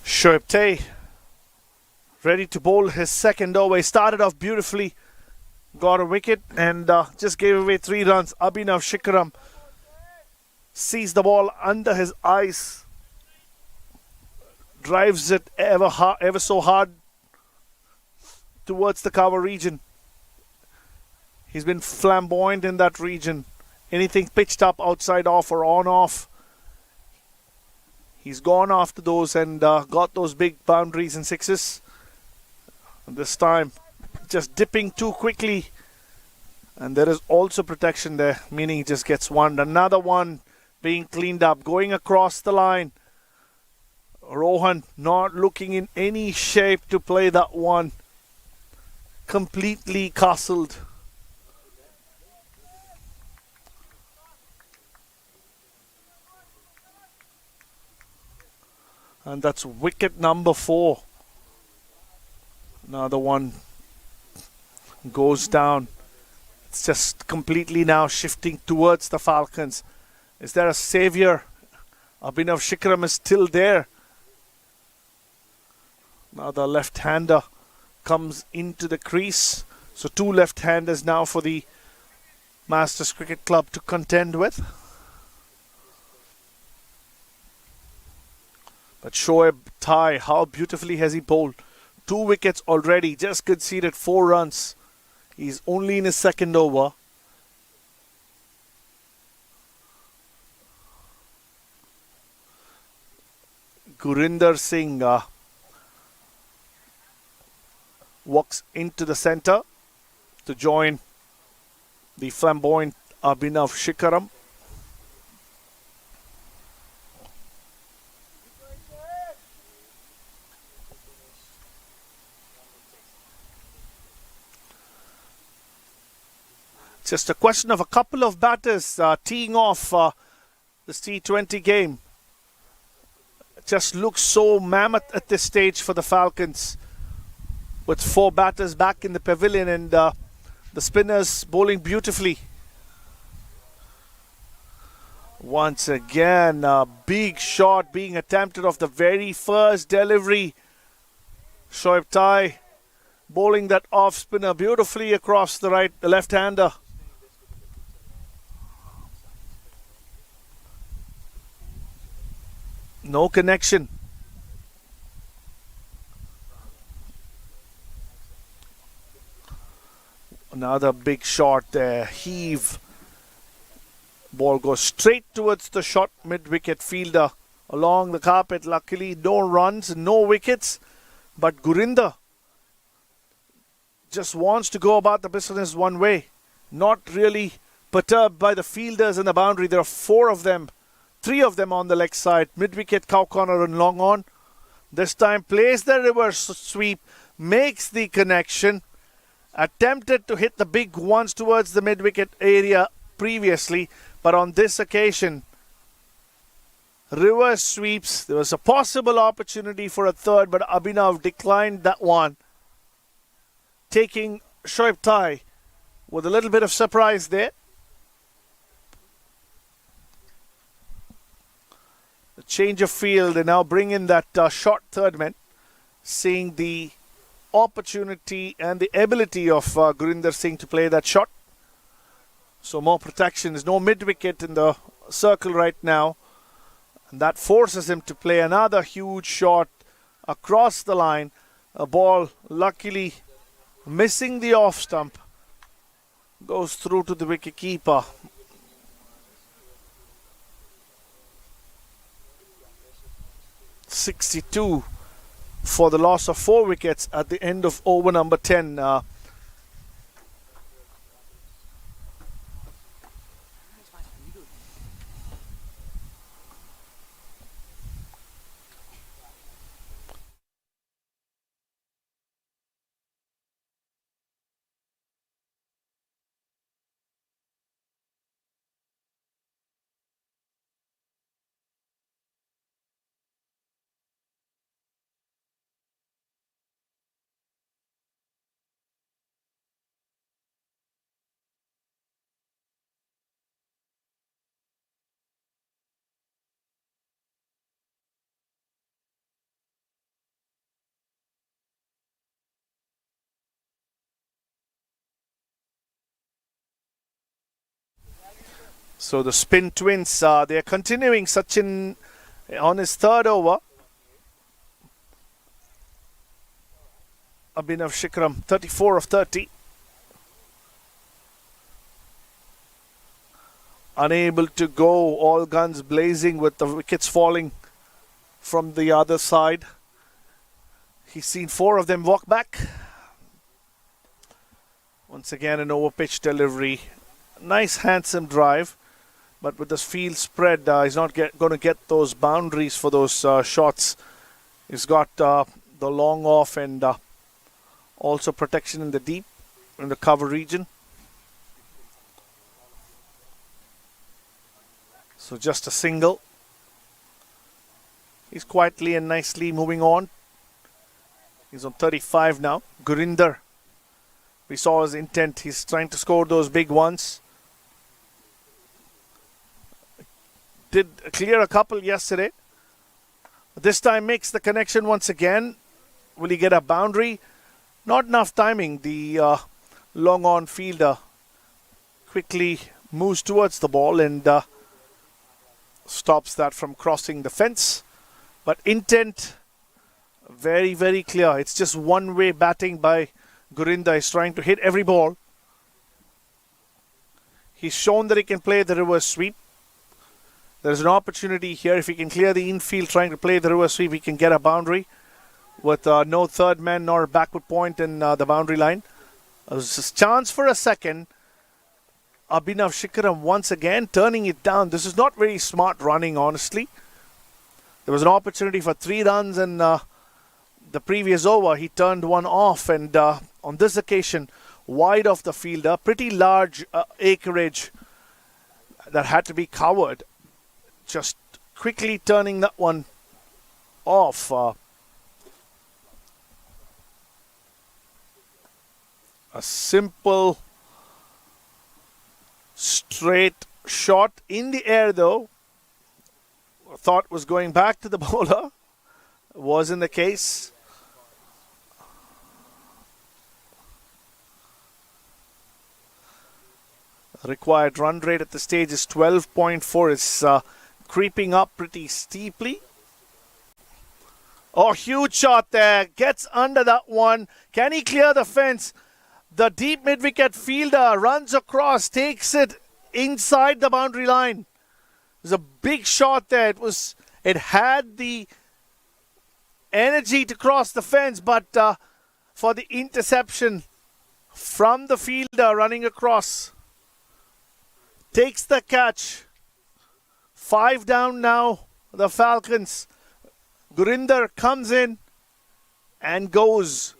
Shoaib ready to bowl his second over. He started off beautifully, got a wicket and just gave away 3 runs. Abhinav Shikharam sees the ball under his eyes, drives it ever so hard towards the cover region. He's been flamboyant in that region. Anything pitched up outside off or on off, he's gone after those and got those big boundaries and 6s. And this time, just dipping too quickly. And there is also protection there, meaning he just gets 1. Another one being cleaned up, going across the line. Rohan not looking in any shape to play that one. Completely castled. And that's wicket number 4. Another one goes down. It's just completely now shifting towards the Falcons. Is there a saviour? Abhinav Shikharam is still there. Now the left-hander comes into the crease. So 2 left-handers now for the Masters Cricket Club to contend with. But Shoaib Thai, how beautifully has he bowled? 2 wickets already, just conceded 4 runs. He's only in his second over. Gurinder Singh walks into the centre to join the flamboyant Abhinav Shikharam. Just a question of a couple of batters teeing off this T20 game. Just looks so mammoth at this stage for the Falcons, with 4 batters back in the pavilion and the spinners bowling beautifully. Once again, a big shot being attempted off the very first delivery. Shoaib Thai bowling that off spinner beautifully across the left-hander. No connection. Another big shot there. Heave. Ball goes straight towards the short mid-wicket fielder along the carpet. Luckily, no runs, no wickets. But Gurinder just wants to go about the business one way. Not really perturbed by the fielders in the boundary. There are 4 of them. 3 of them on the leg side. Mid-wicket, cow corner and long on. This time plays the reverse sweep. Makes the connection. Attempted to hit the big ones towards the mid-wicket area previously. But on this occasion, reverse sweeps. There was a possible opportunity for a third, but Abhinav declined that one. Taking Shoaib Thai with a little bit of surprise there. A change of field and now bring in that short third man, seeing the opportunity and the ability of Gurinder Singh to play that shot. So more protection. There's no mid-wicket in the circle right now. And that forces him to play another huge shot across the line. A ball luckily missing the off stump. Goes through to the wicket keeper. .62 for the loss of 4 wickets at the end of over number 10. So the spin twins, they are continuing. Sachin on his third over. Abhinav Shikram, 34 of 30. Unable to go, all guns blazing with the wickets falling from the other side. He's seen 4 of them walk back. Once again, an over-pitch delivery. Nice, handsome drive. But with this field spread, he's not going to get those boundaries for those shots. He's got the long off and also protection in the deep, in the cover region. So just a single. He's quietly and nicely moving on. He's on 35 now. Gurinder, we saw his intent. He's trying to score those big ones. Did clear a couple yesterday. This time makes the connection once again. Will he get a boundary? Not enough timing. The long on fielder quickly moves towards the ball and stops that from crossing the fence. But intent very, very clear. It's just one-way batting by Gurinder. He's trying to hit every ball. He's shown that he can play the reverse sweep. There's an opportunity here. If he can clear the infield trying to play the reverse sweep, he can get a boundary with no third man nor backward point in the boundary line. There's a chance for a second. Abhinav Shikram once again turning it down. This is not very smart running, honestly. There was an opportunity for 3 runs in the previous over. He turned one off, and on this occasion, wide of the fielder. Pretty large acreage that had to be covered. Just quickly turning that one off. A simple, straight shot in the air, though. Thought was going back to the bowler. Wasn't the case. Required run rate at the stage is 12.4. It's creeping up pretty steeply. Oh, huge shot there. Gets under that one. Can he clear the fence? The deep mid-wicket fielder runs across, takes it inside the boundary line. It was a big shot there. It had the energy to cross the fence, but for the interception from the fielder running across. Takes the catch. 5 down now, the Falcons. Gurinder comes in and goes.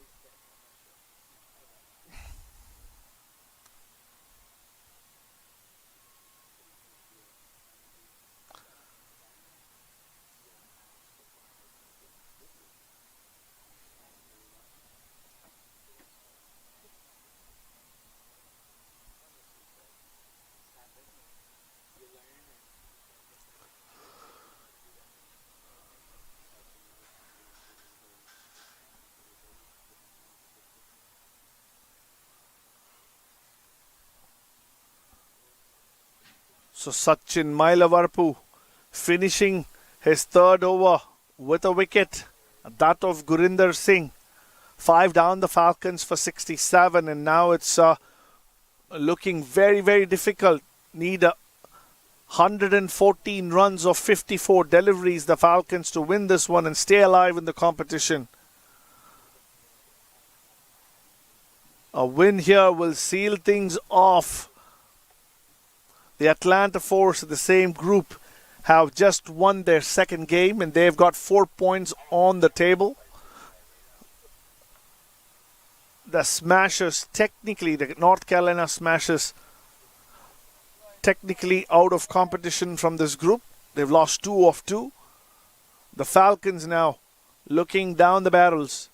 So Sachin Mailavarpu finishing his third over with a wicket, that of Gurinder Singh. 5 down the Falcons for 67, and now it's looking very, very difficult. Need 114 runs of 54 deliveries, the Falcons, to win this one and stay alive in the competition. A win here will seal things off. The Atlanta Force, the same group, have just won their second game and they've got 4 points on the table. The Smashers, technically, the North Carolina Smashers, technically out of competition from this group. They've lost 2 of 2. The Falcons now looking down the barrels.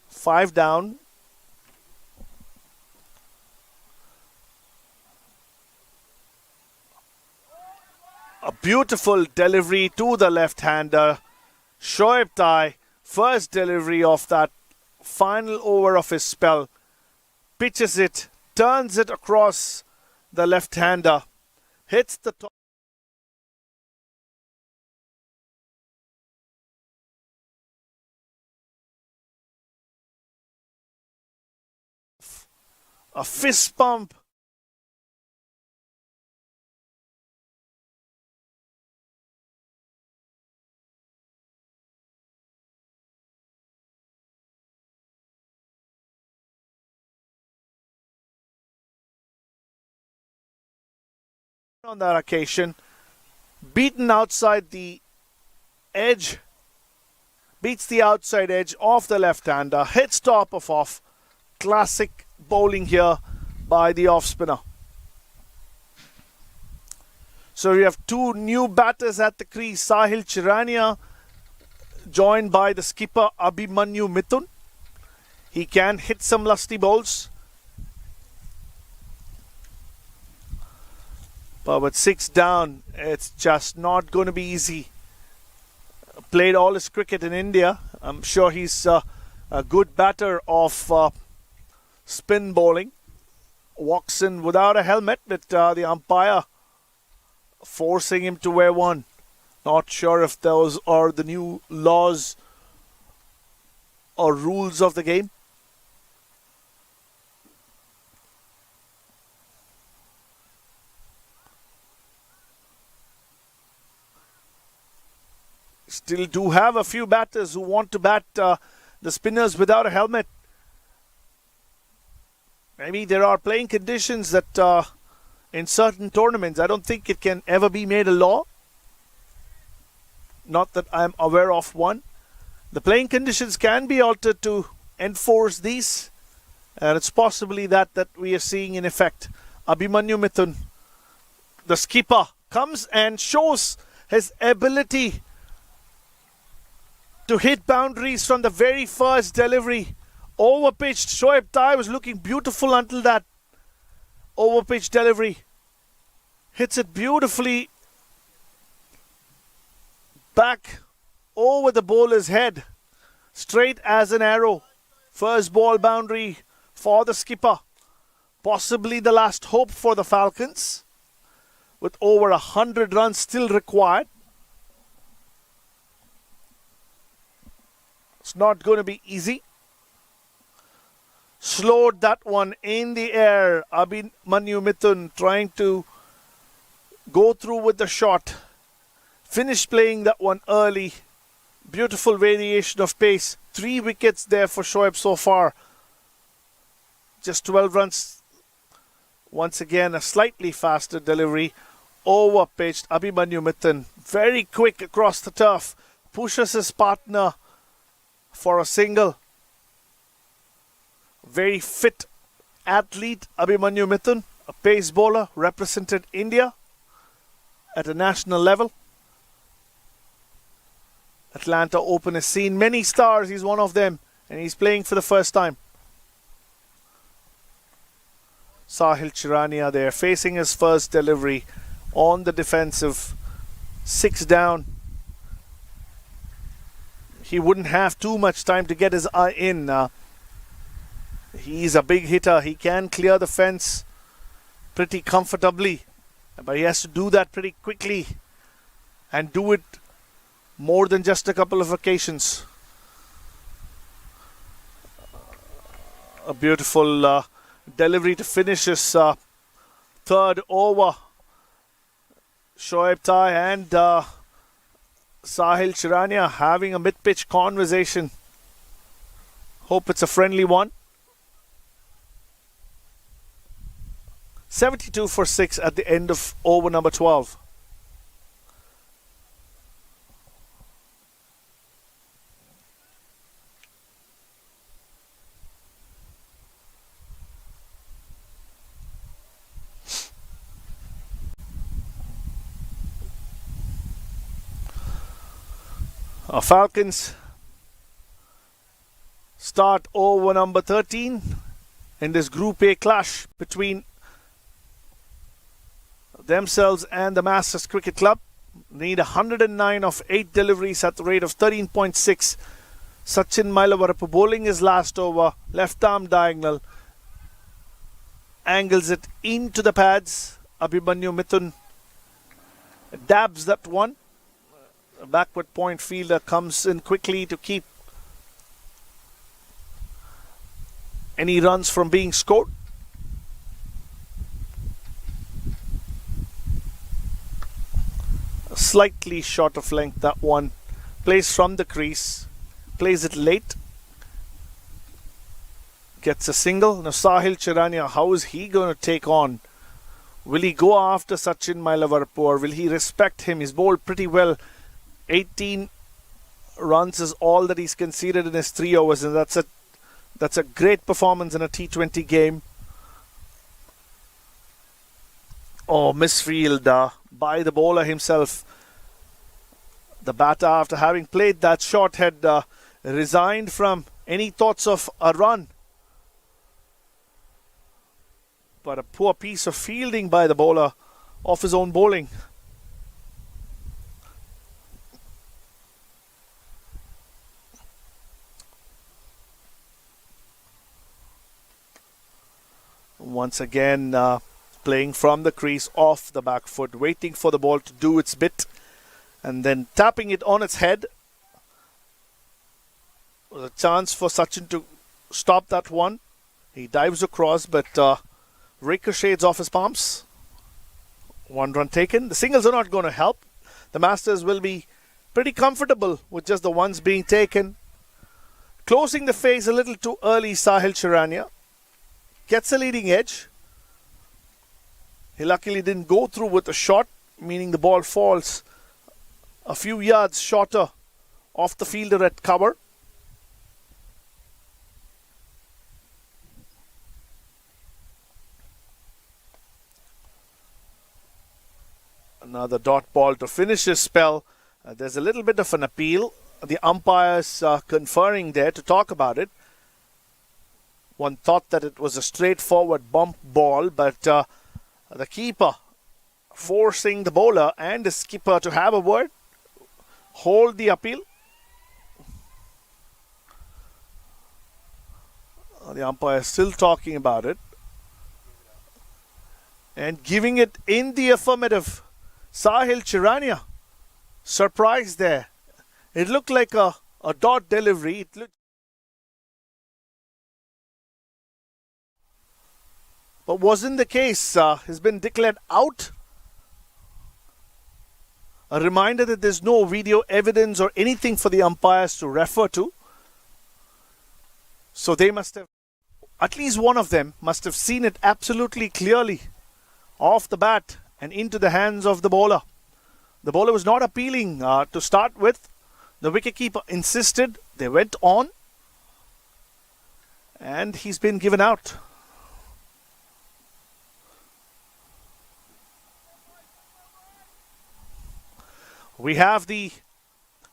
5 down. A beautiful delivery to the left-hander. Shoaib Tai, first delivery of that final over of his spell. Pitches it, turns it across the left-hander. Hits the top. A fist pump. On that occasion, beaten outside the edge, beats the outside edge of the left-hander, hits top of off. Classic bowling here by the off-spinner. So we have 2 new batters at the crease. Sahil Chirania joined by the skipper Abhimanyu Mithun. He can hit some lusty balls. But with 6 down, it's just not going to be easy. Played all his cricket in India. I'm sure he's a good batter of spin bowling. Walks in without a helmet, with the umpire forcing him to wear one. Not sure if those are the new laws or rules of the game. Still do have a few batters who want to bat the spinners without a helmet. Maybe there are playing conditions that in certain tournaments, I don't think it can ever be made a law. Not that I'm aware of one. The playing conditions can be altered to enforce these. And it's possibly that we are seeing in effect. Abhimanyu Mithun, the skipper, comes and shows his ability to hit boundaries from the very first delivery. Overpitched. Shoaib Tai was looking beautiful until that overpitched delivery. Hits it beautifully back over the bowler's head. Straight as an arrow. First ball boundary for the skipper. Possibly the last hope for the Falcons, with over 100 runs still required. It's not going to be easy. Slowed that one in the air. Abhimanyu Mithun trying to go through with the shot. Finished playing that one early. Beautiful variation of pace. 3 wickets there for Shoaib so far. Just 12 runs. Once again, a slightly faster delivery. Over-pitched. Abhimanyu Mithun very quick across the turf. Pushes his partner for a single. Very fit athlete, Abhimanyu Mithun, a pace bowler, represented India at a national level. Atlanta Open has seen many stars. He's one of them, and he's playing for the first time. Sahil Chirania there, facing his first delivery on the defensive. 6 down. He wouldn't have too much time to get his eye in. He's a big hitter. He can clear the fence pretty comfortably, but he has to do that pretty quickly and do it more than just a couple of occasions. A beautiful delivery to finish his third over. Shoaib Tai and Sahil Chirania having a mid-pitch conversation. Hope it's a friendly one. 72 for 6 at the end of over number 12. Falcons start over number 13 in this Group A clash between themselves and the Masters Cricket Club. Need 109 of 8 deliveries at the rate of 13.6. Sachin Mailavarapu bowling his last over, left arm diagonal, angles it into the pads. Abhimanyu Mithun dabs that one. A backward point fielder comes in quickly to keep any runs from being scored. Slightly short of length, that one. Plays from the crease, plays it late, gets a single. Now Sahil Chirania, how is he going to take on? Will he go after Sachin Mailavarapu or will he respect him? He's bowled pretty well. 18 runs is all that he's conceded in his 3 overs, and that's a great performance in a T20 game. Oh, misfield by the bowler himself. The batter, after having played that shot, had resigned from any thoughts of a run. But a poor piece of fielding by the bowler off his own bowling. Once again, playing from the crease off the back foot, waiting for the ball to do its bit and then tapping it on its head. Was a chance for Sachin to stop that one. He dives across, but ricochets off his palms. 1 run taken. The singles are not going to help. The Masters will be pretty comfortable with just the ones being taken. Closing the phase a little too early, Sahil Chirania. Gets a leading edge. He luckily didn't go through with a shot, meaning the ball falls a few yards shorter off the fielder at cover. Another dot ball to finish his spell. There's a little bit of an appeal. The umpires conferring there to talk about it. One thought that it was a straightforward bump ball, but the keeper forcing the bowler and the skipper to have a word, hold the appeal. The umpire is still talking about it and giving it in the affirmative. Sahil Chirania, surprised there. It looked like a dot delivery. It looked, but wasn't the case. Has been declared out. A reminder that there's no video evidence or anything for the umpires to refer to. So they must have, at least one of them must have seen it absolutely clearly off the bat and into the hands of the bowler. The bowler was not appealing to start with. The wicketkeeper insisted. They went on. And he's been given out. We have the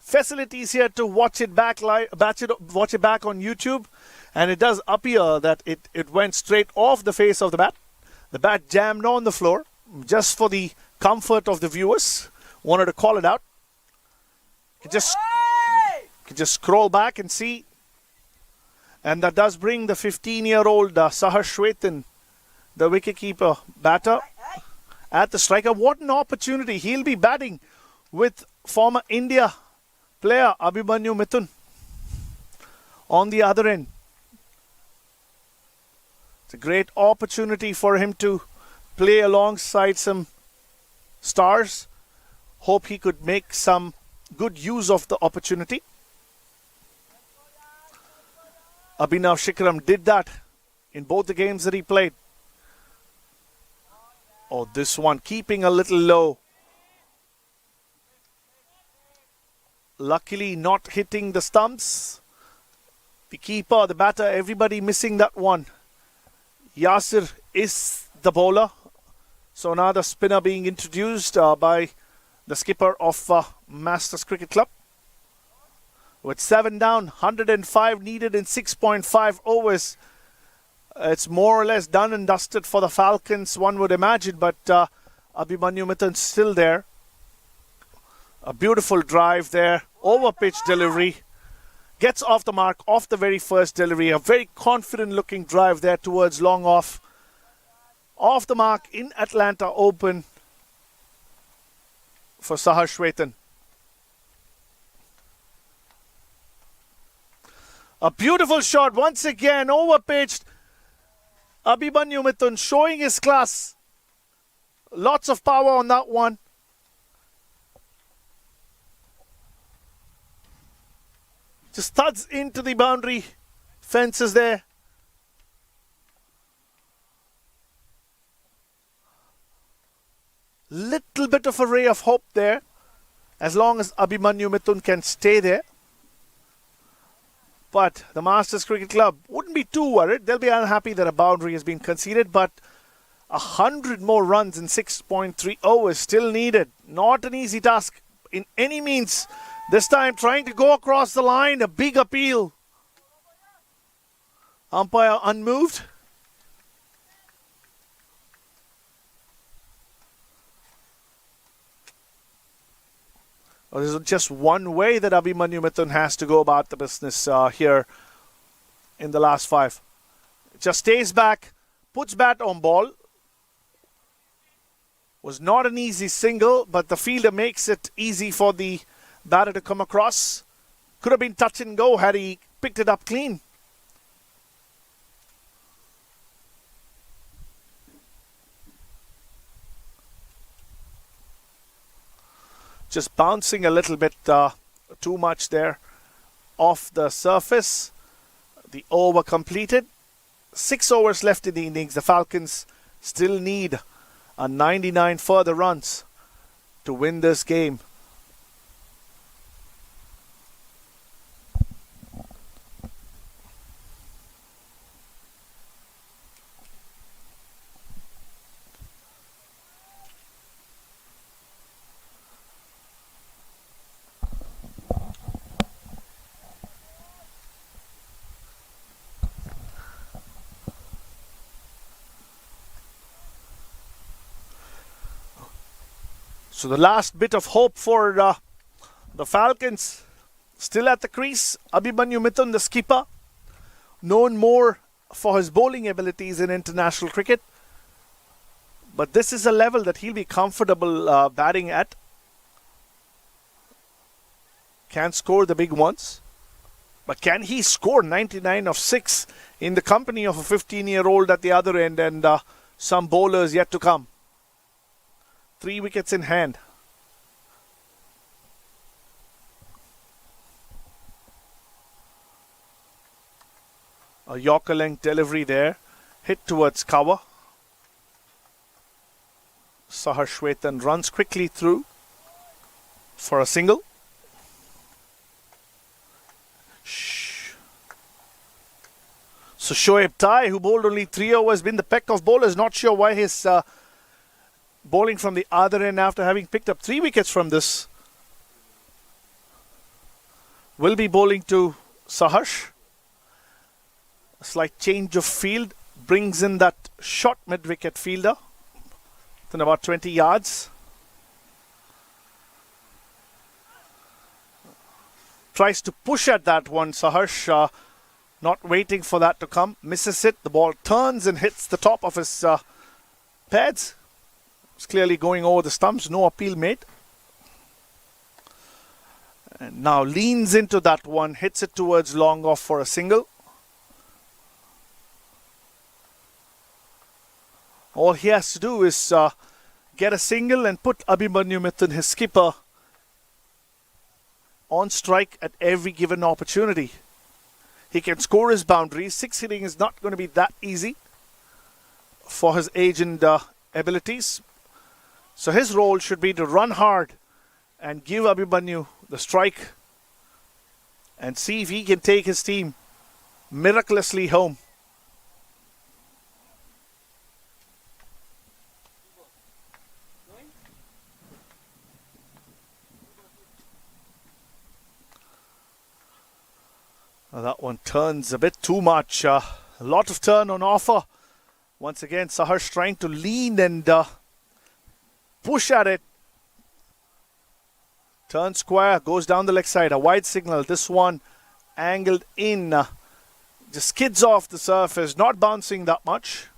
facilities here to watch it back watch it back on YouTube, and it does appear that it went straight off the face of the bat. The bat jammed on the floor. Just for the comfort of the viewers, wanted to call it out. You can just scroll back and see, and that does bring the 15-year-old Sahar Shwetan, the wicketkeeper batter, at the striker. What an opportunity! He'll be batting with former India player Abhimanyu Mithun on the other end. It's a great opportunity for him to play alongside some stars. Hope he could make some good use of the opportunity. Abhinav Shikram did that in both the games that he played. Oh, this one keeping a little low. Luckily not hitting the stumps. The keeper, the batter, everybody missing that one. Yasir is the bowler. So now the spinner being introduced by the skipper of Masters Cricket Club. With 7 down, 105 needed in 6.5 overs. It's more or less done and dusted for the Falcons, one would imagine, but Abhimanyu Mithun's still there. A beautiful drive there, over pitch delivery. Gets off the mark, off the very first delivery. A very confident looking drive there towards long off. Off the mark in Atlanta Open for Sahar. A beautiful shot once again, over pitched. Abhimanyu Mithun showing his class. Lots of power on that one. Just thuds into the boundary fences there. Little bit of a ray of hope there, as long as Abhimanyu Mithun can stay there. But the Masters Cricket Club wouldn't be too worried. They'll be unhappy that a boundary has been conceded, but 100 more runs in 6.3 overs still needed. Not an easy task in any means. This time trying to go across the line, a big appeal. Umpire unmoved. Well, there's just one way that Abhimanyu Mithun has to go about the business here in the last 5. Just stays back, puts bat on ball. Was not an easy single, but the fielder makes it easy for the batter to come across. Could have been touch and go had he picked it up clean. Just bouncing a little bit too much there off the surface. The over completed. 6 overs left in the innings. The Falcons still need 99 further runs to win this game. So the last bit of hope for the Falcons, still at the crease. Abhimanyu Mithun, the skipper, known more for his bowling abilities in international cricket. But this is a level that he'll be comfortable batting at. Can score the big ones. But can he score 99 of 6 in the company of a 15-year-old at the other end and some bowlers yet to come? 3 wickets in hand. A Yorker length delivery there. Hit towards cover. Sahar runs quickly through for a single. So Shoaib Tai, who bowled only 3 overs, been the peck of bowlers. Not sure why his bowling from the other end after having picked up 3 wickets from this. Will be bowling to Saharsh. A slight change of field brings in that short mid-wicket fielder within about 20 yards. Tries to push at that one, Saharsh, not waiting for that to come. Misses it. The ball turns and hits the top of his pads. It's clearly going over the stumps. No appeal made. And now leans into that one. Hits it towards long off for a single. All he has to do is get a single and put Abhimanyu Mithun, his skipper, on strike at every given opportunity. He can score his boundaries. 6 hitting is not going to be that easy for his age and abilities. So his role should be to run hard and give Abhimanyu the strike and see if he can take his team miraculously home. That one turns a bit too much. A lot of turn on offer. Once again, Saharsh trying to lean and push at it. Turn square, goes down the leg side. A wide signal. This one angled in. Just skids off the surface. Not bouncing that much.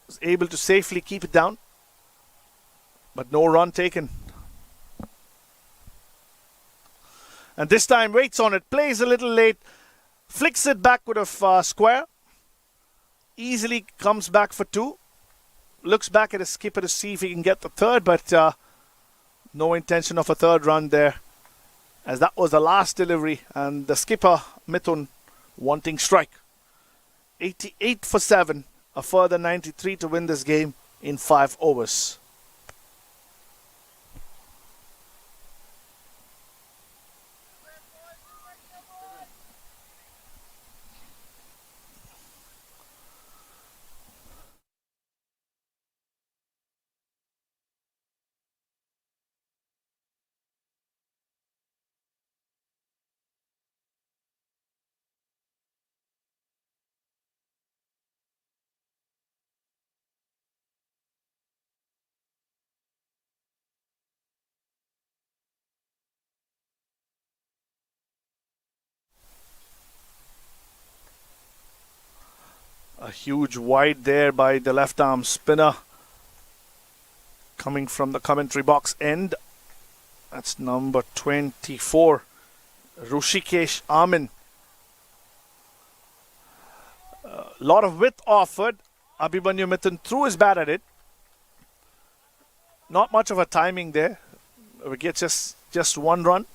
Was able to safely keep it down. But no run taken. And this time waits on it. Plays a little late. Flicks it backward of square. Easily comes back for 2. Looks back at his skipper to see if he can get the third, but no intention of a third run there, as that was the last delivery, and the skipper Mithun wanting strike. 88 for 7, a further 93 to win this game in 5 overs. A huge wide there by the left arm spinner coming from the commentary box end. That's number 24, Rushikesh Amin. A lot of width offered. Abhimanyu Mithun threw his bat at it. Not much of a timing there. We get just 1 run.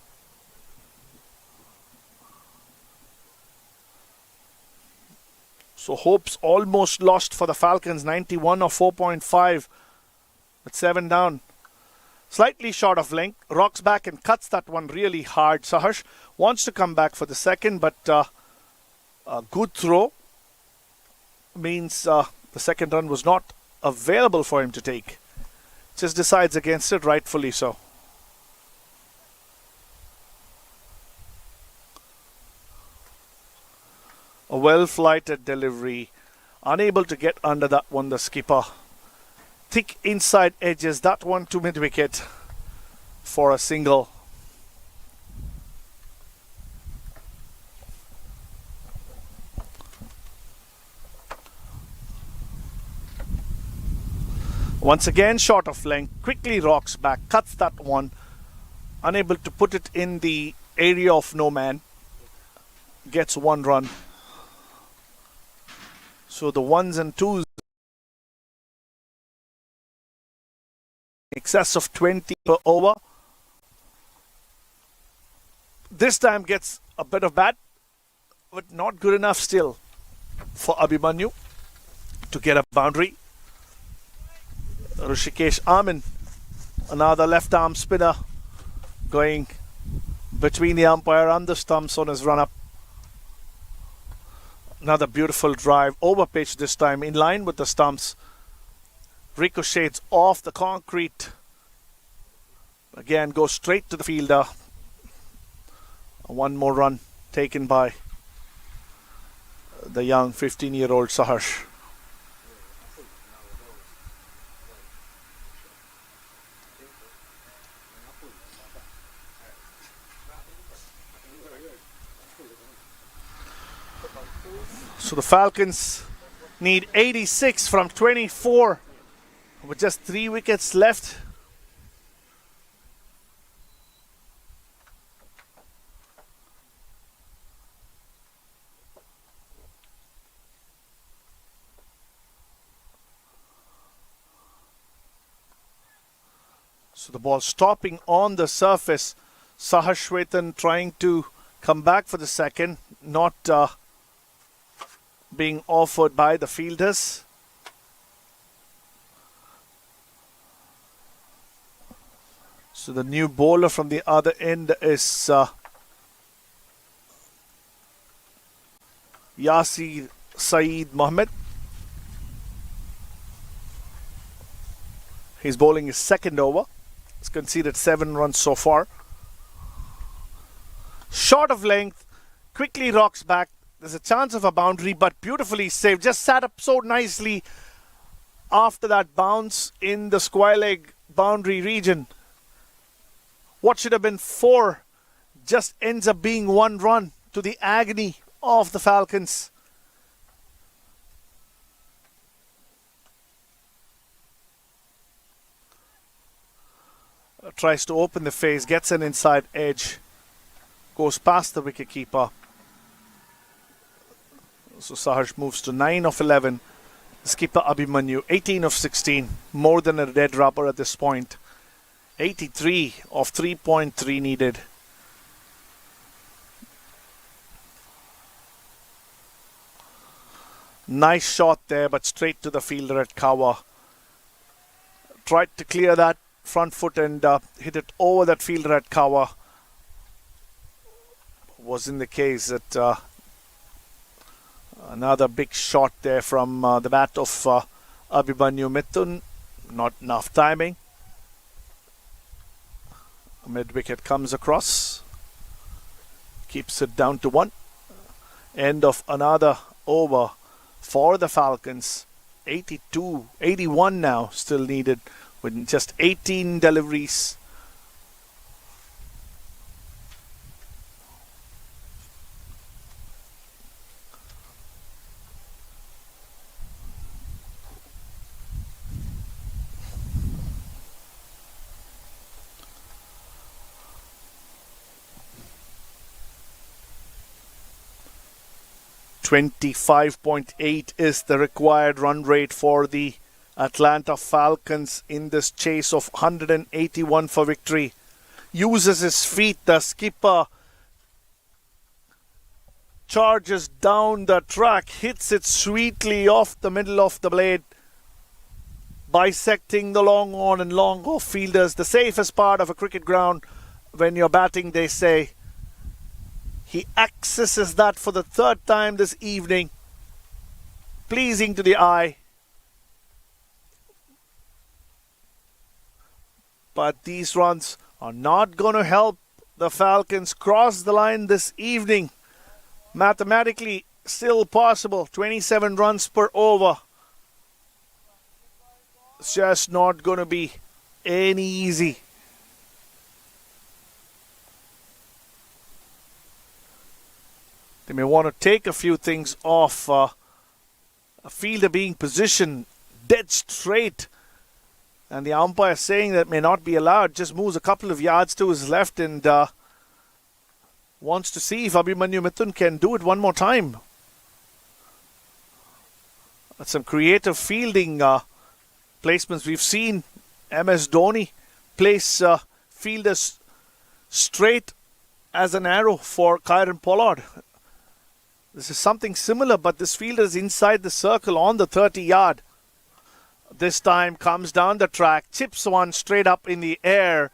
So hopes almost lost for the Falcons. 91 or 4.5 with 7 down. Slightly short of length. Rocks back and cuts that one really hard. Saharsh wants to come back for the second, but a good throw means the second run was not available for him to take. Just decides against it, rightfully so. A well-flighted delivery. Unable to get under that one, the skipper. Thick inside edges. That one to mid-wicket for a single. Once again, short of length. Quickly rocks back. Cuts that one. Unable to put it in the area of no man. Gets 1 run. So the 1s and 2s, excess of 20 per over. This time gets a bit of bat, but not good enough still for Abhimanyu to get a boundary. Rushikesh Amin, another left arm spinner, going between the umpire and the stumps on his run up. Another beautiful drive, over pitch this time, in line with the stumps. Ricochets off the concrete. Again, goes straight to the fielder. 1 more run taken by the young 15-year-old Saharsh. So the Falcons need 86 from 24 with just 3 wickets left. So the ball stopping on the surface. Sahashwetan trying to come back for the second, not being offered by the fielders. So the new bowler from the other end is Yasir Saeed Mohammed. He's bowling his second over. He's conceded 7 runs so far. Short of length, quickly rocks back. There's a chance of a boundary, but beautifully saved. Just sat up so nicely after that bounce in the square leg boundary region. What should have been 4 just ends up being 1 run, to the agony of the Falcons. Tries to open the face, gets an inside edge, goes past the wicketkeeper. So Saharsh moves to 9 of 11. Skipper Abhimanyu, 18 of 16, more than a dead rubber at this point. 83 of 3.3 needed. Nice shot there, but straight to the fielder at cover. Tried to clear that front foot and hit it over that fielder at cover. Was in the case that another big shot there from the bat of Abhimanyu Mithun. Not enough timing. Mid wicket comes across. Keeps it down to 1. End of another over for the Falcons. 81 now still needed with just 18 deliveries. .8 is the required run rate for the Atlanta Falcons in this chase of 181 for victory. Uses his feet, the skipper charges down the track, hits it sweetly off the middle of the blade, bisecting the long on and long off fielders. The safest part of a cricket ground when you're batting, they say. He accesses that for the 3rd time this evening. Pleasing to the eye. But these runs are not going to help the Falcons cross the line this evening. Mathematically still possible. 27 runs per over. It's just not going to be any easy. They may want to take a few things off. A fielder being positioned dead straight. And the umpire saying that may not be allowed. Just moves a couple of yards to his left and wants to see if Abhimanyu Mithun can do it one more time. That's some creative fielding placements. We've seen MS Dhoni place fielders straight as an arrow for Kieron Pollard. This is something similar, but this fielder is inside the circle on the 30-yard. This time comes down the track, chips one straight up in the air.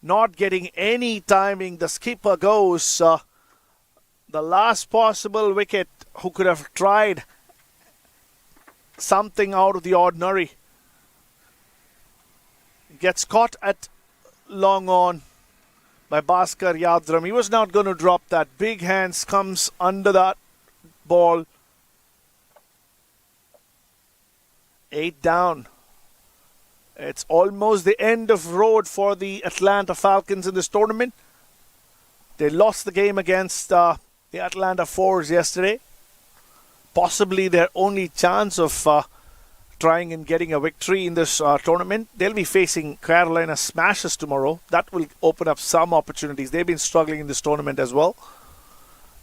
Not getting any timing. The skipper goes. The last possible wicket who could have tried something out of the ordinary. Gets caught at long on by Bhaskar Yadram. He was not going to drop that. Big hands comes under that ball. 8 down. It's almost the end of road for the Atlanta Falcons in this tournament. They lost the game against the Atlanta Fours yesterday. Possibly their only chance of trying and getting a victory in this tournament. They'll be facing Carolina Smashers tomorrow. That will open up some opportunities. They've been struggling in this tournament as well.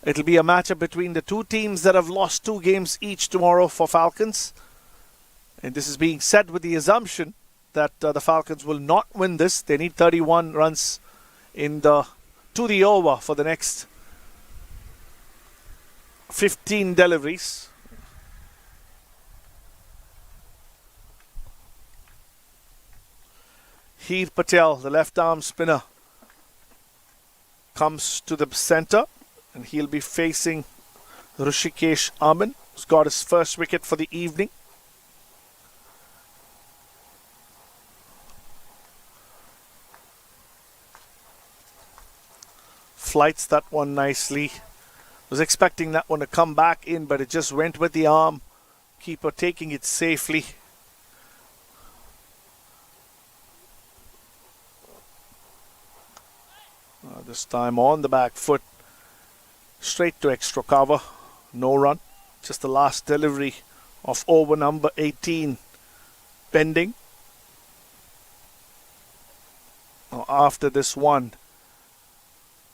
It'll be a matchup between the two teams that have lost 2 games each tomorrow for Falcons. And this is being said with the assumption that the Falcons will not win this. They need 31 runs to the over for the next 15 deliveries. Heath Patel, the left arm spinner, comes to the center, and he'll be facing Rishikesh Aman, who's got his first wicket for the evening. Flights that one nicely. Was expecting that one to come back in, but it just went with the arm. Keeper taking it safely. This time on the back foot. Straight to extra cover. No run. Just the last delivery of over number 18 pending. After this one,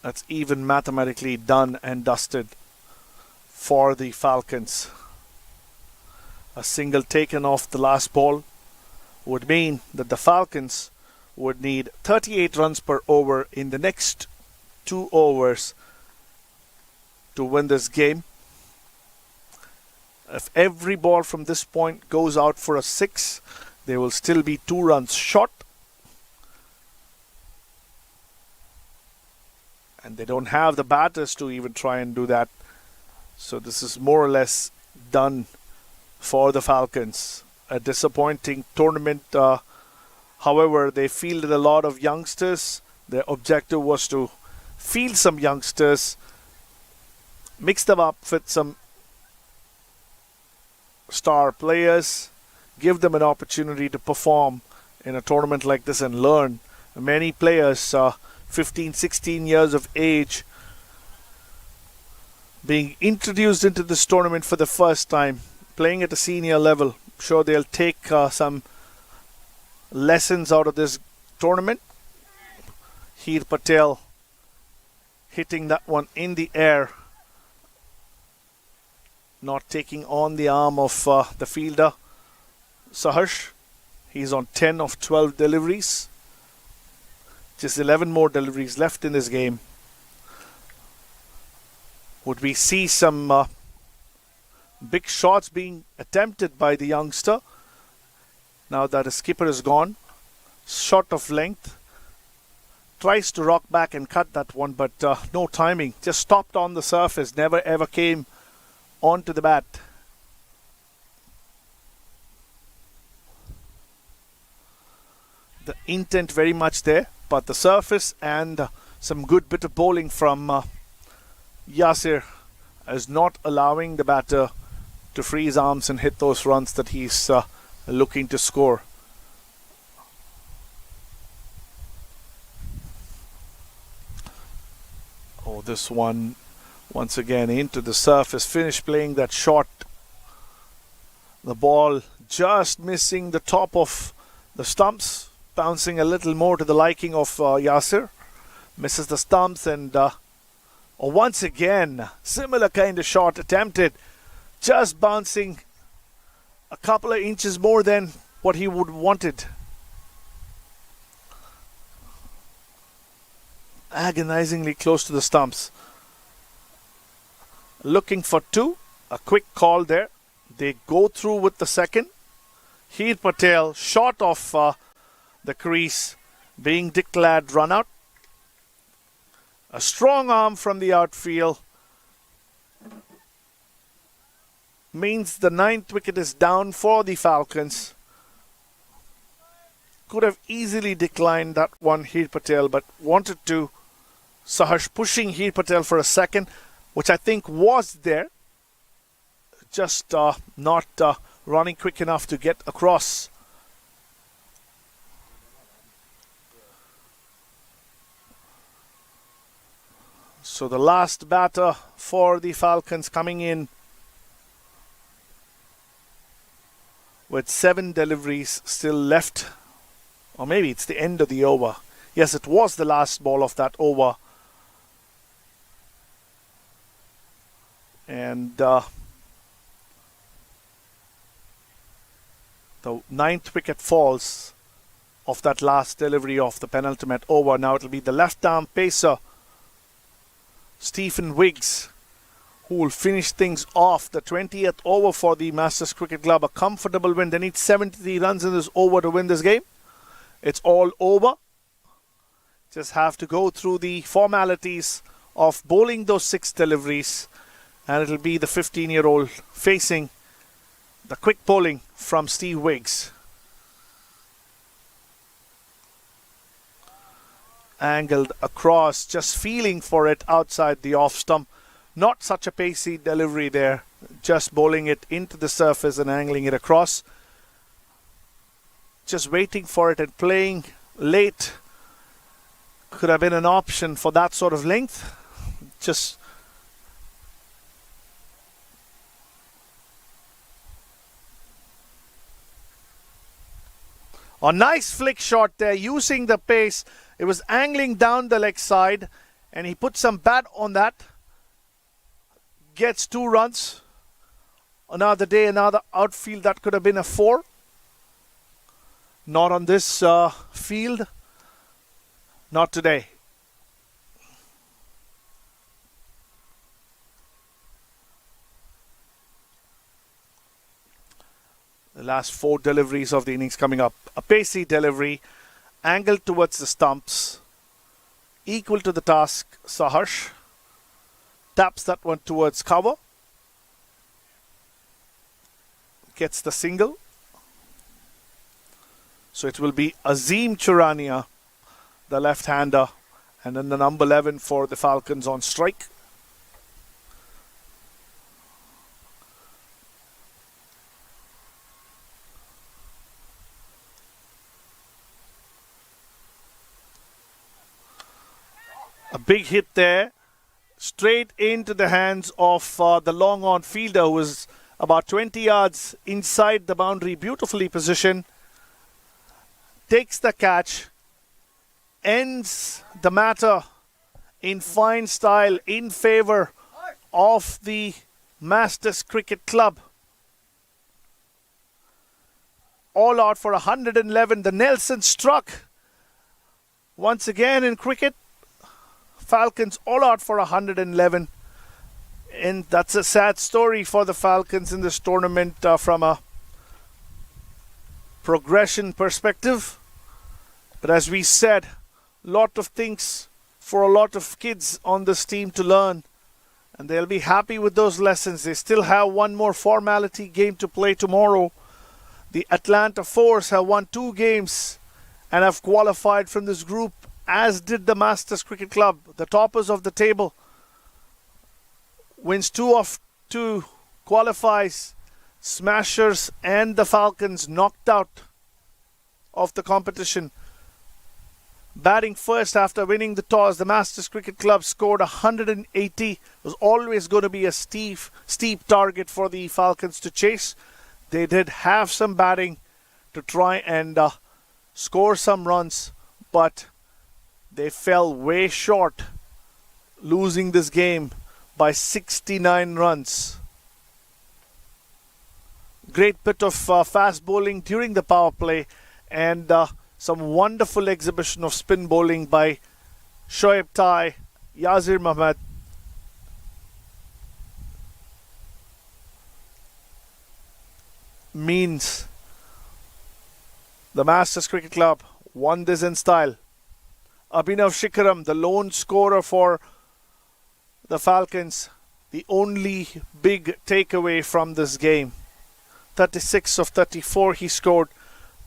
that's even mathematically done and dusted for the Falcons. A single taken off the last ball would mean that the Falcons would need 38 runs per over in the next 2 overs to win this game. If every ball from this point goes out for a 6, they will still be 2 runs short. And they don't have the batters to even try and do that. So this is more or less done for the Falcons. A disappointing tournament. However, they fielded a lot of youngsters. Their objective was to field some youngsters, mix them up with some star players, give them an opportunity to perform in a tournament like this and learn. Many players 15, 16 years of age being introduced into this tournament for the first time, playing at a senior level. I'm sure they'll take some lessons out of this tournament. Heath Patel hitting that one in the air, not taking on the arm of the fielder Saharsh. He's on 10 of 12 deliveries. Just 11 more deliveries left in this game. Would we see some big shots being attempted by the youngster now that his skipper is gone? Shot of length. Tries to rock back and cut that one, but no timing. Just stopped on the surface. Never ever came onto the bat. The intent very much there, but the surface and some good bit of bowling from Yasir is not allowing the batter to free his arms and hit those runs that he's looking to score. Oh, this one once again into the surface. Finished playing that shot. The ball just missing the top of the stumps. Bouncing a little more to the liking of Yasir. Misses the stumps and once again, similar kind of shot attempted. Just bouncing a couple of inches more than what he would wanted. Agonizingly close to the stumps. Looking for 2. A quick call there. They go through with the second. Heath Patel short of the crease being declared run out. A strong arm from the outfield means the 9th wicket is down for the Falcons. Could have easily declined that one, Heath Patel, but wanted to. Saharsh pushing Heath Patel for a second, which I think was there. Just not running quick enough to get across. So the last batter for the Falcons coming in with 7 deliveries still left. Or maybe it's the end of the over. Yes, it was the last ball of that over. And the 9th wicket falls. of that last delivery of the penultimate over. Now it'll be the left-arm pacer, Stephen Wiggs, who will finish things off. The 20th over for the Masters Cricket Club. A comfortable win. They need 73 runs in this over to win this game. It's all over. Just have to go through the formalities of bowling those 6 deliveries. And it'll be the 15-year-old facing the quick bowling from Steve Wiggs. Angled across, just feeling for it outside the off stump. Not such a pacey delivery there, just bowling it into the surface and angling it across. Just waiting for it and playing late could have been an option for that sort of length. Just a nice flick shot there, using the pace. It was angling down the leg side, and he put some bat on that. Gets 2 runs. Another day, another outfield. That could have been a 4. Not on this field. Not today. The last 4 deliveries of the innings coming up. A pacey delivery, angled towards the stumps, equal to the task. Saharsh taps that one towards cover, gets the single. So it will be Azim Churania, the left-hander, and then the number 11 for the Falcons on strike. A big hit there, straight into the hands of the long-on fielder, who was about 20 yards inside the boundary, beautifully positioned. Takes the catch, ends the matter in fine style in favour of the Masters Cricket Club. All out for 111. The Nelson struck once again in cricket. Falcons all out for 111, and that's a sad story for the Falcons in this tournament from a progression perspective. But as we said, lot of things for a lot of kids on this team to learn, and they'll be happy with those lessons. They still have one more formality game to play tomorrow. The Atlanta Force have won 2 games and have qualified from this group, as did the Masters Cricket Club, the toppers of the table. Wins 2 of 2, qualifies. Smashers and the Falcons knocked out of the competition. Batting first after winning the toss, the Masters Cricket Club scored 180. It was always going to be a steep target for the Falcons to chase. They did have some batting to try and score some runs, but they fell way short, losing this game by 69 runs. Great bit of fast bowling during the power play, and some wonderful exhibition of spin bowling by Shoaib Tai, Yazir Mahmood. Means the Masters Cricket Club won this in style. Abhinav Shikharam, the lone scorer for the Falcons, the only big takeaway from this game. 36 of 34 he scored.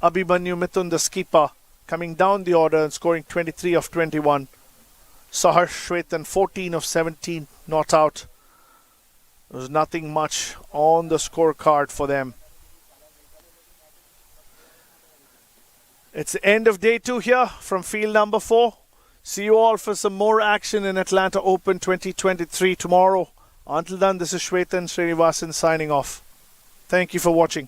Abhimanyu Mithun, the skipper, coming down the order and scoring 23 of 21. Saharsh Shwetan, 14 of 17, not out. There was nothing much on the scorecard for them. It's the end of day 2 here from field number 4. See you all for some more action in Atlanta Open 2023 tomorrow. Until then, this is Shwetan Srinivasan signing off. Thank you for watching.